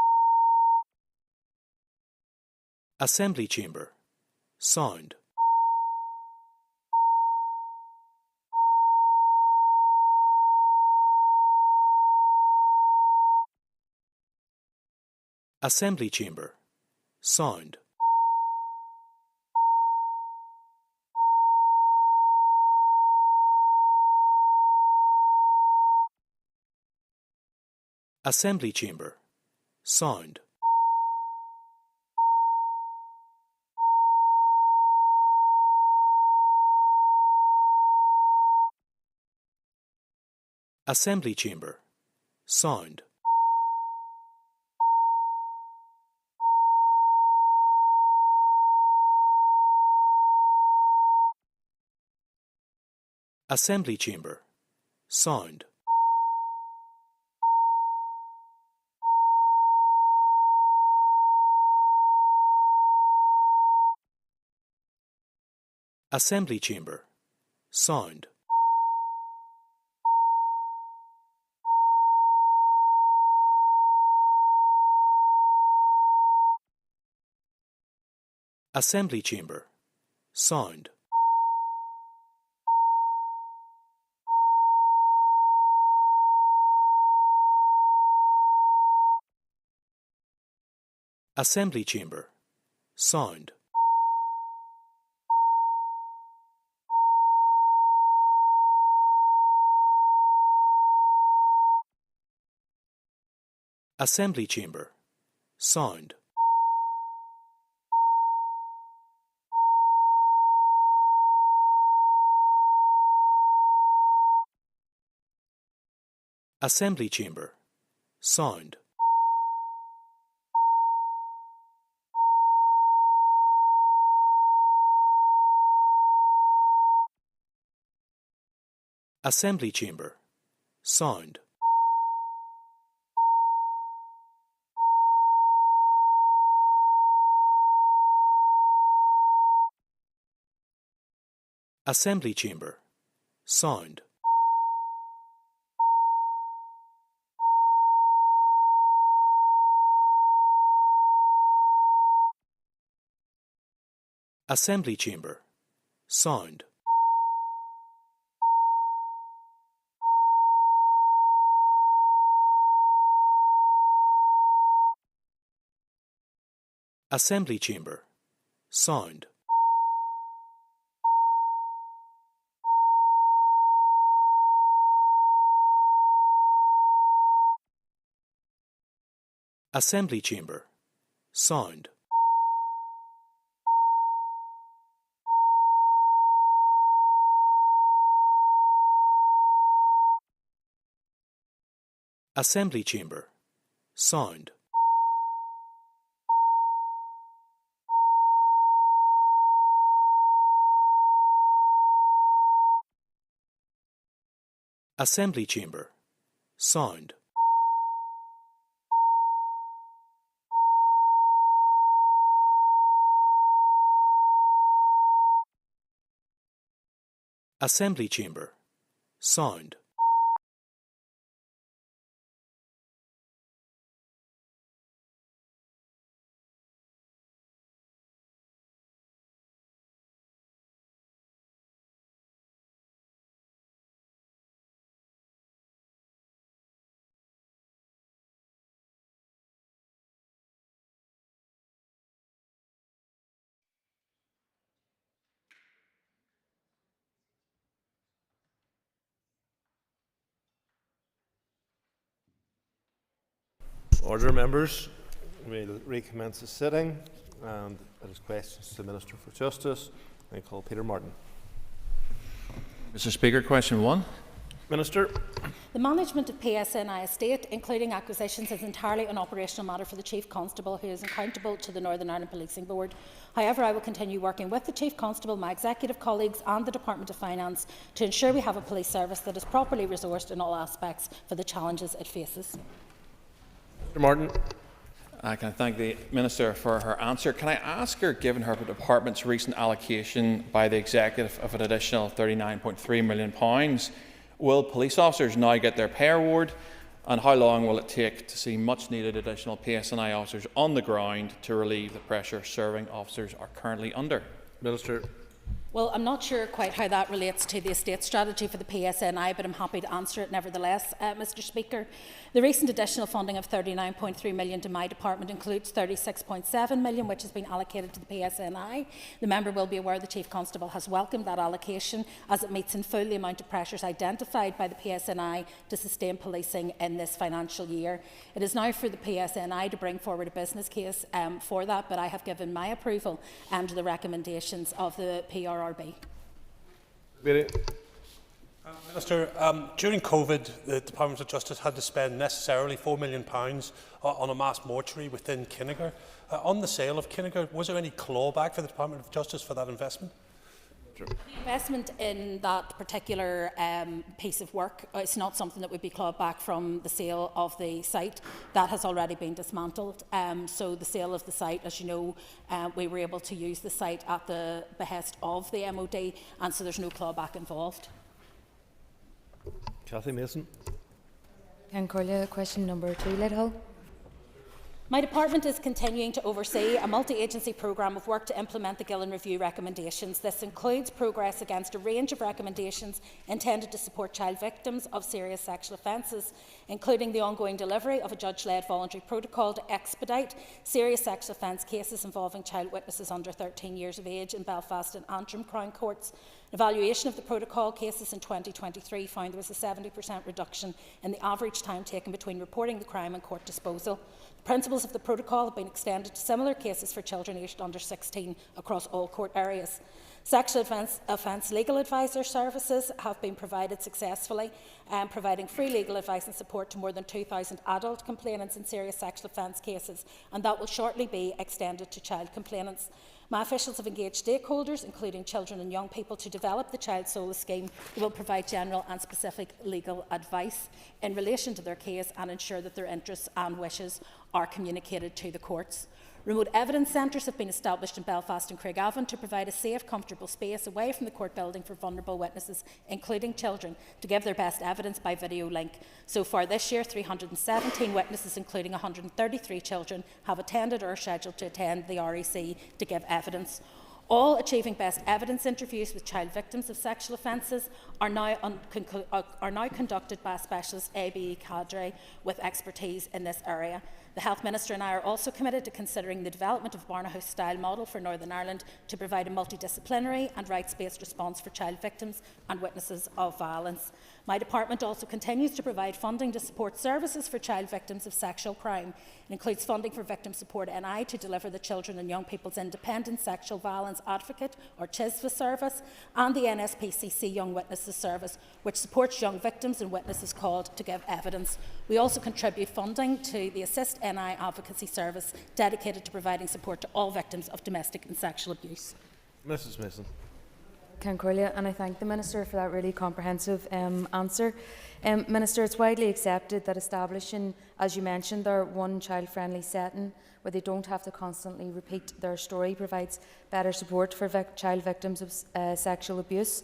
Assembly Chamber. Sound. Assembly Chamber. Sound. Assembly Chamber. Sound. Assembly Chamber. Sound. Assembly Chamber. Sound. Assembly Chamber. Sound. Assembly Chamber. Sound. Assembly Chamber. Sound. Assembly Chamber. Sound. Assembly Chamber. Sound. Assembly Chamber. Sound. Assembly Chamber. Sound. Assembly Chamber. Sound. Assembly Chamber. Sound. Assembly Chamber. Sound. Assembly Chamber. Sound. Assembly Chamber. Sound. Assembly Chamber. Sound. Order, members. We'll recommence the sitting, and it is questions to the Minister for Justice. I call Peter Martin. Mr. Speaker, question 1. Minister. The management of PSNI estate, including acquisitions, is entirely an operational matter for the Chief Constable, who is accountable to the Northern Ireland Policing Board. However, I will continue working with the Chief Constable, my executive colleagues and the Department of Finance to ensure we have a police service that is properly resourced in all aspects for the challenges it faces. Mr. Martin. I can thank the Minister for her answer. Can I ask her, given her department's recent allocation by the Executive of an additional £39.3 million, will police officers now get their pay award? And how long will it take to see much needed additional PSNI officers on the ground to relieve the pressure serving officers are currently under? Minister. Well, I'm not sure quite how that relates to the estate strategy for the PSNI, but I'm happy to answer it nevertheless, Mr Speaker. The recent additional funding of £39.3 million to my department includes £36.7 million, which has been allocated to the PSNI. The member will be aware the Chief Constable has welcomed that allocation as it meets in full the amount of pressures identified by the PSNI to sustain policing in this financial year. It is now for the PSNI to bring forward a business case for that, but I have given my approval to the recommendations of the PRRB. Minister, during COVID, the Department of Justice had to spend necessarily £4 million on a mass mortuary within Kinnegad. On the sale of Kinnegad, was there any clawback for the Department of Justice for that investment? The investment in that particular piece of work is not something that would be clawed back from the sale of the site. That has already been dismantled. So the sale of the site, as you know, we were able to use the site at the behest of the MOD, and so there's no clawback involved. Cathy Mason. Corlia, question number 2, Lidhill. My department is continuing to oversee a multi-agency programme of work to implement the Gillen Review recommendations. This includes progress against a range of recommendations intended to support child victims of serious sexual offences, including the ongoing delivery of a judge-led voluntary protocol to expedite serious sexual offence cases involving child witnesses under 13 years of age in Belfast and Antrim Crown Courts. An evaluation of the protocol cases in 2023 found there was a 70% reduction in the average time taken between reporting the crime and court disposal. The principles of the protocol have been extended to similar cases for children aged under 16 across all court areas. Sexual offence legal advisor services have been provided successfully, providing free legal advice and support to more than 2,000 adult complainants in serious sexual offence cases, and that will shortly be extended to child complainants. My officials have engaged stakeholders, including children and young people, to develop the Child Solace Scheme that will provide general and specific legal advice in relation to their case and ensure that their interests and wishes are communicated to the courts. Remote evidence centres have been established in Belfast and Craigavon to provide a safe, comfortable space away from the court building for vulnerable witnesses, including children, to give their best evidence by video link. So far this year, 317 witnesses, including 133 children, have attended or are scheduled to attend the REC to give evidence. All achieving best evidence interviews with child victims of sexual offences are now conducted by a specialist ABE cadre with expertise in this area. The Health Minister and I are also committed to considering the development of a Barnahouse-style model for Northern Ireland to provide a multidisciplinary and rights-based response for child victims and witnesses of violence. My department also continues to provide funding to support services for child victims of sexual crime. It includes funding for Victim Support NI to deliver the Children and Young People's Independent Sexual Violence Advocate, or CHISVA service, and the NSPCC Young Witnesses Service, which supports young victims and witnesses called to give evidence. We also contribute funding to the Assist NI Advocacy Service, dedicated to providing support to all victims of domestic and sexual abuse. Mrs Mason. Corlia, and I thank the Minister for that really comprehensive answer. Minister, it's widely accepted that establishing, as you mentioned, their one child-friendly setting where they don't have to constantly repeat their story provides better support for child victims of sexual abuse.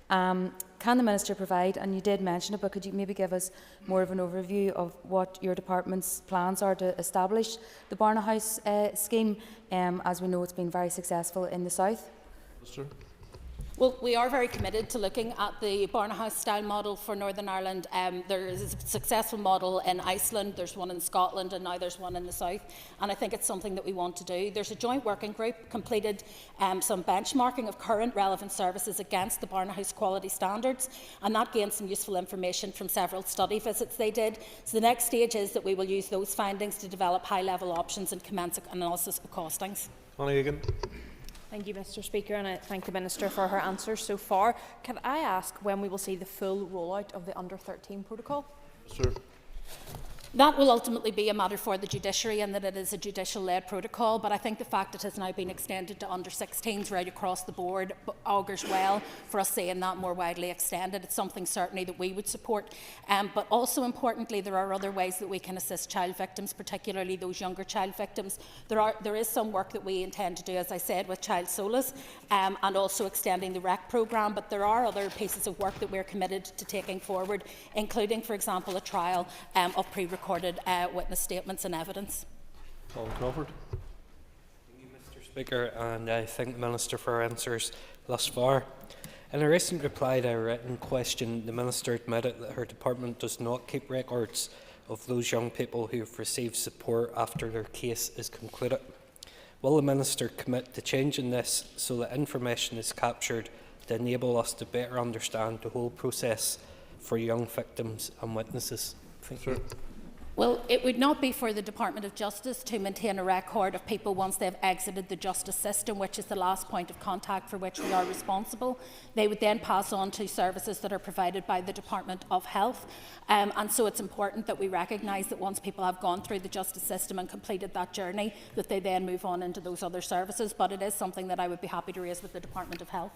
Can the Minister provide, and you did mention it, but could you maybe give us more of an overview of what your department's plans are to establish the Barnahouse scheme, as we know it's been very successful in the south? Minister. Well, we are very committed to looking at the Barnahouse-style model for Northern Ireland. There is a successful model in Iceland, there's one in Scotland, and now there's one in the south. And I think it's something that we want to do. There's a joint working group completed some benchmarking of current relevant services against the Barnahouse quality standards, and that gained some useful information from several study visits they did. So the next stage is that we will use those findings to develop high-level options and commence analysis of costings. Connie Egan. Thank you, Mr Speaker, and I thank the Minister for her answers so far. Can I ask when we will see the full rollout of the Under 13 protocol? Sir. That will ultimately be a matter for the judiciary, and that it is a judicial-led protocol, but I think the fact it has now been extended to under-16s right across the board augurs well for us seeing that more widely extended. It's something certainly that we would support, but also importantly there are other ways that we can assist child victims, particularly those younger child victims. There is some work that we intend to do, as I said, with Child Solace and also extending the REC programme, but there are other pieces of work that we're committed to taking forward, including, for example, a trial of pre-recorded witness statements and evidence. Paul Crawford. Thank you, Mr. Speaker, and I thank the Minister for her answers thus far. In a recent reply to a written question, the Minister admitted that her department does not keep records of those young people who have received support after their case is concluded. Will the Minister commit to changing this so that information is captured to enable us to better understand the whole process for young victims and witnesses? Thank you. Well, it would not be for the Department of Justice to maintain a record of people once they've exited the justice system, which is the last point of contact for which we are responsible. They would then pass on to services that are provided by the Department of Health. And so it's important that we recognise that once people have gone through the justice system and completed that journey, that they then move on into those other services. But it is something that I would be happy to raise with the Department of Health.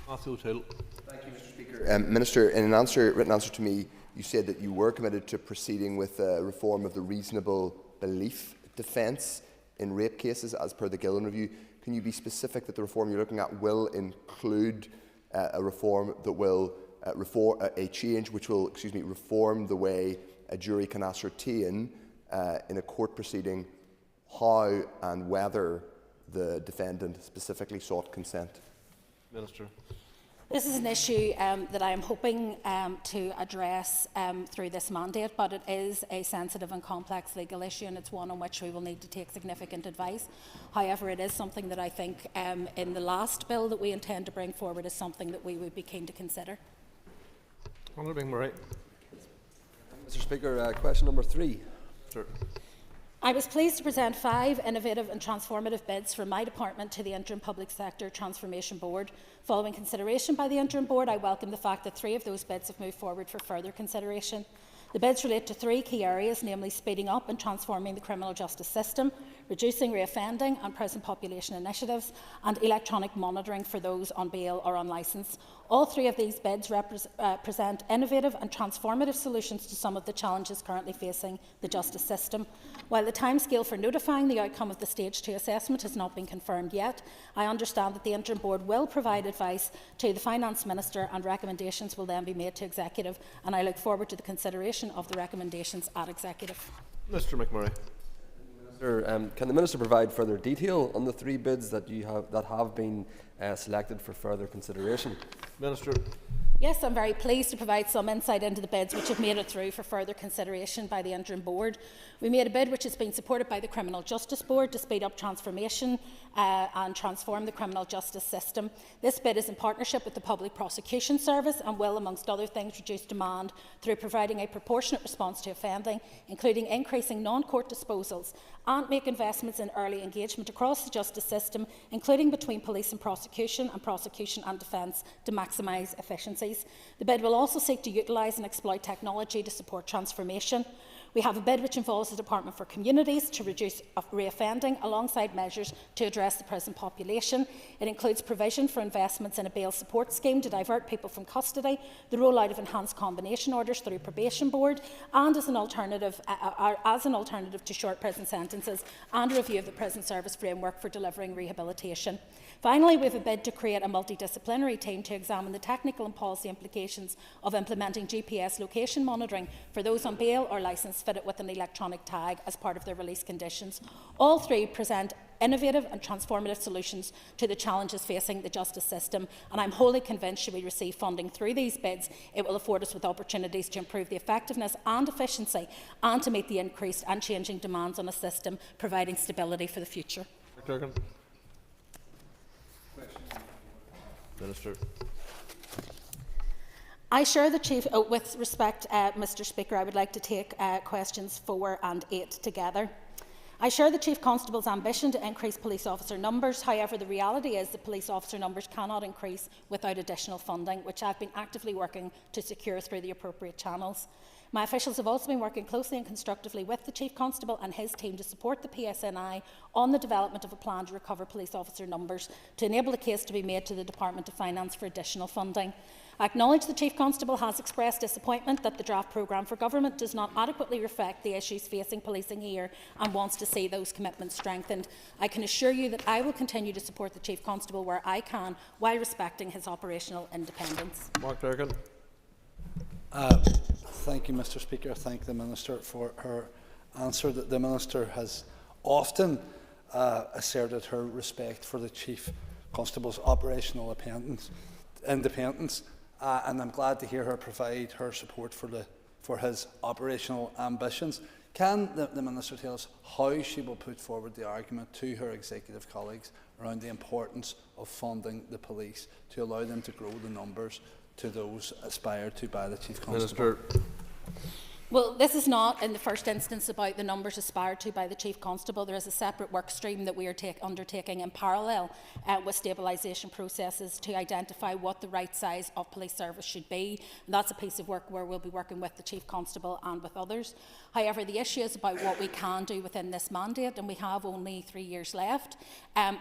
Matthew O'Toole. Thank you, Mr. Speaker. Minister, in an written answer to me, you said that you were committed to proceeding with reform of the reasonable belief defence in rape cases as per the Gillen Review. Can you be specific that the reform you're looking at will include a reform that will a change which will reform the way a jury can ascertain in a court proceeding how and whether the defendant specifically sought consent? Minister. This is an issue that I am hoping to address through this mandate, but it is a sensitive and complex legal issue, and it's one on which we will need to take significant advice. However, it is something that I think in the last bill that we intend to bring forward is something that we would be keen to consider. Honourable Murray. Mr. Speaker, question number 3. Sure. I was pleased to present 5 innovative and transformative bids from my department to the Interim Public Sector Transformation Board. Following consideration by the Interim Board, I welcome the fact that 3 of those bids have moved forward for further consideration. The bids relate to 3 key areas, namely speeding up and transforming the criminal justice system, reducing reoffending and prison population initiatives, and electronic monitoring for those on bail or on licence. All 3 of these bids present innovative and transformative solutions to some of the challenges currently facing the justice system. While the timescale for notifying the outcome of the Stage 2 assessment has not been confirmed yet, I understand that the Interim Board will provide advice to the Finance Minister and recommendations will then be made to Executive, and I look forward to the consideration of the recommendations at Executive. Mr. McMurray. Can the Minister provide further detail on the 3 bids that have been selected for further consideration? Minister. Yes, I'm very pleased to provide some insight into the bids which have made it through for further consideration by the Interim Board. We made a bid which has been supported by the Criminal Justice Board to speed up transformation and transform the criminal justice system. This bid is in partnership with the Public Prosecution Service and will, amongst other things, reduce demand through providing a proportionate response to offending, including increasing non-court disposals, and make investments in early engagement across the justice system, including between police and prosecution and defence, to maximise efficiencies. The bid will also seek to utilise and exploit technology to support transformation. We have a bid which involves the Department for Communities to reduce reoffending alongside measures to address the prison population. It includes provision for investments in a bail support scheme to divert people from custody, the rollout of enhanced combination orders through Probation Board, and as an alternative to short prison sentences, and a review of the prison service framework for delivering rehabilitation. Finally, we have a bid to create a multidisciplinary team to examine the technical and policy implications of implementing GPS location monitoring for those on bail or licence fitted with an electronic tag as part of their release conditions. All 3 present innovative and transformative solutions to the challenges facing the justice system, and I'm wholly convinced should we receive funding through these bids, it will afford us with opportunities to improve the effectiveness and efficiency and to meet the increased and changing demands on a system, providing stability for the future. Minister. I share the Chief, with respect, Mr. Speaker, I would like to take questions 4 and 8 together. I share the Chief Constable's ambition to increase police officer numbers. However, the reality is that police officer numbers cannot increase without additional funding, which I've been actively working to secure through the appropriate channels. My officials have also been working closely and constructively with the Chief Constable and his team to support the PSNI on the development of a plan to recover police officer numbers to enable the case to be made to the Department of Finance for additional funding. I acknowledge the Chief Constable has expressed disappointment that the draft programme for government does not adequately reflect the issues facing policing here and wants to see those commitments strengthened. I can assure you that I will continue to support the Chief Constable where I can while respecting his operational independence. Mark Durgan. Thank you, Mr. Speaker. I thank the Minister for her answer. The Minister has often asserted her respect for the Chief Constable's operational independence. And I'm glad to hear her provide her support for his operational ambitions. Can the Minister tell us how she will put forward the argument to her executive colleagues around the importance of funding the police to allow them to grow the numbers to those aspired to by the Chief Constable? Minister. Well, this is not in the first instance about the numbers aspired to by the Chief Constable. There is a separate work stream that we are undertaking in parallel with stabilisation processes to identify what the right size of police service should be. And that's a piece of work where we'll be working with the Chief Constable and with others. However, the issue is about what we can do within this mandate, and we have only 3 years left.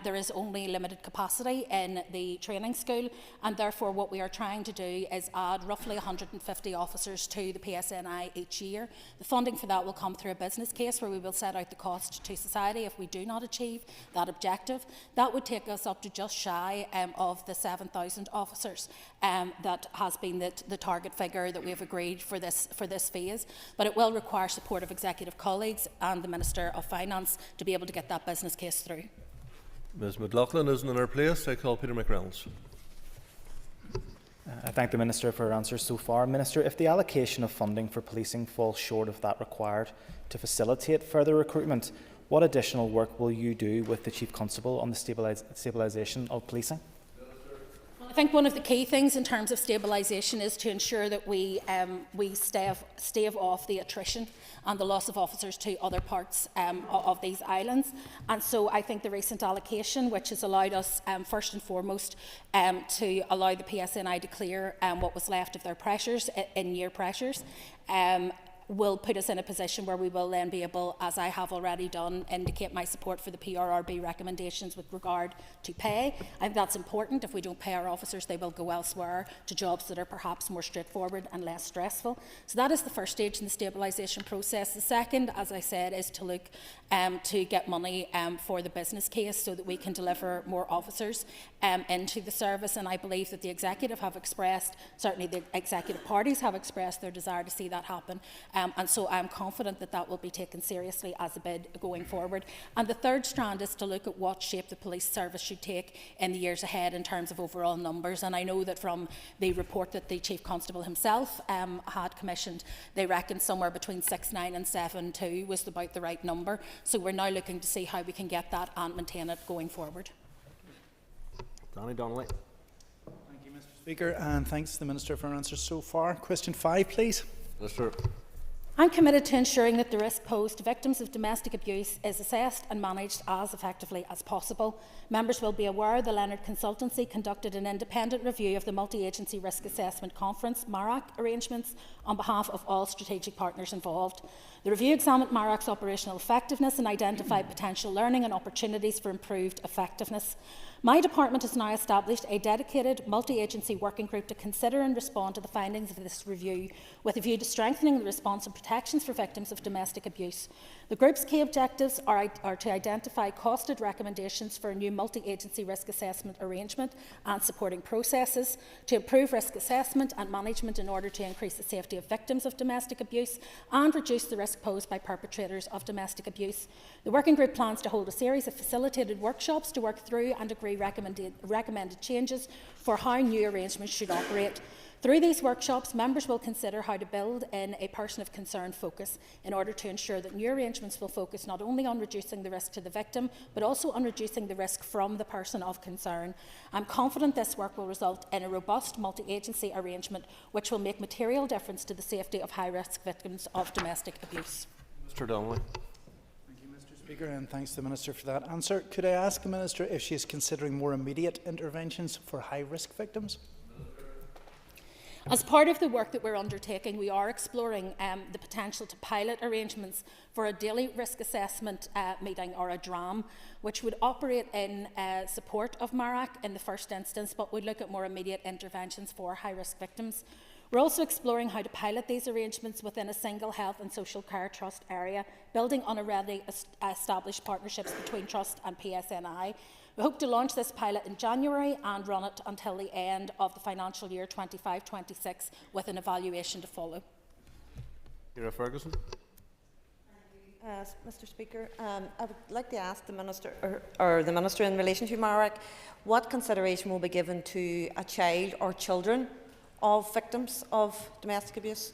There is only limited capacity in the training school, and therefore what we are trying to do is add roughly 150 officers to the PSNI each year. The funding for that will come through a business case where we will set out the cost to society if we do not achieve that objective. That would take us up to just shy of the 7,000 officers that has been the target figure that we have agreed for this phase. But it will require support of executive colleagues and the Minister of Finance to be able to get that business case through. Ms McLaughlin isn't in her place. I call Peter McReynolds. I thank the Minister for her answers so far. Minister, if the allocation of funding for policing falls short of that required to facilitate further recruitment, what additional work will you do with the Chief Constable on the stabilisation of policing? I think one of the key things in terms of stabilisation is to ensure that we stave off the attrition and the loss of officers to other parts of these islands. And so I think the recent allocation, which has allowed us first and foremost to allow the PSNI to clear what was left of their pressures, in-year pressures, will put us in a position where we will then be able, as I have already done, indicate my support for the PRRB recommendations with regard to pay. I think that's important. If we don't pay our officers, they will go elsewhere to jobs that are perhaps more straightforward and less stressful. So that is the first stage in the stabilisation process. The second, as I said, is to look to get money for the business case so that we can deliver more officers into the service. And I believe that the executive have expressed, certainly the executive parties have expressed their desire to see that happen. And so I'm confident that that will be taken seriously as a bid going forward. And the third strand is to look at what shape the police service should take in the years ahead in terms of overall numbers. And I know that from the report that the Chief Constable himself had commissioned, they reckoned somewhere between 6.9 and 7.2 was about the right number. So we're now looking to see how we can get that and maintain it going forward. Danny Donnelly. Thank you, Mr. Speaker, and thanks to the Minister for her answers so far. Question 5, please. Minister. I'm committed to ensuring that the risk posed to victims of domestic abuse is assessed and managed as effectively as possible. Members will be aware the Leonard Consultancy conducted an independent review of the Multi-Agency Risk Assessment Conference MARAC arrangements on behalf of all strategic partners involved. The review examined MARAC's operational effectiveness and identified potential learning and opportunities for improved effectiveness. My department has now established a dedicated multi-agency working group to consider and respond to the findings of this review with a view to strengthening the response and protections for victims of domestic abuse. The group's key objectives are to identify costed recommendations for a new multi-agency risk assessment arrangement and supporting processes, to improve risk assessment and management in order to increase the safety of victims of domestic abuse and reduce the risk posed by perpetrators of domestic abuse. The working group plans to hold a series of facilitated workshops to work through and agree recommended changes for how new arrangements should operate. Through these workshops, members will consider how to build in a person of concern focus in order to ensure that new arrangements will focus not only on reducing the risk to the victim, but also on reducing the risk from the person of concern. I'm confident this work will result in a robust multi-agency arrangement which will make material difference to the safety of high-risk victims of domestic abuse. Mr. Donnelly. Speaker, and thanks to the Minister for that answer. Could I ask the Minister if she is considering more immediate interventions for high-risk victims? As part of the work that we're undertaking, we are exploring the potential to pilot arrangements for a daily risk assessment meeting, or a DRAM, which would operate in support of MARAC in the first instance, but would look at more immediate interventions for high-risk victims. We're also exploring how to pilot these arrangements within a single health and social care trust area, building on already established partnerships between Trust and PSNI. We hope to launch this pilot in January and run it until the end of the financial year 25-26, with an evaluation to follow. Ciara Ferguson. Mr. Speaker, I would like to ask the Minister, or the Minister, in relation to MARAC, what consideration will be given to a child or children of victims of domestic abuse?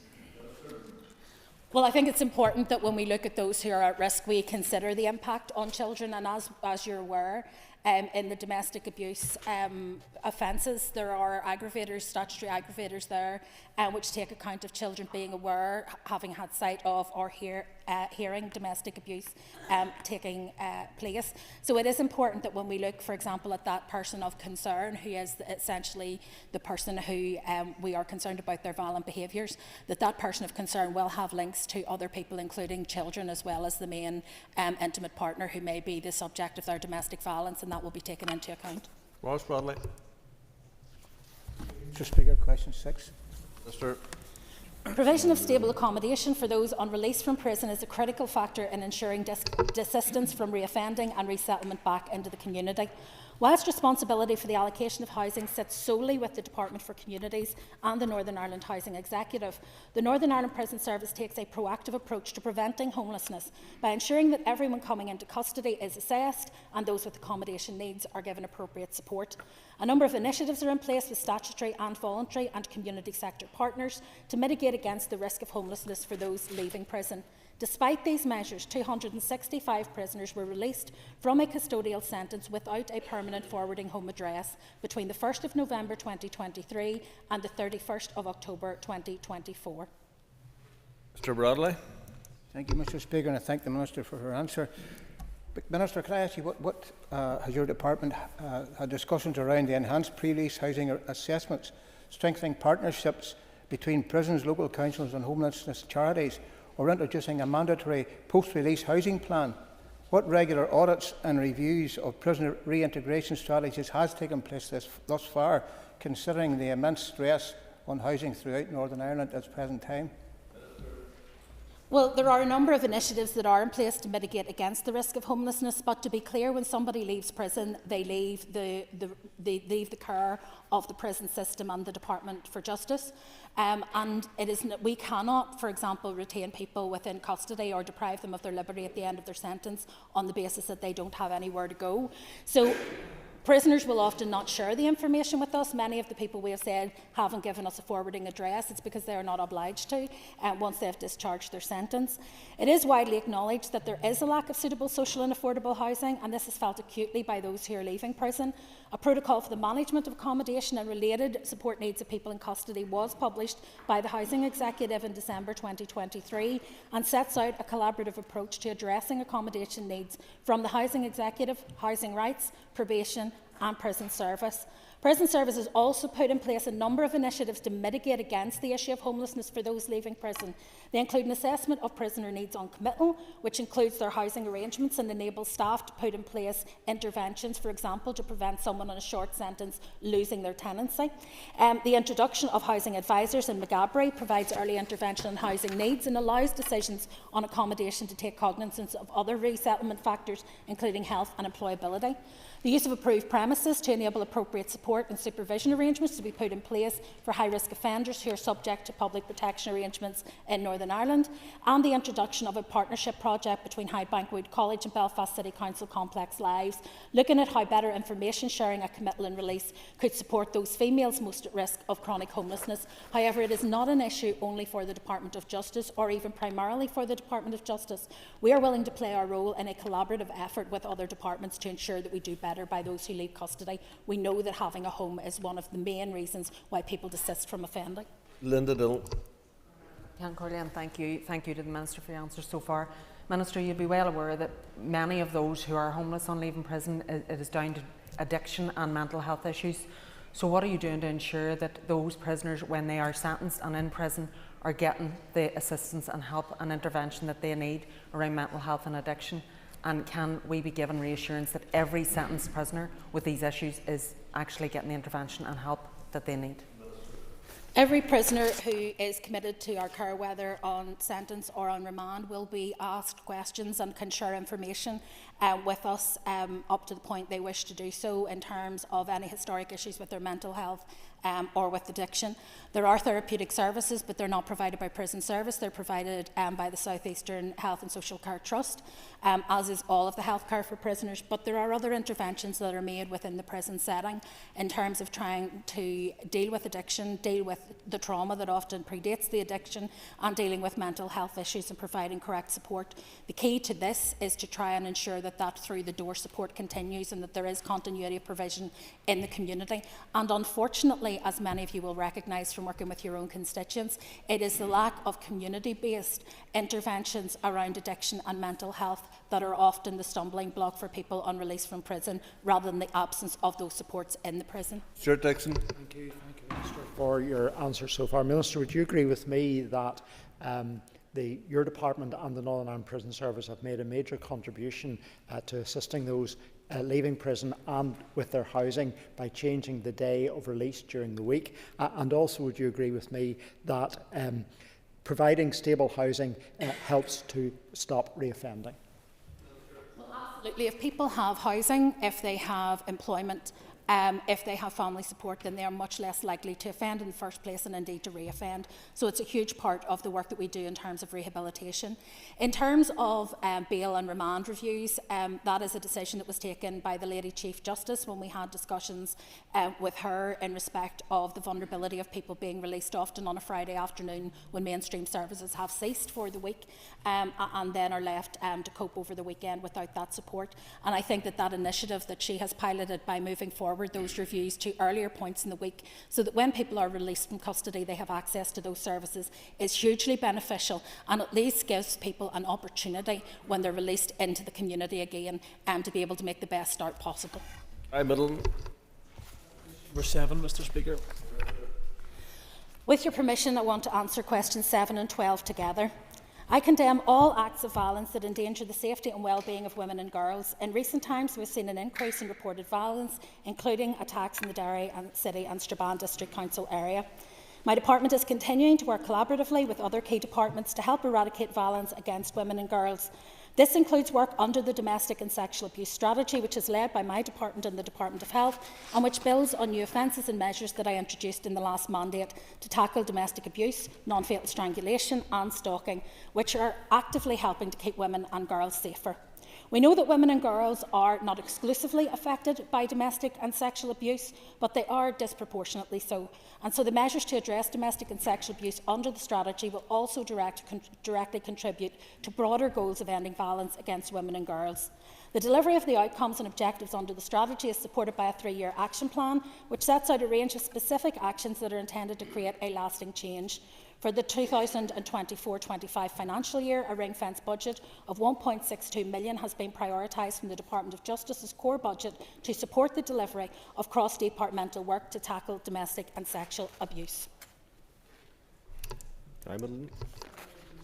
Well, I think it's important that when we look at those who are at risk, we consider the impact on children. And as you're aware, in the domestic abuse offences, there are aggravators, statutory aggravators there, which take account of children being aware, having had sight of, or hearing domestic abuse taking place. So it is important that when we look, for example, at that person of concern, who is essentially the person who we are concerned about their violent behaviours, that person of concern will have links to other people, including children, as well as the main intimate partner who may be the subject of their domestic violence, and that will be taken into account. Ross Bradley. Mr. Speaker, question 6. Mr. Provision of stable accommodation for those on release from prison is a critical factor in ensuring desistance from reoffending and resettlement back into the community. Whilst responsibility for the allocation of housing sits solely with the Department for Communities and the Northern Ireland Housing Executive, the Northern Ireland Prison Service takes a proactive approach to preventing homelessness by ensuring that everyone coming into custody is assessed and those with accommodation needs are given appropriate support. A number of initiatives are in place with statutory and voluntary and community sector partners to mitigate against the risk of homelessness for those leaving prison. Despite these measures, 265 prisoners were released from a custodial sentence without a permanent forwarding home address between the 1st of November 2023 and the 31st of October 2024. Mr. Bradley. Thank you, Mr. Speaker, and I thank the Minister for her answer. But Minister, can I ask you, what has your department had discussions around the enhanced pre-release housing assessments, strengthening partnerships between prisons, local councils and homelessness charities, or introducing a mandatory post-release housing plan? What regular audits and reviews of prisoner reintegration strategies has taken place thus far, considering the immense stress on housing throughout Northern Ireland at the present time? Well, there are a number of initiatives that are in place to mitigate against the risk of homelessness, but to be clear, when somebody leaves prison, they leave the care of the prison system and the Department for Justice. And we cannot, for example, retain people within custody or deprive them of their liberty at the end of their sentence on the basis that they don't have anywhere to go. So prisoners will often not share the information with us. Many of the people we have said haven't given us a forwarding address. It's because they are not obliged to once they have discharged their sentence. It is widely acknowledged that there is a lack of suitable social and affordable housing, and this is felt acutely by those who are leaving prison. A protocol for the management of accommodation and related support needs of people in custody was published by the Housing Executive in December 2023 and sets out a collaborative approach to addressing accommodation needs from the Housing Executive, Housing Rights, Probation and Prison Service. Prison Service has also put in place a number of initiatives to mitigate against the issue of homelessness for those leaving prison. They include an assessment of prisoner needs on committal, which includes their housing arrangements and enables staff to put in place interventions, for example, to prevent someone on a short sentence losing their tenancy. The introduction of housing advisors in Magabry provides early intervention on housing needs and allows decisions on accommodation to take cognizance of other resettlement factors, including health and employability. The use of approved premises to enable appropriate support and supervision arrangements to be put in place for high-risk offenders who are subject to public protection arrangements in Northern Ireland, and the introduction of a partnership project between Highbankwood College and Belfast City Council Complex Lives, looking at how better information sharing at committal and release could support those females most at risk of chronic homelessness. However, it is not an issue only for the Department of Justice or even primarily for the Department of Justice. We are willing to play our role in a collaborative effort with other departments to ensure that we do better by those who leave custody. We know that having a home is one of the main reasons why people desist from offending. Linda Dillon. And thank you to the Minister for the answers so far. Minister, you'll be well aware that many of those who are homeless on leaving prison, it is down to addiction and mental health issues. So what are you doing to ensure that those prisoners, when they are sentenced and in prison, are getting the assistance and help and intervention that they need around mental health and addiction? And can we be given reassurance that every sentenced prisoner with these issues is actually getting the intervention and help that they need? Every prisoner who is committed to our care, whether on sentence or on remand, will be asked questions and can share information with us up to the point they wish to do so in terms of any historic issues with their mental health or with addiction. There are therapeutic services, but they're not provided by Prison Service. They're provided by the South Eastern Health and Social Care Trust, as is all of the health care for prisoners. But there are other interventions that are made within the prison setting in terms of trying to deal with addiction, deal with the trauma that often predates the addiction, and dealing with mental health issues and providing correct support. The key to this is to try and ensure that that through-the-door support continues and that there is continuity of provision in the community. And unfortunately, as many of you will recognise from working with your own constituents, it is the lack of community-based interventions around addiction and mental health that are often the stumbling block for people on release from prison, rather than the absence of those supports in the prison. Stuart Dixon. Thank you, Minister, for your answer so far. Minister, would you agree with me that your department and the Northern Ireland Prison Service have made a major contribution to assisting those leaving prison and with their housing by changing the day of release during the week? And also, would you agree with me that providing stable housing helps to stop reoffending? Well, absolutely. If people have housing, if they have employment, if they have family support, then they are much less likely to offend in the first place and indeed to reoffend. So it's a huge part of the work that we do in terms of rehabilitation. In terms of bail and remand reviews, that is a decision that was taken by the Lady Chief Justice when we had discussions with her in respect of the vulnerability of people being released often on a Friday afternoon when mainstream services have ceased for the week and then are left to cope over the weekend without that support. And I think that that initiative that she has piloted by moving forward those reviews to earlier points in the week, so that when people are released from custody they have access to those services, is hugely beneficial, and at least gives people an opportunity when they're released into the community again to be able to make the best start possible. Middleton. Number 7, Mr. Speaker. With your permission, I want to answer questions 7 and 12 together. I condemn all acts of violence that endanger the safety and well-being of women and girls. In recent times, we've seen an increase in reported violence, including attacks in the Derry and City and Strabane District Council area. My department is continuing to work collaboratively with other key departments to help eradicate violence against women and girls. This includes work under the Domestic and Sexual Abuse Strategy, which is led by my department and the Department of Health, and which builds on new offences and measures that I introduced in the last mandate to tackle domestic abuse, non-fatal strangulation and stalking, which are actively helping to keep women and girls safer. We know that women and girls are not exclusively affected by domestic and sexual abuse, but they are disproportionately so. And so the measures to address domestic and sexual abuse under the strategy will also directly contribute to broader goals of ending violence against women and girls. The delivery of the outcomes and objectives under the strategy is supported by a 3-year action plan, which sets out a range of specific actions that are intended to create a lasting change. For the 2024-25 financial year, a ring-fence budget of £1.62 million has been prioritised from the Department of Justice's core budget to support the delivery of cross-departmental work to tackle domestic and sexual abuse.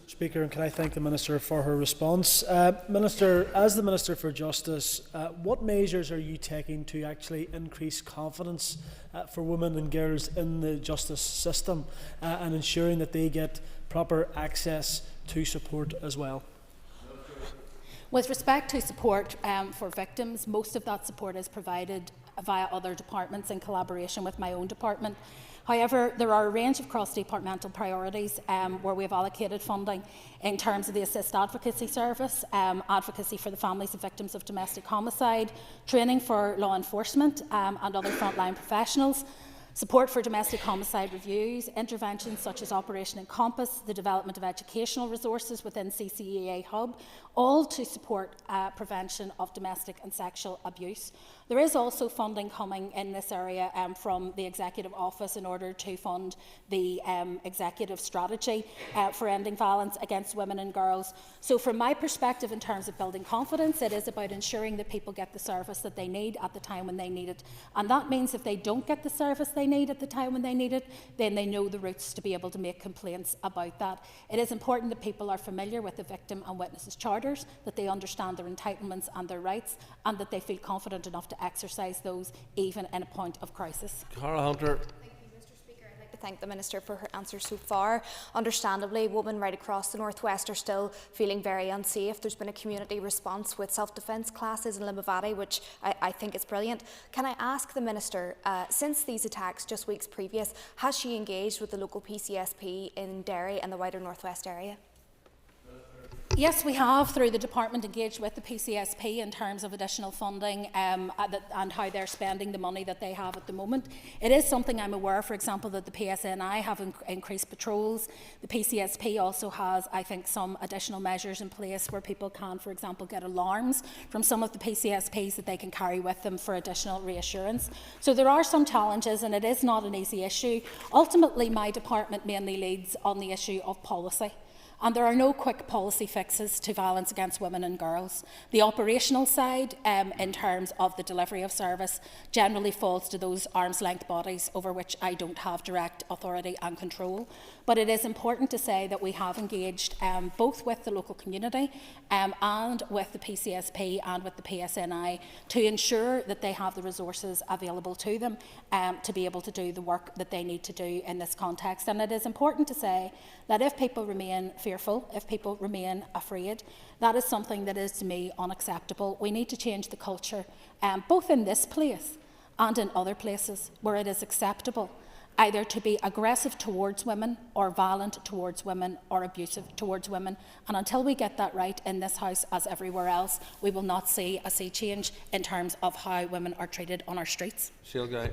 Speaker, and can I thank the Minister for her response. Minister, as the Minister for Justice, what measures are you taking to actually increase confidence for women and girls in the justice system and ensuring that they get proper access to support as well? With respect to support for victims, most of that support is provided via other departments in collaboration with my own department. However, there are a range of cross-departmental priorities where we have allocated funding in terms of the Assist Advocacy Service, advocacy for the families of victims of domestic homicide, training for law enforcement and other frontline professionals, support for domestic homicide reviews, interventions such as Operation Encompass, the development of educational resources within CCEA Hub, all to support prevention of domestic and sexual abuse. There is also funding coming in this area from the Executive Office in order to fund the executive strategy for ending violence against women and girls. So from my perspective, in terms of building confidence, it is about ensuring that people get the service that they need at the time when they need it. And that means if they don't get the service they need at the time when they need it, then they know the routes to be able to make complaints about that. It is important that people are familiar with the victim and witnesses charters, that they understand their entitlements and their rights, and that they feel confident enough to exercise those even in a point of crisis. Cara Hunter. Thank the Minister for her answers so far. Understandably, women right across the North West are still feeling very unsafe. There's been a community response with self-defence classes in Limavady, which I think is brilliant. Can I ask the Minister, since these attacks just weeks previous, has she engaged with the local PCSP in Derry and the wider North West area? Yes, we have, through the department, engaged with the PCSP in terms of additional funding and how they're spending the money that they have at the moment. It is something I'm aware, for example, that the PSNI have increased patrols. The PCSP also has, I think, some additional measures in place where people can, for example, get alarms from some of the PCSPs that they can carry with them for additional reassurance. So there are some challenges, and it is not an easy issue. Ultimately, my department mainly leads on the issue of policy. And there are no quick policy fixes to violence against women and girls. The operational side, in terms of the delivery of service, generally falls to those arm's-length bodies over which I don't have direct authority and control. But it is important to say that we have engaged both with the local community and with the PCSP and with the PSNI to ensure that they have the resources available to them to be able to do the work that they need to do in this context. And it is important to say that if people remain fearful, if people remain afraid, that is something that is, to me, unacceptable. We need to change the culture, both in this place and in other places where it is acceptable either to be aggressive towards women or violent towards women or abusive towards women. And until we get that right in this House as everywhere else, we will not see a sea change in terms of how women are treated on our streets. Shielguy.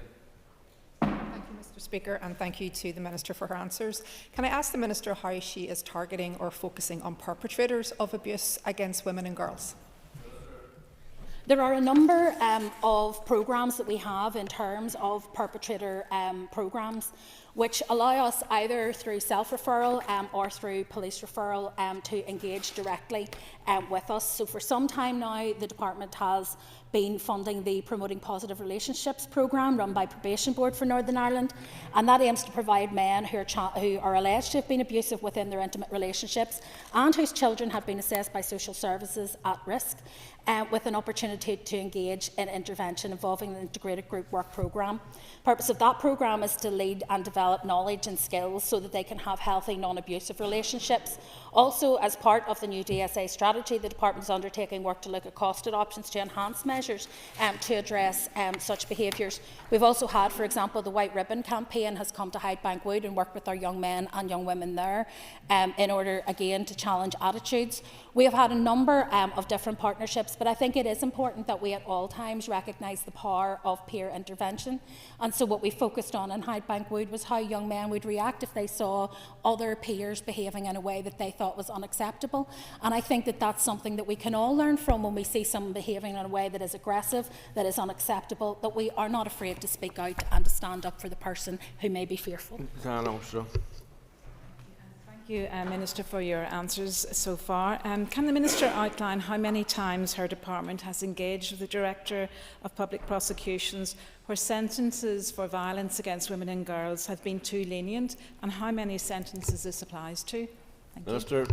Mr. Speaker, and thank you to the Minister for her answers. Can I ask the Minister how she is targeting or focusing on perpetrators of abuse against women and girls? There are a number of programmes that we have in terms of perpetrator programmes which allow us either through self-referral or through police referral to engage directly with us. So for some time now, the Department has been funding the Promoting Positive Relationships programme run by Probation Board for Northern Ireland, and that aims to provide men who are alleged to have been abusive within their intimate relationships and whose children have been assessed by social services at risk with an opportunity to engage in intervention involving an integrated group work programme. The purpose of that programme is to lead and develop knowledge and skills so that they can have healthy, non-abusive relationships. Also, as part of the new DSA strategy, the Department is undertaking work to look at costed options to enhance measures to address such behaviours. We've also had, for example, the White Ribbon campaign has come to Hydebank Wood and worked with our young men and young women there in order, again, to challenge attitudes. We have had a number of different partnerships, but I think it is important that we at all times recognise the power of peer intervention. And so what we focused on in Hydebank Wood was how young men would react if they saw other peers behaving in a way that they thought was unacceptable. And I think that that's something that we can all learn from when we see someone behaving in a way that is aggressive, that is unacceptable, that we are not afraid to speak out and to stand up for the person who may be fearful. Thank you, Minister, for your answers so far. Can the Minister outline how many times her department has engaged with the Director of Public Prosecutions where sentences for violence against women and girls have been too lenient, and how many sentences this applies to? Thank Minister. you.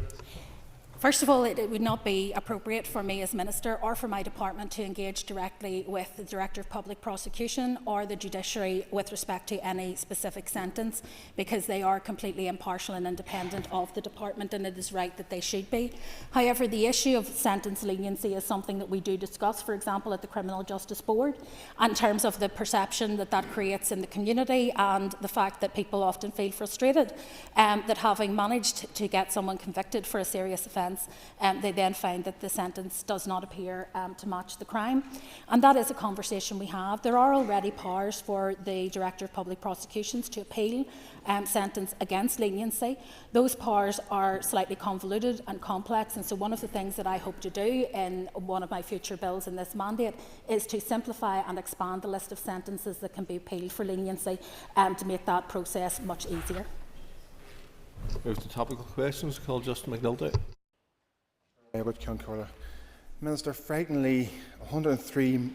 First of all, it would not be appropriate for me as Minister or for my department to engage directly with the Director of Public Prosecution or the Judiciary with respect to any specific sentence, because they are completely impartial and independent of the department, and it is right that they should be. However, the issue of sentence leniency is something that we do discuss, for example, at the Criminal Justice Board, in terms of the perception that that creates in the community and the fact that people often feel frustrated that having managed to get someone convicted for a serious offence offence, they then find that the sentence does not appear to match the crime. And that is a conversation we have. There are already powers for the Director of Public Prosecutions to appeal sentence against leniency. Those powers are slightly convoluted and complex, and so one of the things that I hope to do in one of my future bills in this mandate is to simplify and expand the list of sentences that can be appealed for leniency to make that process much easier. Move to topical questions. Call Justin McNulty. Minister, frighteningly, 103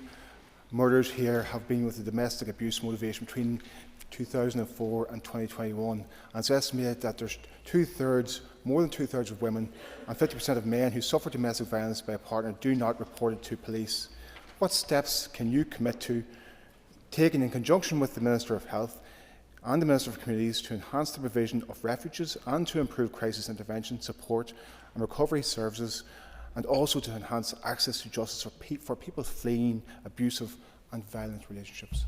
murders here have been with a domestic abuse motivation between 2004 and 2021, and it's estimated that there's more than two-thirds of women and 50% of men who suffer domestic violence by a partner do not report it to police. What steps can you commit to taking in conjunction with the Minister of Health and the Minister for Communities to enhance the provision of refuges and to improve crisis intervention, support and recovery services, and also to enhance access to justice for people fleeing abusive and violent relationships?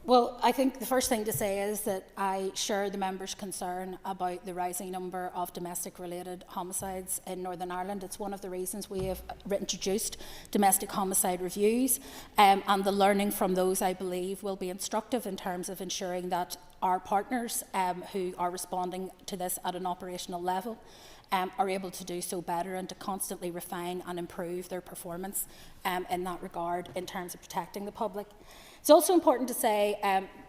Well, I think the first thing to say is that I share the member's concern about the rising number of domestic-related homicides in Northern Ireland. It's one of the reasons we have introduced domestic homicide reviews, and the learning from those, I believe, will be instructive in terms of ensuring that our partners who are responding to this at an operational level are able to do so better and to constantly refine and improve their performance in that regard in terms of protecting the public. It's also important to say,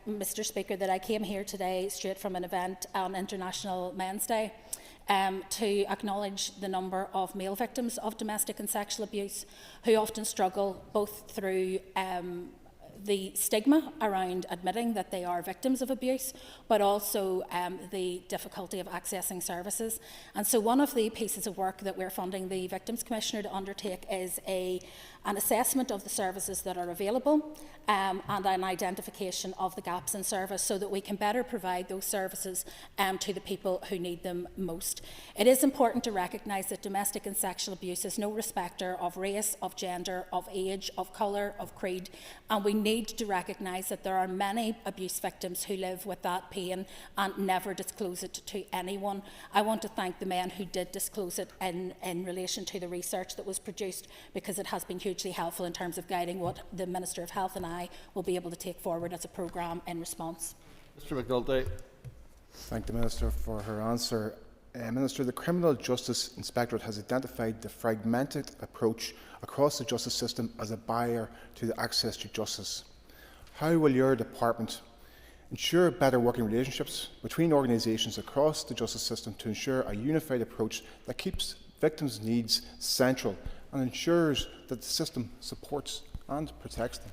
Mr. Speaker, that I came here today straight from an event on International Men's Day to acknowledge the number of male victims of domestic and sexual abuse who often struggle both through the stigma around admitting that they are victims of abuse, but also the difficulty of accessing services. And so one of the pieces of work that we're funding the Victims Commissioner to undertake is an assessment of the services that are available and an identification of the gaps in service so that we can better provide those services to the people who need them most. It is important to recognise that domestic and sexual abuse is no respecter of race, of gender, of age, of colour, of creed, and we need to recognise that there are many abuse victims who live with that pain and never disclose it to anyone. I want to thank the men who did disclose it in relation to the research that was produced, because it has been hugely helpful in terms of guiding what the Minister of Health and I will be able to take forward as a programme in response. Mr McNulty. Thank the Minister for her answer. Minister, the Criminal Justice Inspectorate has identified the fragmented approach across the justice system as a barrier to the access to justice. How will your department ensure better working relationships between organisations across the justice system to ensure a unified approach that keeps victims' needs central and ensures that the system supports and protects them?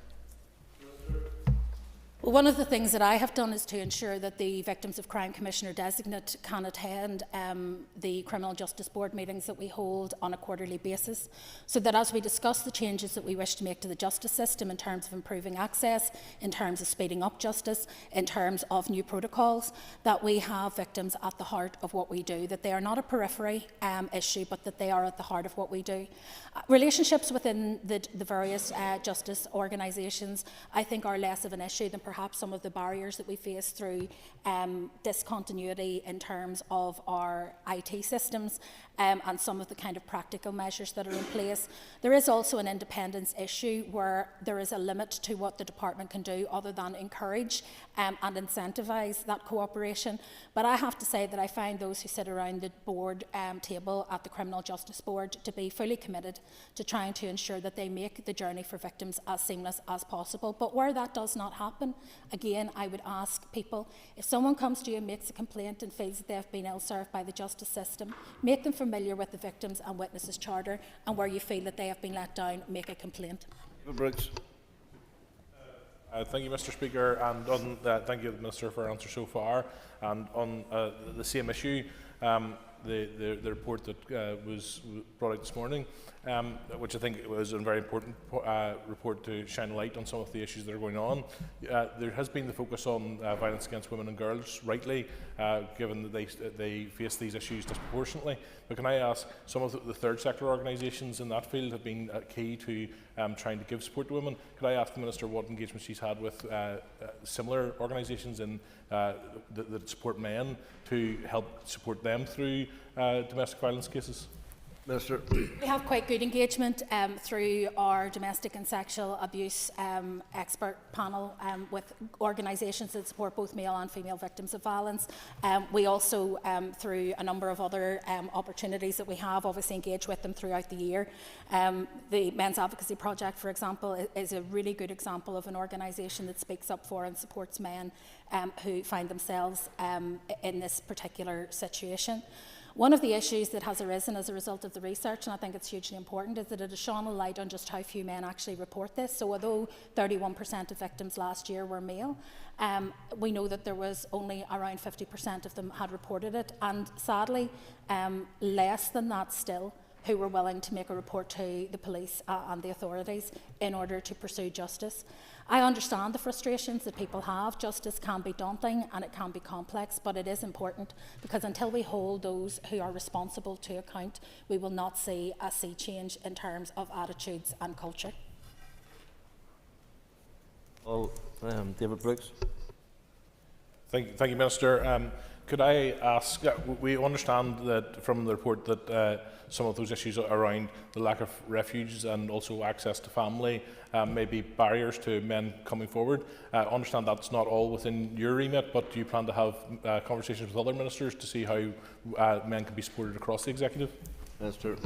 Well, one of the things that I have done is to ensure that the Victims of Crime Commissioner designate can attend the Criminal Justice Board meetings that we hold on a quarterly basis, so that as we discuss the changes that we wish to make to the justice system in terms of improving access, in terms of speeding up justice, in terms of new protocols, that we have victims at the heart of what we do, that they are not a periphery issue, but that they are at the heart of what we do. Relationships within the various justice organisations, I think, are less of an issue than perhaps some of the barriers that we face through discontinuity in terms of our IT systems and some of the kind of practical measures that are in place. There is also an independence issue where there is a limit to what the department can do other than encourage and incentivise that cooperation. But I have to say that I find those who sit around the board table at the Criminal Justice Board to be fully committed to trying to ensure that they make the journey for victims as seamless as possible. But where that does not happen, again, I would ask people, if someone comes to you and makes a complaint and feels that they have been ill-served by the justice system, make them familiar with the Victims and Witnesses Charter, and where you feel that they have been let down, make a complaint. Brooks. Thank you, Mr. Speaker, and on thank you, Minister, for her answer so far. And on the same issue, the report that was brought out this morning, which I think was a very important report to shine light on some of the issues that are going on. There has been the focus on violence against women and girls, rightly, given that they face these issues disproportionately. But can I ask, some of the third sector organisations in that field have been key to trying to give support to women. Could I ask the Minister what engagement she's had with similar organisations in that support men to help support them through domestic violence cases? Minister. We have quite good engagement through our domestic and sexual abuse expert panel with organisations that support both male and female victims of violence. We also, through a number of other opportunities that we have, obviously engage with them throughout the year. The Men's Advocacy Project, for example, is a really good example of an organisation that speaks up for and supports men who find themselves in this particular situation. One of the issues that has arisen as a result of the research, and I think it's hugely important, is that it has shone a light on just how few men actually report this. So although 31% of victims last year were male, we know that there was only around 50% of them had reported it, and sadly, less than that still who were willing to make a report to the police and the authorities in order to pursue justice. I understand the frustrations that people have. Justice can be daunting and it can be complex, but it is important, because until we hold those who are responsible to account, we will not see a sea change in terms of attitudes and culture. David Brooks. Thank you, Minister. Could I ask, we understand that from the report that some of those issues around the lack of refuge and also access to family may be barriers to men coming forward. I understand that's not all within your remit, but do you plan to have conversations with other ministers to see how men can be supported across the executive? Minister.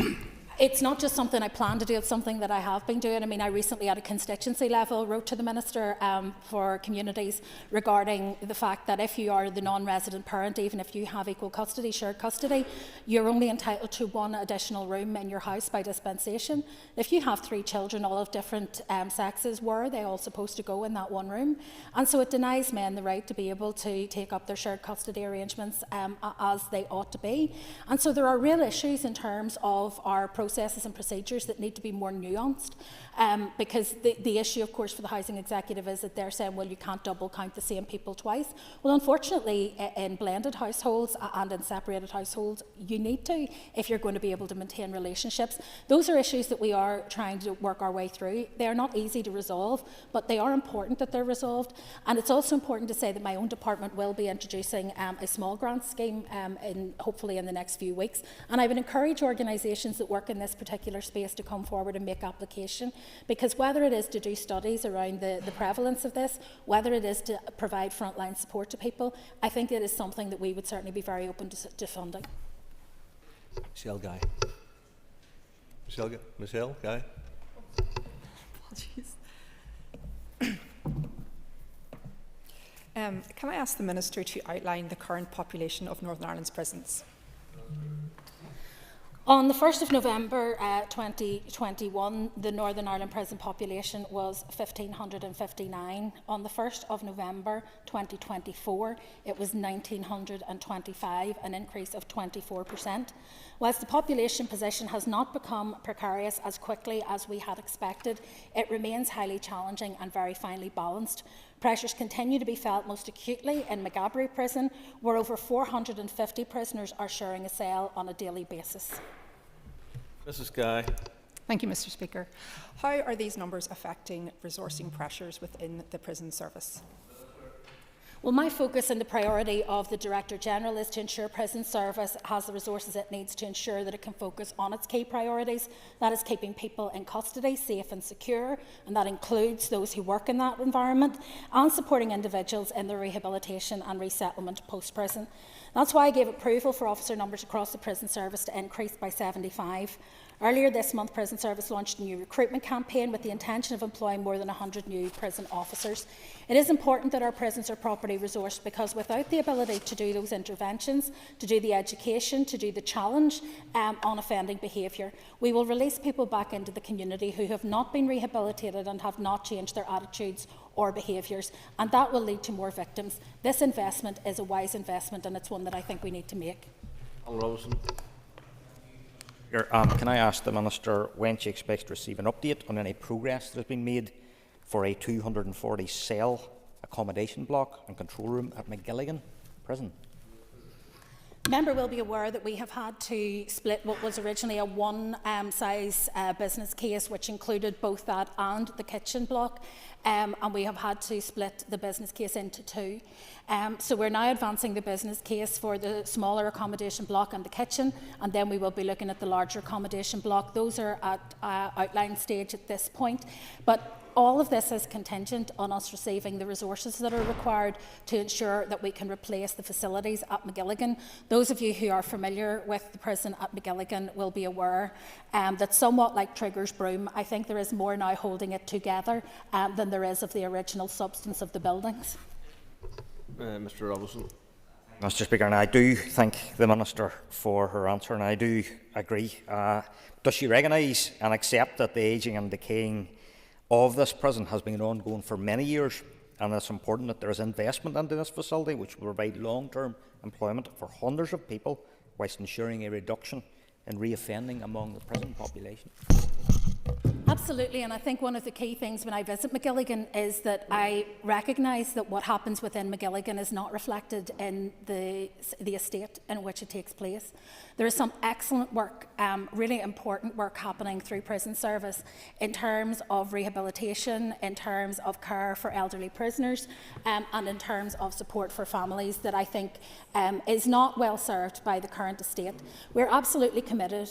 It's not just something I plan to do, it's something that I have been doing. I mean, I recently at a constituency level wrote to the Minister for Communities regarding the fact that if you are the non-resident parent, even if you have equal custody, shared custody, you're only entitled to one additional room in your house by dispensation. If you have 3 children, all of different sexes, where are they all supposed to go in that one room? And so it denies men the right to be able to take up their shared custody arrangements as they ought to be. And so there are real issues in terms of our processes and procedures that need to be more nuanced, because the issue, of course, for the housing executive is that they're saying, well, you can't double count the same people twice. Well, unfortunately, in blended households and in separated households, you need to, if you're going to be able to maintain relationships. Those are issues that we are trying to work our way through. They are not easy to resolve, but they are important that they're resolved. And it's also important to say that my own department will be introducing a small grant scheme hopefully in the next few weeks. And I would encourage organisations that work in this particular space to come forward and make application, because whether it is to do studies around the prevalence of this, whether it is to provide frontline support to people, I think it is something that we would certainly be very open to funding. Michelle Guy. Michelle Guy. Apologies. Can I ask the Minister to outline the current population of Northern Ireland's prisons? On the 1st of November 2021, the Northern Ireland prison population was 1,559. On the 1st of November 2024, it was 1,925, an increase of 24%. Whilst the population position has not become precarious as quickly as we had expected, it remains highly challenging and very finely balanced. Pressures continue to be felt most acutely in Maghaberry Prison, where over 450 prisoners are sharing a cell on a daily basis. Mrs. Guy. Thank you, Mr. Speaker. How are these numbers affecting resourcing pressures within the prison service? Well, my focus and the priority of the Director-General is to ensure Prison Service has the resources it needs to ensure that it can focus on its key priorities. That is keeping people in custody safe and secure, and that includes those who work in that environment, and supporting individuals in their rehabilitation and resettlement post-prison. That's why I gave approval for officer numbers across the Prison Service to increase by 75. Earlier this month, Prison Service launched a new recruitment campaign with the intention of employing more than 100 new prison officers. It is important that our prisons are properly resourced, because without the ability to do those interventions, to do the education, to do the challenge on offending behaviour, we will release people back into the community who have not been rehabilitated and have not changed their attitudes or behaviours, and that will lead to more victims. This investment is a wise investment, and it's one that I think we need to make. Alan Robinson. Can I ask the Minister when she expects to receive an update on any progress that has been made for a 240 cell accommodation block and control room at McGilligan Prison? Member will be aware that we have had to split what was originally a one-size business case, which included both that and the kitchen block, and we have had to split the business case into two. So we're now advancing the business case for the smaller accommodation block and the kitchen, and then we will be looking at the larger accommodation block. Those are at outline stage at this point, but all of this is contingent on us receiving the resources that are required to ensure that we can replace the facilities at McGilligan. Those of you who are familiar with the prison at McGilligan will be aware that, somewhat like Trigger's broom, I think there is more now holding it together than there is of the original substance of the buildings. Mr. Robinson. Mr. Speaker, and I do thank the Minister for her answer, and I do agree. Does she recognise and accept that the ageing and decaying of this prison has been ongoing for many years, and it's important that there is investment into this facility which will provide long-term employment for hundreds of people whilst ensuring a reduction in reoffending among the prison population? Absolutely, and I think one of the key things when I visit McGilligan is that I recognise that what happens within McGilligan is not reflected in the estate in which it takes place. There is some excellent work, really important work happening through prison service in terms of rehabilitation, in terms of care for elderly prisoners, and in terms of support for families that I think is not well served by the current estate. We're absolutely committed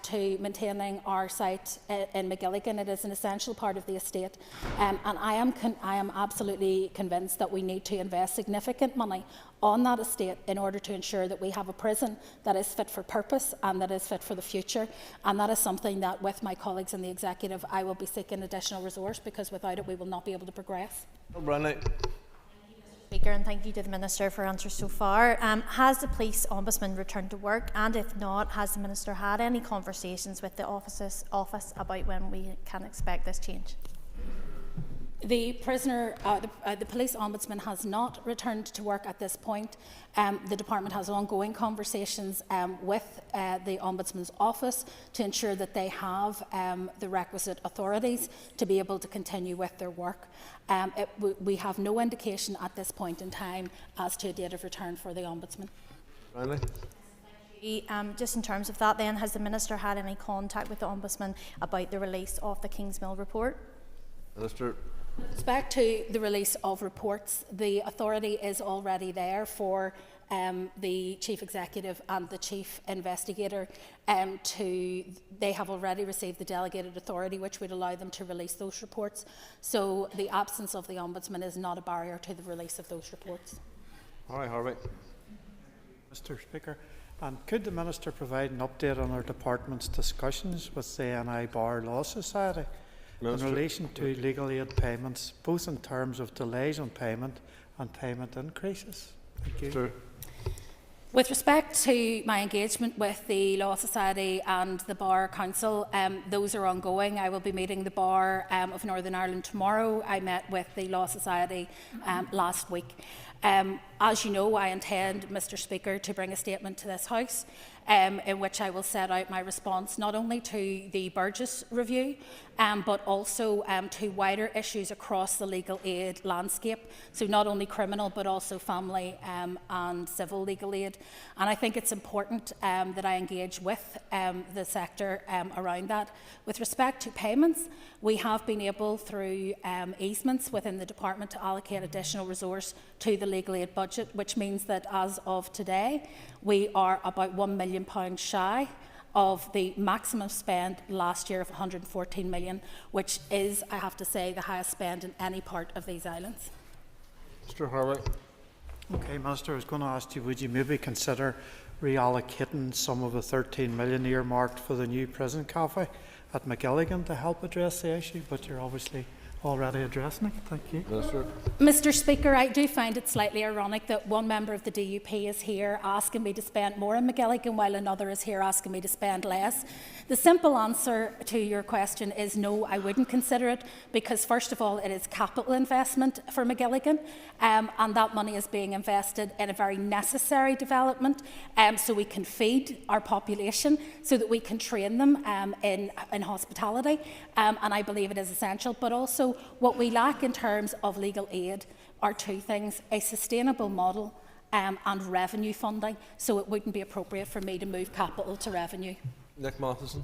to maintaining our site in McGilligan. It is an essential part of the estate, and I am absolutely convinced that we need to invest significant money on that estate in order to ensure that we have a prison that is fit for purpose and that is fit for the future. And that is something that, with my colleagues in the Executive, I will be seeking additional resource, because without it we will not be able to progress. Speaker, and thank you to the Minister for answers so far. Has the Police Ombudsman returned to work, and if not, has the Minister had any conversations with the office about when we can expect this change? The Police Ombudsman has not returned to work at this point. The Department has ongoing conversations with the Ombudsman's office to ensure that they have the requisite authorities to be able to continue with their work. We have no indication at this point in time as to a date of return for the Ombudsman. Just in terms of that then, has the Minister had any contact with the Ombudsman about the release of the Kingsmill report? Minister. With respect to the release of reports, the authority is already there for the Chief Executive and the Chief Investigator. They have already received the delegated authority which would allow them to release those reports. So the absence of the Ombudsman is not a barrier to the release of those reports. All right, Harvey. Mr. Speaker, could the Minister provide an update on our Department's discussions with the NI Bar Law Society in relation to legal aid payments, both in terms of delays on payment and payment increases? Thank you. Sure. With respect to my engagement with the Law Society and the Bar Council, those are ongoing. I will be meeting the Bar of Northern Ireland tomorrow. I met with the Law Society last week. As you know, I intend, Mr. Speaker, to bring a statement to this House in which I will set out my response not only to the Burgess review, but also to wider issues across the legal aid landscape, so not only criminal but also family and civil legal aid. And I think it's important that I engage with the sector around that. With respect to payments, we have been able, through easements within the Department, to allocate additional resource to the legal aid budget, which means that as of today, we are about £1 million shy of the maximum spend last year of £114 million, which is, I have to say, the highest spend in any part of these islands. Mr. Harvey. Okay, Minister, I was going to ask you, would you maybe consider reallocating some of the £13 million earmarked for the new prison cafe at McGilligan to help address the issue, but you're obviously already addressing it. Thank you. Minister. Mr. Speaker, I do find it slightly ironic that one member of the DUP is here asking me to spend more in McGilligan while another is here asking me to spend less. The simple answer to your question is no, I wouldn't consider it, because first of all, it is capital investment for McGilligan, and that money is being invested in a very necessary development, so we can feed our population, so that we can train them in hospitality, and I believe it is essential. But also, what we lack in terms of legal aid are two things: a sustainable model and revenue funding, so it wouldn't be appropriate for me to move capital to revenue. Nick Matheson.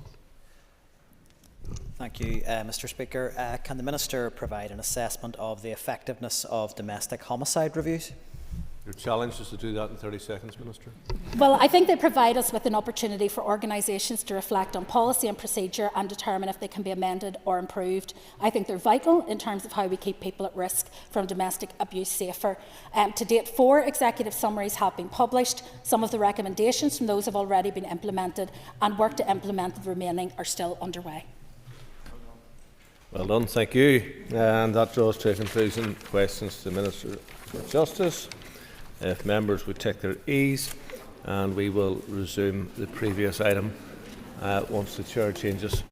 Thank you, Mr. Speaker. Can the Minister provide an assessment of the effectiveness of domestic homicide reviews? Your challenge is to do that in 30 seconds, Minister. Well, I think they provide us with an opportunity for organisations to reflect on policy and procedure and determine if they can be amended or improved. I think they're vital in terms of how we keep people at risk from domestic abuse safer. To date, 4 executive summaries have been published. Some of the recommendations from those have already been implemented, and work to implement the remaining are still underway. Well done, thank you. And that draws to a conclusion questions to the Minister for Justice. If members would take their ease, and we will resume the previous item once the chair changes.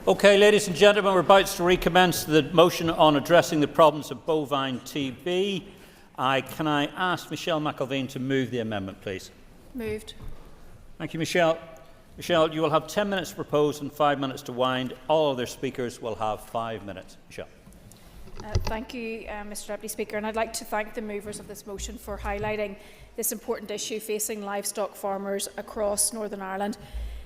Okay, ladies and gentlemen, we're about to recommence the motion on addressing the problems of bovine TB. Can I ask Michelle McElveen to move the amendment, please? Moved. Thank you, Michelle. Michelle, you will have 10 minutes to propose and 5 minutes to wind. All other speakers will have 5 minutes. Michelle. Thank you, Mr. Deputy Speaker, and I'd like to thank the movers of this motion for highlighting this important issue facing livestock farmers across Northern Ireland.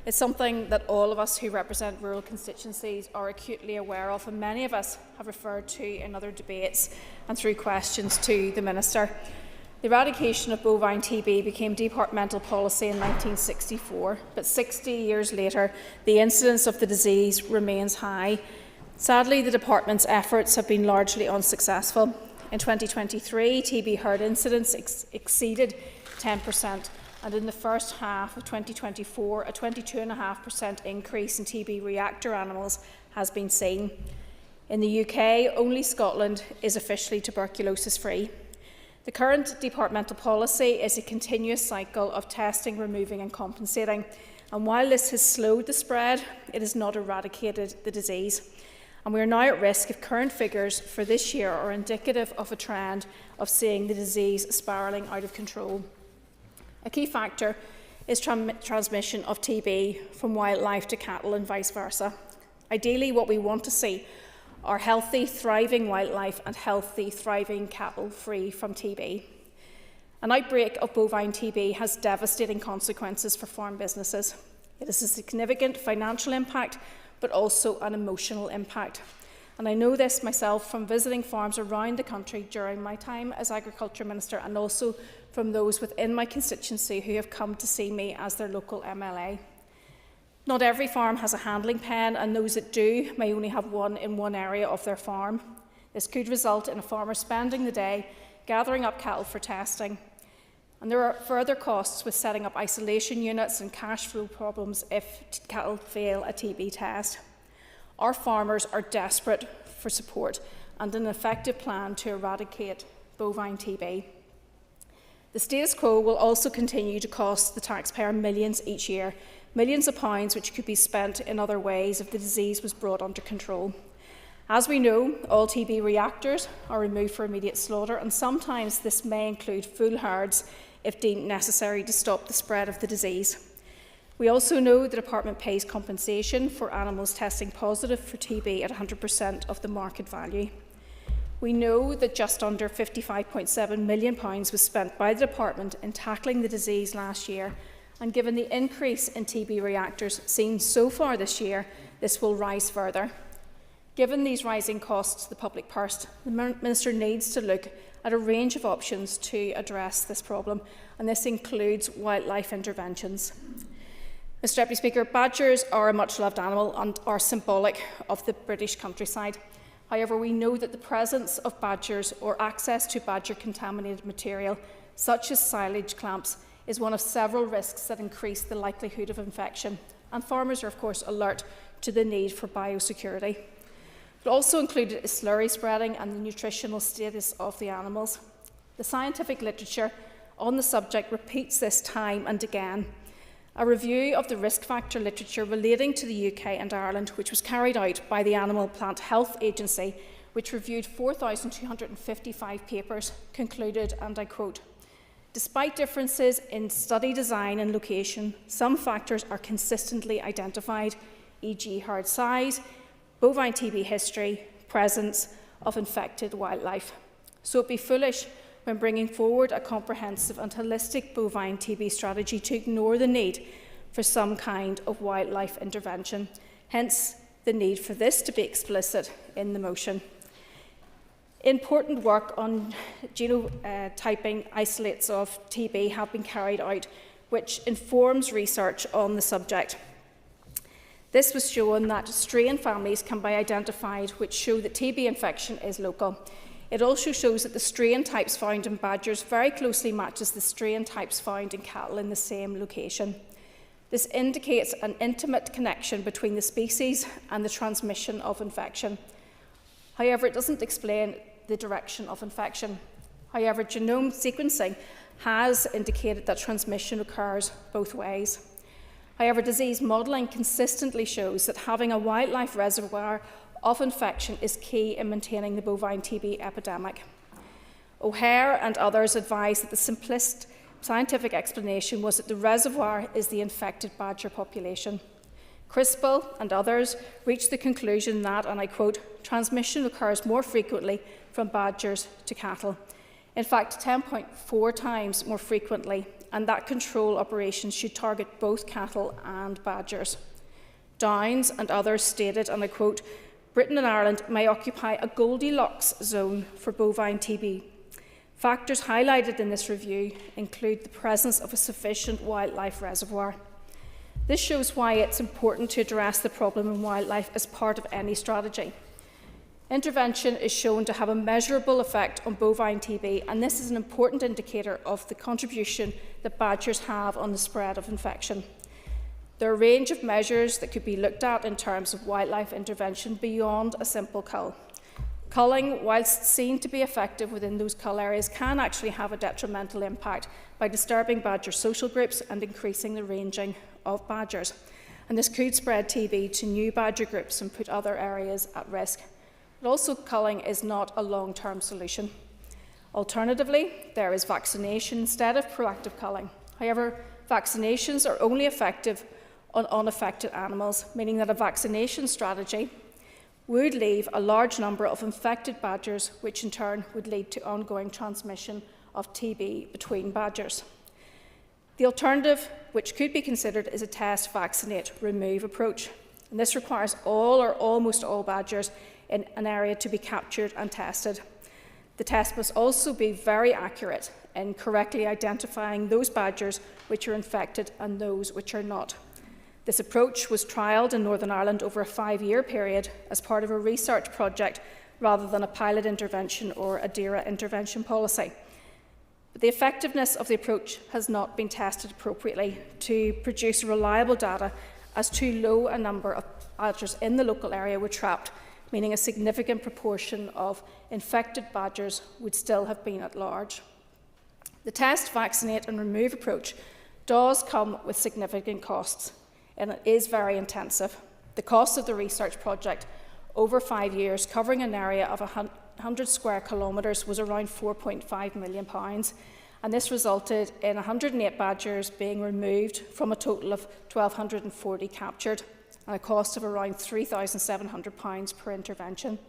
It's something that all of us who represent rural constituencies are acutely aware of, and many of us have referred to in other debates and through questions to the Minister. The eradication of bovine TB became departmental policy in 1964, but 60 years later, the incidence of the disease remains high. Sadly, the Department's efforts have been largely unsuccessful. In 2023, TB herd incidence exceeded 10%. And in the first half of 2024, a 22.5% increase in TB reactor animals has been seen. In the UK, only Scotland is officially tuberculosis-free. The current departmental policy is a continuous cycle of testing, removing and compensating. And while this has slowed the spread, it has not eradicated the disease. And we are now at risk if current figures for this year are indicative of a trend of seeing the disease spiralling out of control. A key factor is transmission of TB from wildlife to cattle and vice versa. Ideally, what we want to see are healthy, thriving wildlife and healthy, thriving cattle free from TB. An outbreak of bovine TB has devastating consequences for farm businesses. It has a significant financial impact, but also an emotional impact. And I know this myself from visiting farms around the country during my time as Agriculture Minister, and also from those within my constituency who have come to see me as their local MLA. Not every farm has a handling pen, and those that do may only have one in one area of their farm. This could result in a farmer spending the day gathering up cattle for testing. And there are further costs with setting up isolation units and cash flow problems if cattle fail a TB test. Our farmers are desperate for support and an effective plan to eradicate bovine TB. The status quo will also continue to cost the taxpayer millions each year, millions of pounds which could be spent in other ways if the disease was brought under control. As we know, all TB reactors are removed for immediate slaughter, and sometimes this may include full herds if deemed necessary to stop the spread of the disease. We also know the Department pays compensation for animals testing positive for TB at 100% of the market value. We know that just under £55.7 million was spent by the Department in tackling the disease last year, and given the increase in TB reactors seen so far this year, this will rise further. Given these rising costs to the public purse, the Minister needs to look at a range of options to address this problem, and this includes wildlife interventions. Mr Deputy Speaker, badgers are a much-loved animal and are symbolic of the British countryside. However, we know that the presence of badgers or access to badger-contaminated material, such as silage clamps, is one of several risks that increase the likelihood of infection, and farmers are of course alert to the need for biosecurity. It also included is slurry spreading and the nutritional status of the animals. The scientific literature on the subject repeats this time and again. A review of the risk factor literature relating to the UK and Ireland, which was carried out by the Animal Plant Health Agency, which reviewed 4,255 papers, concluded, and I quote, "Despite differences in study design and location, some factors are consistently identified, e.g. herd size, bovine TB history, presence of infected wildlife. So it would be foolish when bringing forward a comprehensive and holistic bovine TB strategy to ignore the need for some kind of wildlife intervention, hence the need for this to be explicit in the motion. Important work on genotyping isolates of TB have been carried out, which informs research on the subject. This was shown that strain families can be identified, which show that TB infection is local. It also shows that the strain types found in badgers very closely matches the strain types found in cattle in the same location. This indicates an intimate connection between the species and the transmission of infection. However, it doesn't explain the direction of infection. However, genome sequencing has indicated that transmission occurs both ways. However, disease modelling consistently shows that having a wildlife reservoir of infection is key in maintaining the bovine TB epidemic. O'Hare and others advised that the simplest scientific explanation was that the reservoir is the infected badger population. Crispell and others reached the conclusion that, and I quote, "transmission occurs more frequently from badgers to cattle. In fact, 10.4 times more frequently, and that control operations should target both cattle and badgers." Downs and others stated, and I quote, "Britain and Ireland may occupy a Goldilocks zone for bovine TB. Factors highlighted in this review include the presence of a sufficient wildlife reservoir." This shows why it's important to address the problem in wildlife as part of any strategy. Intervention is shown to have a measurable effect on bovine TB, and this is an important indicator of the contribution that badgers have on the spread of infection. There are a range of measures that could be looked at in terms of wildlife intervention beyond a simple cull. Culling, whilst seen to be effective within those cull areas, can actually have a detrimental impact by disturbing badger social groups and increasing the ranging of badgers. And this could spread TB to new badger groups and put other areas at risk. But also, culling is not a long-term solution. Alternatively, there is vaccination instead of proactive culling. However, vaccinations are only effective on unaffected animals, meaning that a vaccination strategy would leave a large number of infected badgers, which in turn would lead to ongoing transmission of TB between badgers. The alternative, which could be considered, is a test, vaccinate, remove approach. And this requires all or almost all badgers in an area to be captured and tested. The test must also be very accurate in correctly identifying those badgers which are infected and those which are not. This approach was trialled in Northern Ireland over a 5-year period as part of a research project rather than a pilot intervention or a DERA intervention policy. But the effectiveness of the approach has not been tested appropriately to produce reliable data, as too low a number of badgers in the local area were trapped, meaning a significant proportion of infected badgers would still have been at large. The test, vaccinate and remove approach does come with significant costs, and it is very intensive. The cost of the research project over 5 years, covering an area of 100 square kilometres, was around £4.5 million, and this resulted in 108 badgers being removed from a total of 1,240 captured, at a cost of around £3,700 per intervention.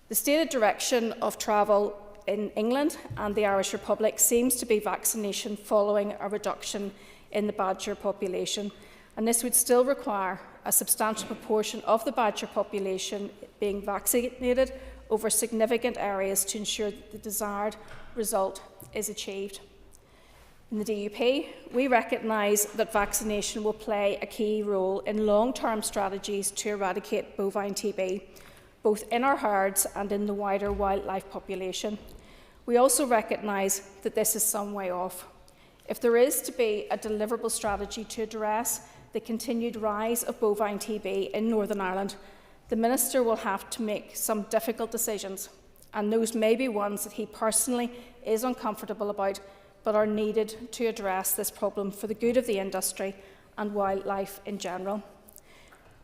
The stated direction of travel in England and the Irish Republic seems to be vaccination following a reduction in the badger population, and this would still require a substantial proportion of the badger population being vaccinated over significant areas to ensure that the desired result is achieved. In the DUP, we recognise that vaccination will play a key role in long-term strategies to eradicate bovine TB, both in our herds and in the wider wildlife population. We also recognise that this is some way off. If there is to be a deliverable strategy to address the continued rise of bovine TB in Northern Ireland, the Minister will have to make some difficult decisions, and those may be ones that he personally is uncomfortable about, but are needed to address this problem for the good of the industry and wildlife in general.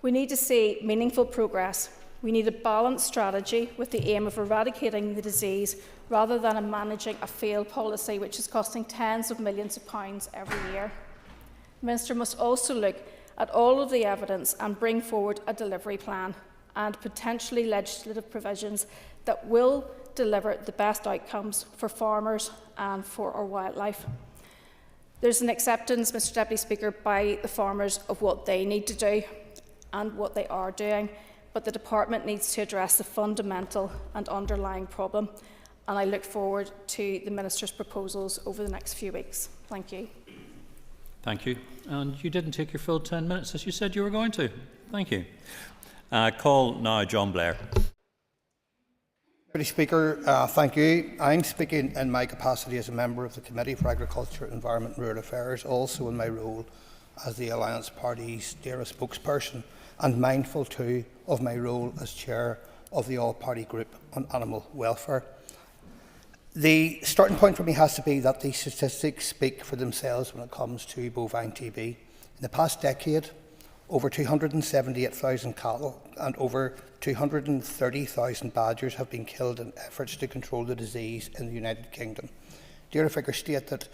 We need to see meaningful progress. We need a balanced strategy with the aim of eradicating the disease rather than managing a failed policy which is costing tens of millions of pounds every year. The Minister must also look at all of the evidence and bring forward a delivery plan and potentially legislative provisions that will deliver the best outcomes for farmers and for our wildlife. There's an acceptance, Mr Deputy Speaker, by the farmers of what they need to do and what they are doing, but the Department needs to address the fundamental and underlying problem, and I look forward to the Minister's proposals over the next few weeks. Thank you. Thank you. And you didn't take your full 10 minutes as you said you were going to. Thank you. Call now John Blair. Deputy Speaker, thank you. I'm speaking in my capacity as a member of the Committee for Agriculture, Environment and Rural Affairs, also in my role as the Alliance Party's DAERA spokesperson, and mindful too of my role as Chair of the All-Party Group on Animal Welfare. The starting point for me has to be that the statistics speak for themselves when it comes to bovine TB. In the past decade, over 278,000 cattle and over 230,000 badgers have been killed in efforts to control the disease in the United Kingdom. DAERA figures state that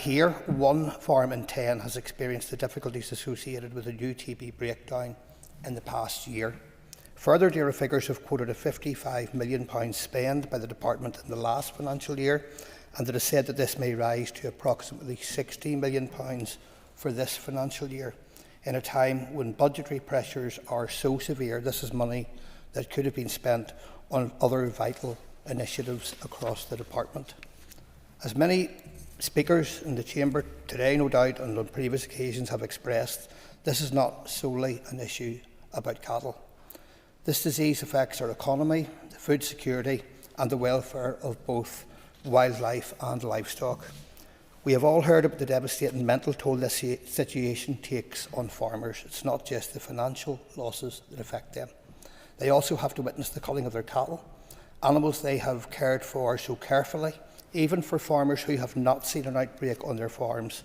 here, 1 farm in 10 has experienced the difficulties associated with a new TB breakdown in the past year. Further, DAERA figures have quoted a £55 million spend by the Department in the last financial year, and it is said that this may rise to approximately £60 million for this financial year. In a time when budgetary pressures are so severe, this is money that could have been spent on other vital initiatives across the Department. As many speakers in the Chamber today, no doubt, and on previous occasions have expressed, this is not solely an issue about cattle. This disease affects our economy, food security and the welfare of both wildlife and livestock. We have all heard about the devastating mental toll this situation takes on farmers. It's not just the financial losses that affect them. They also have to witness the culling of their cattle, animals they have cared for so carefully. Even for farmers who have not seen an outbreak on their farms,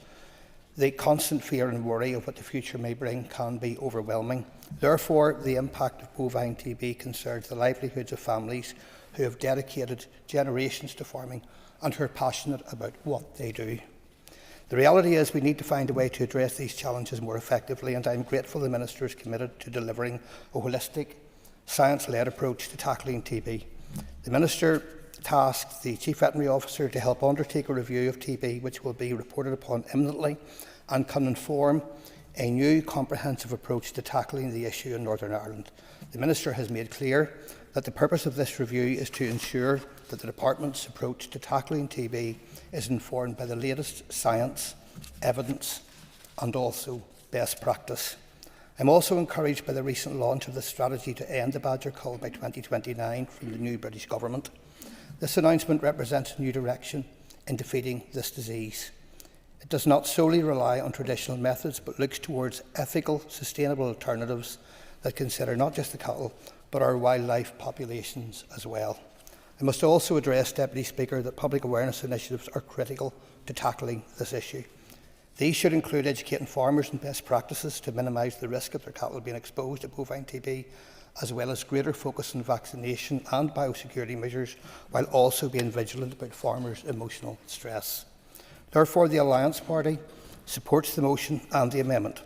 the constant fear and worry of what the future may bring can be overwhelming. Therefore, the impact of bovine TB concerns the livelihoods of families who have dedicated generations to farming and who are passionate about what they do. The reality is we need to find a way to address these challenges more effectively, and I am grateful the Minister is committed to delivering a holistic, science-led approach to tackling TB. The Minister tasked the Chief Veterinary Officer to help undertake a review of TB, which will be reported upon imminently and can inform a new comprehensive approach to tackling the issue in Northern Ireland. The Minister has made clear that the purpose of this review is to ensure that the Department's approach to tackling TB is informed by the latest science, evidence and also best practice. I am also encouraged by the recent launch of the strategy to end the badger cull by 2029 from the new British Government. This announcement represents a new direction in defeating this disease. It does not solely rely on traditional methods, but looks towards ethical, sustainable alternatives that consider not just the cattle, but our wildlife populations as well. I must also address, Deputy Speaker, that public awareness initiatives are critical to tackling this issue. These should include educating farmers on best practices to minimise the risk of their cattle being exposed to bovine TB, as well as greater focus on vaccination and biosecurity measures, while also being vigilant about farmers' emotional stress. Therefore, the Alliance Party supports the motion and the amendment.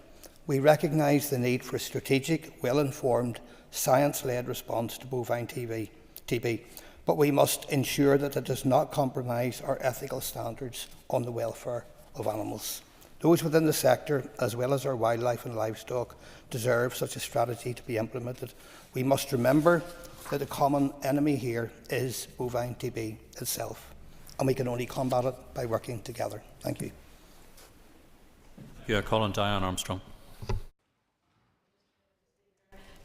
We recognise the need for a strategic, well-informed, science-led response to bovine TB, but we must ensure that it does not compromise our ethical standards on the welfare of animals. Those within the sector, as well as our wildlife and livestock, deserve such a strategy to be implemented. We must remember that the common enemy here is bovine TB itself, and we can only combat it by working together. Thank you. I call on Diane Armstrong.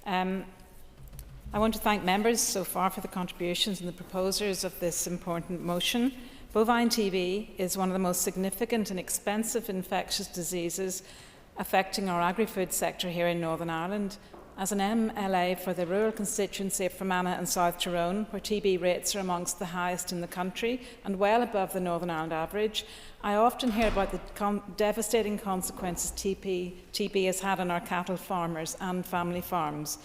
I want to thank members so far for the contributions and the proposers of this important motion. Bovine TB is one of the most significant and expensive infectious diseases affecting our agri-food sector here in Northern Ireland. As an MLA for the rural constituency of Fermanagh and South Tyrone, where TB rates are amongst the highest in the country and well above the Northern Ireland average, I often hear about the devastating consequences TB has had on our cattle farmers and family farms.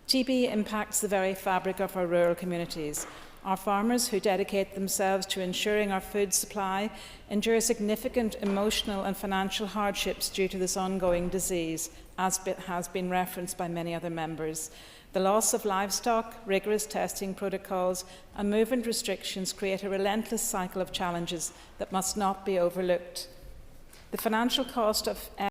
TB impacts the very fabric of our rural communities. Our farmers, who dedicate themselves to ensuring our food supply, endure significant emotional and financial hardships due to this ongoing disease, as has been referenced by many other members. The loss of livestock, rigorous testing protocols and movement restrictions create a relentless cycle of challenges that must not be overlooked. The financial cost of